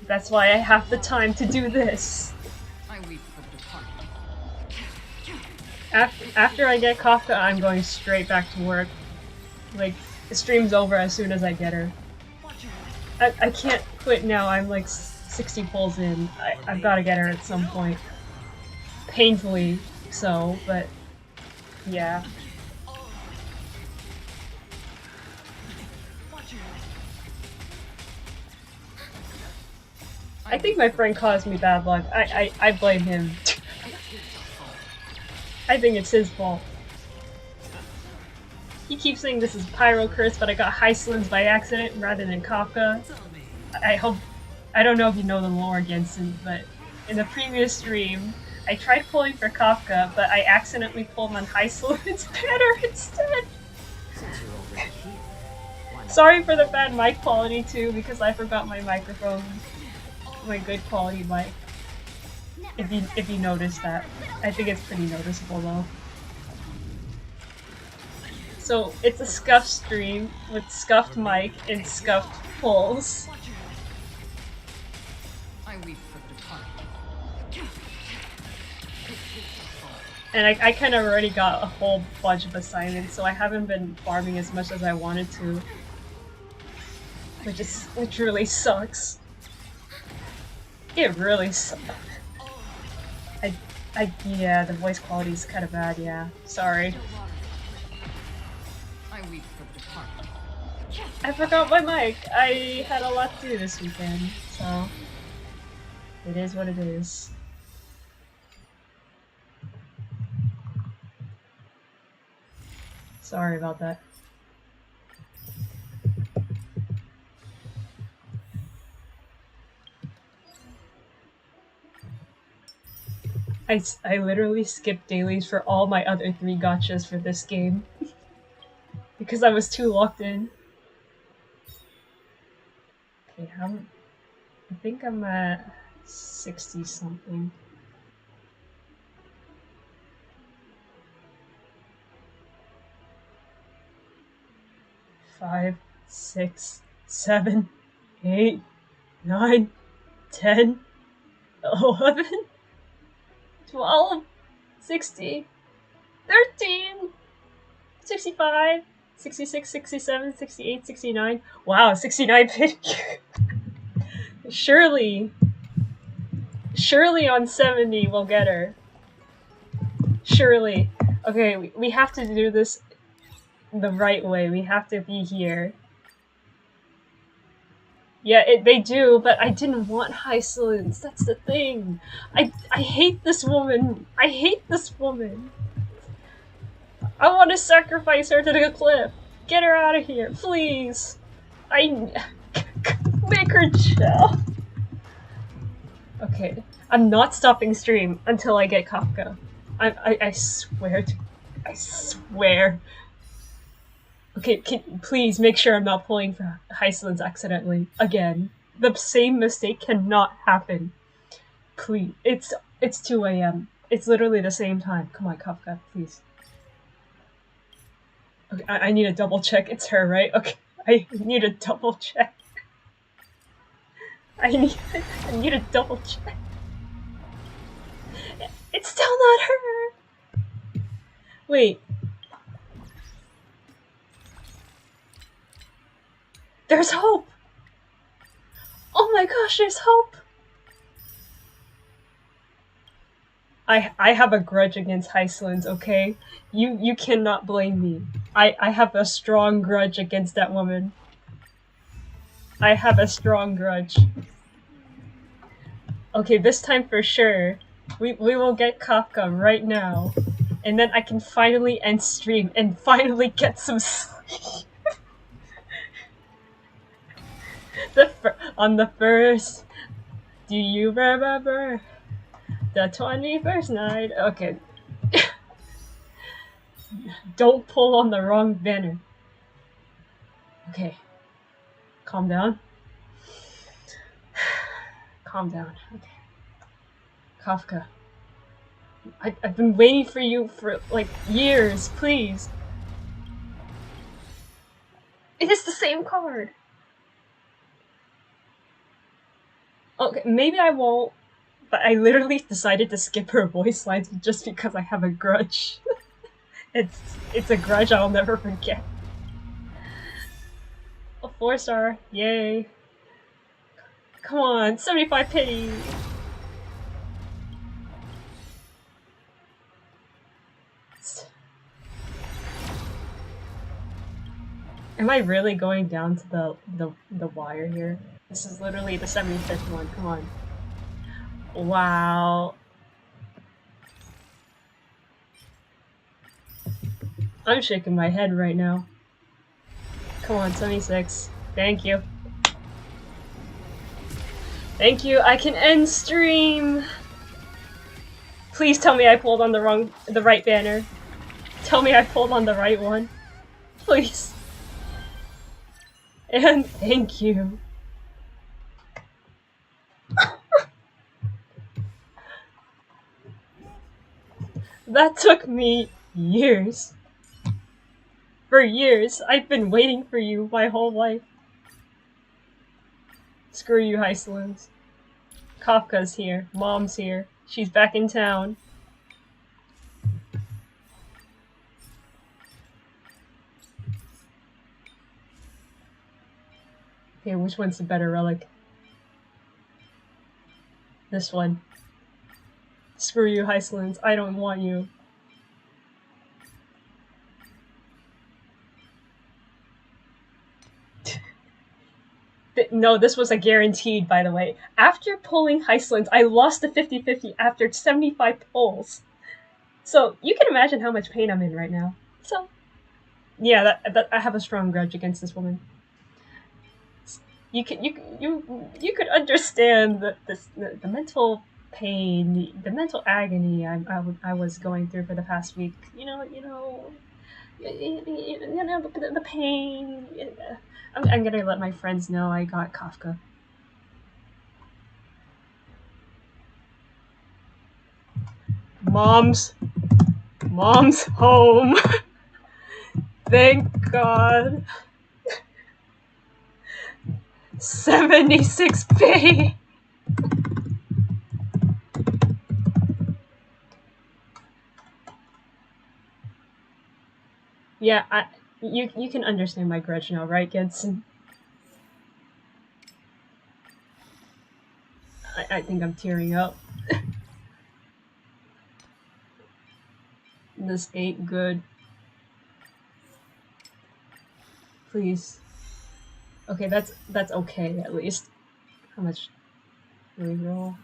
S1: that's why I have the time to do this.
S13: I weep for the departed.
S1: After I get Kafka, I'm going straight back to work. Like, the stream's over as soon as I get her. I can't quit now, I'm like 60 pulls in. I've got to get her at some point. Painfully so, but yeah. I think my friend caused me bad luck. I blame him. I think it's his fault. He keeps saying this is Pyro Curse, but I got Hyslins by accident rather than Kafka. I don't know if you know the lore against him, but in the previous stream, I tried pulling for Kafka, but I accidentally pulled on Hyslins better instead. Sorry for the bad mic quality too, because I forgot my microphone. My good quality mic. If you notice that. I think it's pretty noticeable though. So it's a scuffed stream with scuffed mic and scuffed pulls.
S13: I weep for the departed.
S1: And I kind of already got a whole bunch of assignments, so I haven't been farming as much as I wanted to. Which really sucks. It really sucks. Yeah, the voice quality is kind of bad, yeah. Sorry.
S13: I weep for the departed.
S1: I forgot my mic. I had a lot to do this weekend, so it is what it is. Sorry about that. I literally skipped dailies for all my other 3 gotchas for this game. Because I was too locked in. Okay, I think I'm at 60 something. Five, 6, 7, 8, 9, 10, 11, 12, 60, 13, 65, 66, 67, 68, 69. Wow, 69 video. Surely on 70 we'll get her. Surely. Okay, we have to do this the right way. We have to be here. Yeah, they do, but I didn't want Hyslins. That's the thing. I hate this woman. I hate this woman. I want to sacrifice her to the cliff. Get her out of here, please. Make her chill. Okay, I'm not stopping stream until I get Kafka. I swear I swear. Okay, please make sure I'm not pulling for Hyslins accidentally. Again. The same mistake cannot happen. Please. It's 2 a.m. It's literally the same time. Come on, Kafka, please. Okay, I need a double check. It's her, right? Okay. I need a double check. I need a double check. It's still not her. Wait. There's hope. Oh my gosh, there's hope. I have a grudge against Heislands, okay? You cannot blame me. I have a strong grudge against that woman. I have a strong grudge. Okay, this time for sure. We will get Kafka right now. And then I can finally end stream and finally get some sleep. On the first, do you remember the 21st night? Okay. Don't pull on the wrong banner. Okay. Calm down. Calm down. Okay. Kafka. I've been waiting for you for, like, years. Please. It is the same card. Okay, maybe I won't. But I literally decided to skip her voice lines just because I have a grudge. It's a grudge I'll never forget. A 4-star. Yay. Come on, 75 pity. Am I really going down to the wire here? This is literally the 75th one. Come on. Wow. I'm shaking my head right now. Come on, 76. Thank you. Thank you. I can end stream. Please tell me I pulled on the right banner. Tell me I pulled on the right one. Please. And thank you. That took me years. For years, I've been waiting for you my whole life. Screw you, Heislands. Kafka's here. Mom's here. She's back in town. Okay, which one's the better relic? This one. Screw you, Heislands. I don't want you. No, this was a guaranteed, by the way. After pulling Heislands, I lost the 50-50 after 75 pulls. So, you can imagine how much pain I'm in right now. So, yeah, that I have a strong grudge against this woman. You could understand the mental pain, the mental agony I was going through for the past week. You know, the pain. I'm gonna let my friends know I got Kafka. Mom's home. Thank God. 76p. Yeah, you can understand my grudge now, right, Gedson? I think I'm tearing up. This ain't good. Please. Okay, that's okay at least. How much do we roll?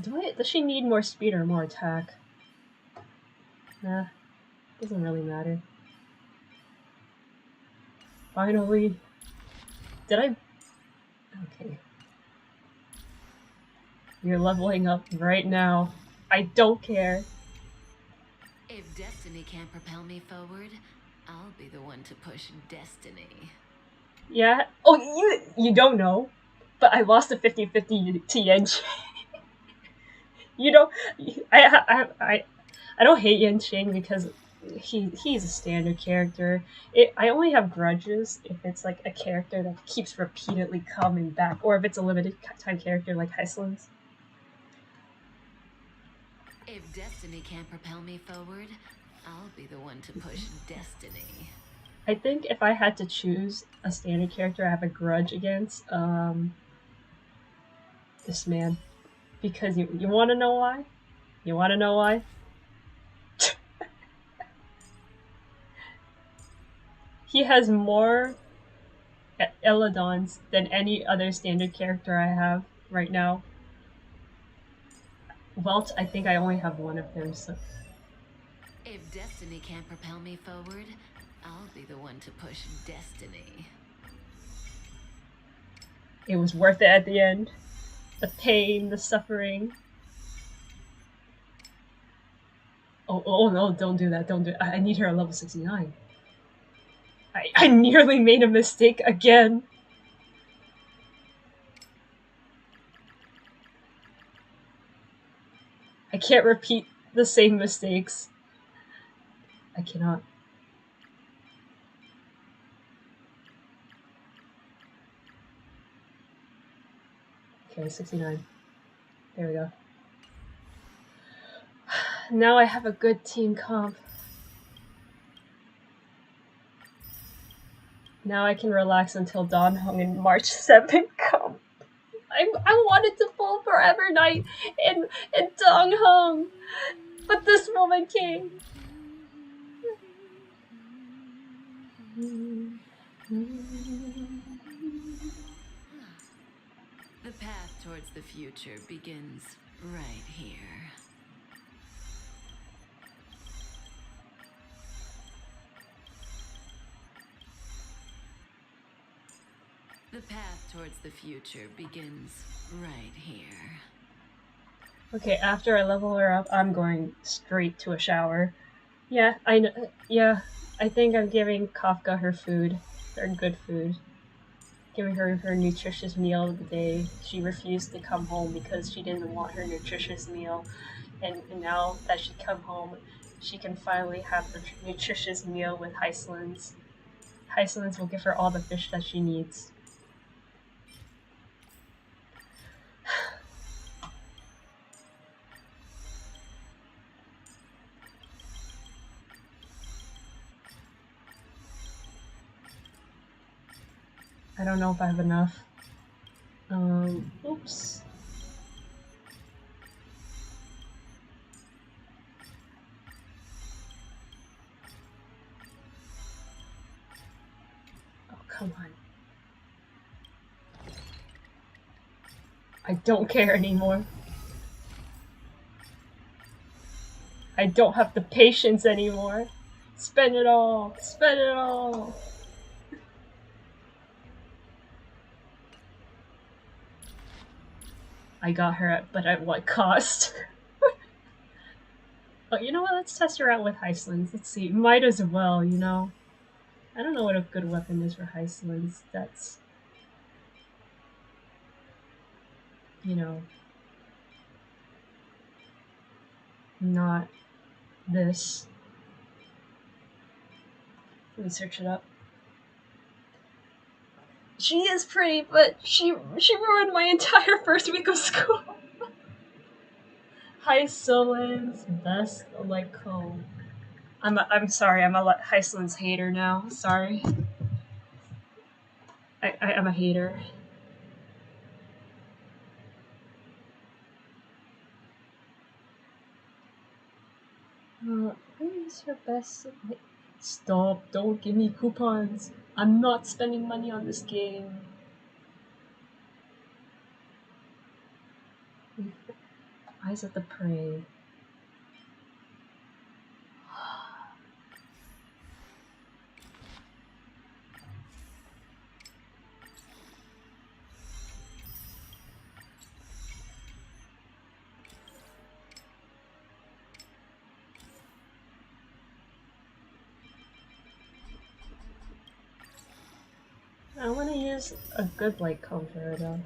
S1: Does she need more speed or more attack? Nah, doesn't really matter. Finally. Did I? Okay. You're leveling up right now. I don't care.
S14: If destiny can't propel me forward, I'll be the one to push destiny.
S1: Yeah? Oh, you don't know. But I lost the 50-50 to Yenchi. You know, I don't hate Yen Shing because he's a standard character. I only have grudges if it's like a character that keeps repeatedly coming back, or if it's a limited time character like Heisland's.
S14: If destiny can't propel me forward, I'll be the one to push destiny.
S1: I think if I had to choose a standard character I have a grudge against, this man. Because you want to know why? You want to know why? He has more Eladons than any other standard character I have right now. Welt, I think I only have one of him, so...
S14: If destiny can't propel me forward, I'll be the one to push destiny.
S1: It was worth it at the end. The pain, the suffering. Oh no, don't do that, don't do it. I need her at level 69. I nearly made a mistake again. I can't repeat the same mistakes. I cannot. Okay, 69. There we go. Now I have a good team comp. Now I can relax until Dawn Hung and March 7th come. I wanted to pull Forever Night and Dong Hung, but this moment came.
S14: The path towards the future begins right here. The path towards the future begins right here.
S1: Okay, after I level her up, I'm going straight to a shower. Yeah, I think I'm giving Kafka her food, her good food. Giving her her nutritious meal of the day. She refused to come home because she didn't want her nutritious meal. And now that she come home, she can finally have her nutritious meal with Heisland's. Heisland's will give her all the fish that she needs. I don't know if I have enough. Oops. Oh, come on. I don't care anymore. I don't have the patience anymore. Spend it all. Spend it all. I got her, but at what cost? But you know what? Let's test her out with Heisland's. Let's see. Might as well, you know. I don't know what a good weapon is for Heisland's. That's, you know, not this. Let me search it up. She is pretty, but she ruined my entire first week of school. Heisland's best Elecco. I'm sorry. I'm a Heisland's hater now. Sorry. I'm a hater. Who is her best? Stop! Don't give me coupons. I'm not spending money on this game. Eyes of the Prey. I want to use a good light comb for her though.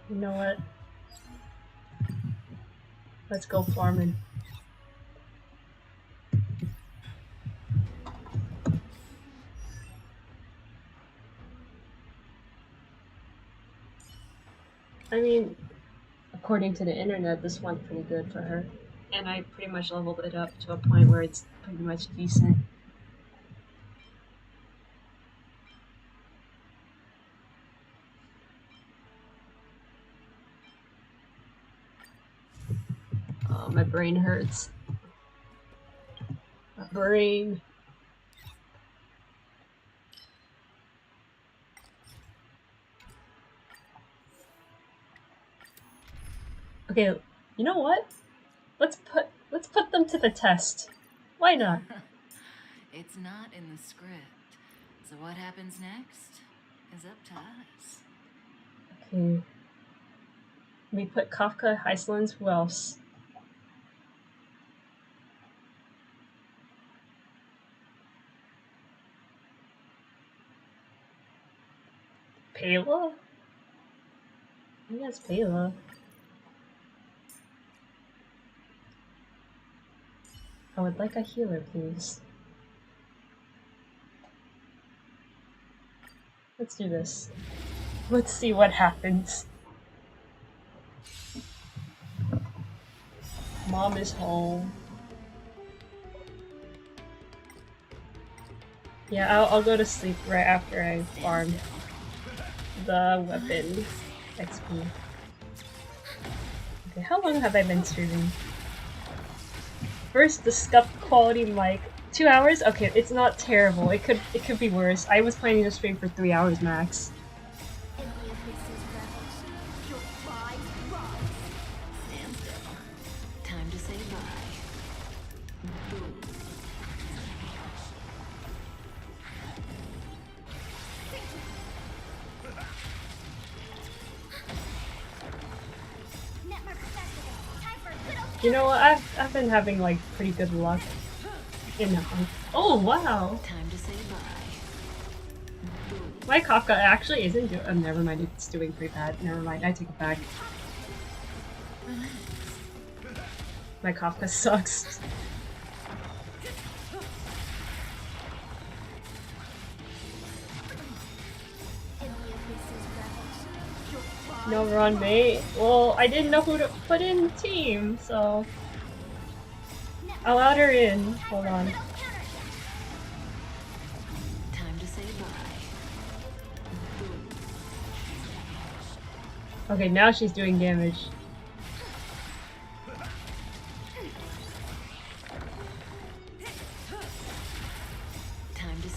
S1: You know what? Let's go farming. I mean, according to the internet, this went pretty good for her. And I pretty much leveled it up to a point where it's pretty much decent. Oh, my brain hurts. My brain. Okay, you know what? Let's put them to the test. Why not?
S14: It's not in the script. So what happens next is up to us.
S1: Okay. We put Kafka, Iceland, who else? Payla? I guess Payla. I would like a healer, please. Let's do this. Let's see what happens. Mom is home. Yeah, I'll go to sleep right after I farm the weapon XP. Okay, how long have I been streaming? First, the scuffed quality mic. 2 hours? Okay, it's not terrible. It could be worse. I was planning to stream for 3 hours max.
S14: Time to say bye.
S1: You know what? I've been having like pretty good luck in Oh wow!
S14: Time to say bye.
S1: My Kafka actually isn't doing. Oh, never mind. It's doing pretty bad. Never mind. I take it back. My Kafka sucks. No run, mate. Well, I didn't know who to put in the team, so I'll add her in. Hold on.
S14: Time to say bye.
S1: Okay, now she's doing damage.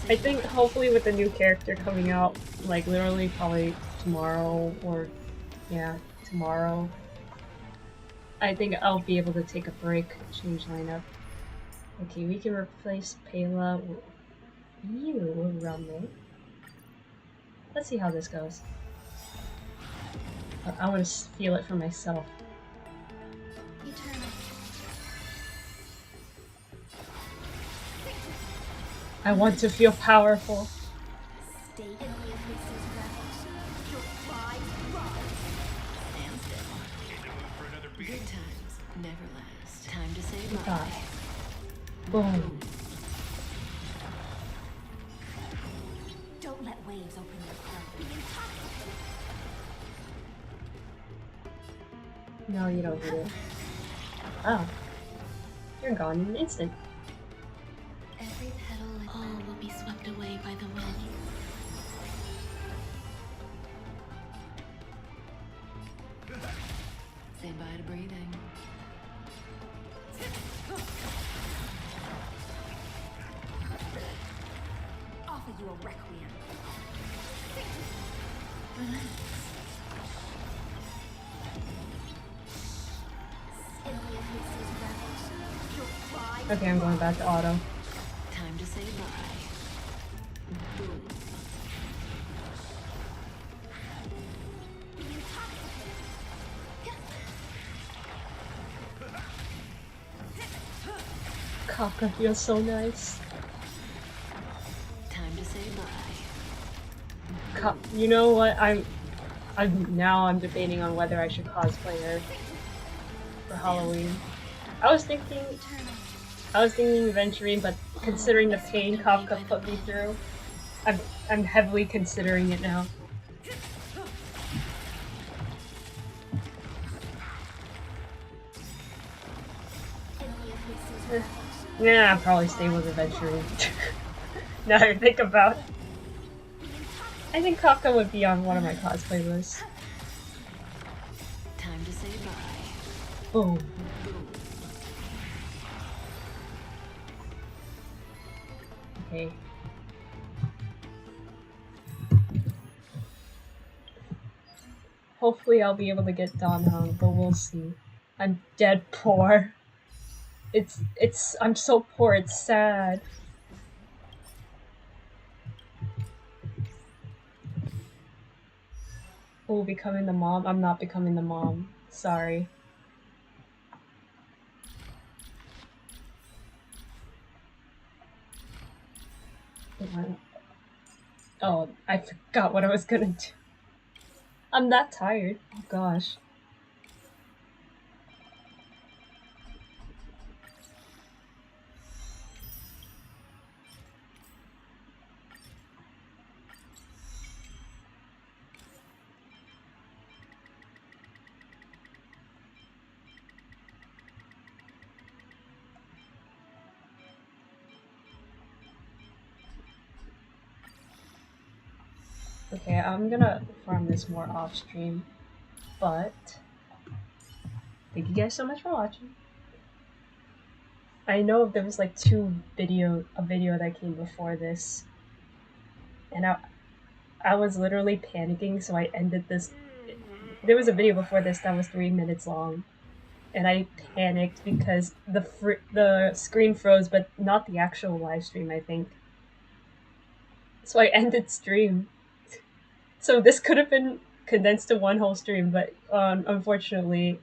S1: I think hopefully with the new character coming out, like literally probably tomorrow or yeah, tomorrow, I think I'll be able to take a break, change lineup. Okay, we can replace Payla with you, Rumble. Let's see how this goes. I want to feel it for myself. I want to feel powerful.
S14: Good times never last. Time to say bye.
S1: Boom.
S2: Don't let waves open your heart.
S1: No, you don't need it. Oh. You're gone in an instant.
S14: Every petal and all will be swept away by the wind. Say bye to breathing.
S2: Offer you a requiem.
S1: Okay, I'm going back to auto.
S14: Time to say bye.
S1: Kafka feels so nice.
S14: Time to say bye.
S1: You know what? I'm debating on whether I should cosplay her for Halloween. I was thinking Aventurine, but considering the pain Kafka put me through, I'm heavily considering it now. Yeah, I'll probably stay with Aventurine. Now I think about it. I think Kafka would be on one of my cosplay lists.
S14: Time to say bye.
S1: Boom. Okay. Hopefully I'll be able to get Don Hung, but we'll see. I'm dead poor. I'm so poor, it's sad. Oh, becoming the mom? I'm not becoming the mom. Sorry. Oh, I forgot what I was gonna do. I'm that tired. Oh gosh. Okay, I'm gonna farm this more off stream, but thank you guys so much for watching. I know there was like a video that came before this, and I was literally panicking, so I ended this. There was a video before this that was 3 minutes long, and I panicked because the screen froze, but not the actual live stream, I think. So I ended stream. So this could have been condensed to one whole stream, but unfortunately,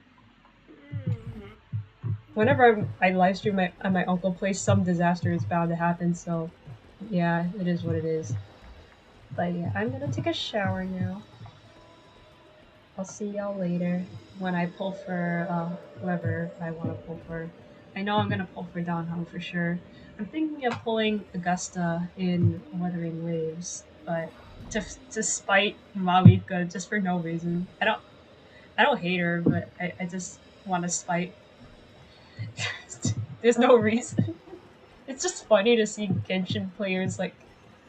S1: whenever I live stream at my uncle's place, some disaster is bound to happen. So yeah, it is what it is. But yeah, I'm gonna take a shower now. I'll see y'all later when I pull for whoever I want to pull for. I know I'm gonna pull for Don Hong for sure. I'm thinking of pulling Augusta in Wuthering Waves, but to spite Mawika just for no reason. I don't hate her, but I just want to spite. There's no reason. It's just funny to see Genshin players like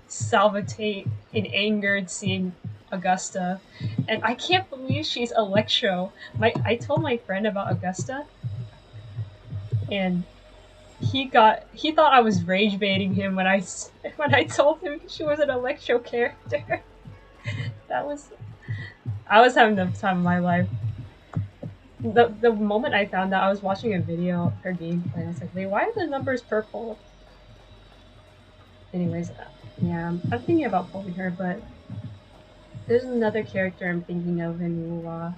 S1: salivate in anger at seeing Augusta, and I can't believe she's Electro. I told my friend about Augusta, and he thought I was rage baiting him when I told him she was an Electro character. I was having the time of my life. The moment I found out, I was watching a video of her gameplay. I was like, wait, why are the numbers purple? Anyways, yeah, I'm thinking about pulling her, but there's another character I'm thinking of in Wuwa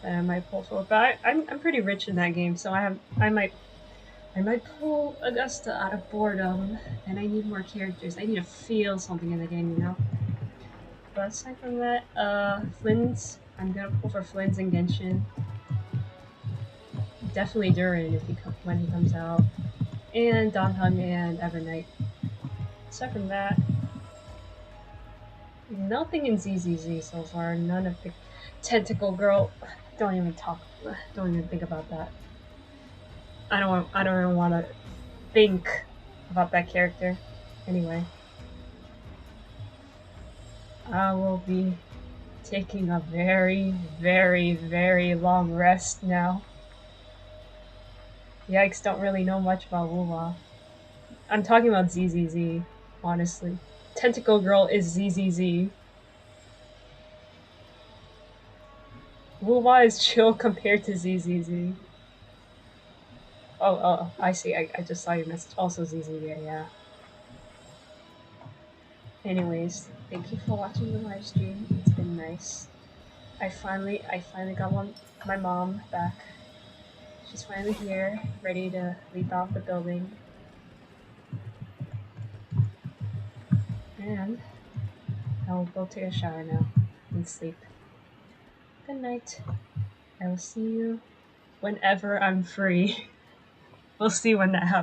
S1: that I might pull for. But I'm pretty rich in that game, so I might pull Augusta out of boredom, and I need more characters. I need to feel something in the game, you know. But aside from that, Flynn's. I'm gonna pull for Flynn's and Genshin. Definitely Durin when he comes out, and Don Hung and Evernight. Aside from that, nothing in ZZZ so far. None of the Tentacle Girl. Don't even think about that. I don't even want to think about that character. Anyway, I will be taking a very, very, very long rest now. Yikes, don't really know much about Wuwa. I'm talking about ZZZ, honestly. Tentacle Girl is ZZZ. Wuwa is chill compared to ZZZ. Oh, I see. I just saw your message. Also ZZZ, yeah. Anyways, thank you for watching the live stream. It's been nice. I finally got my mom back. She's finally here, ready to leap off the building. And I'll go take a shower now and sleep. Good night. I will see you whenever I'm free. We'll see when that happens.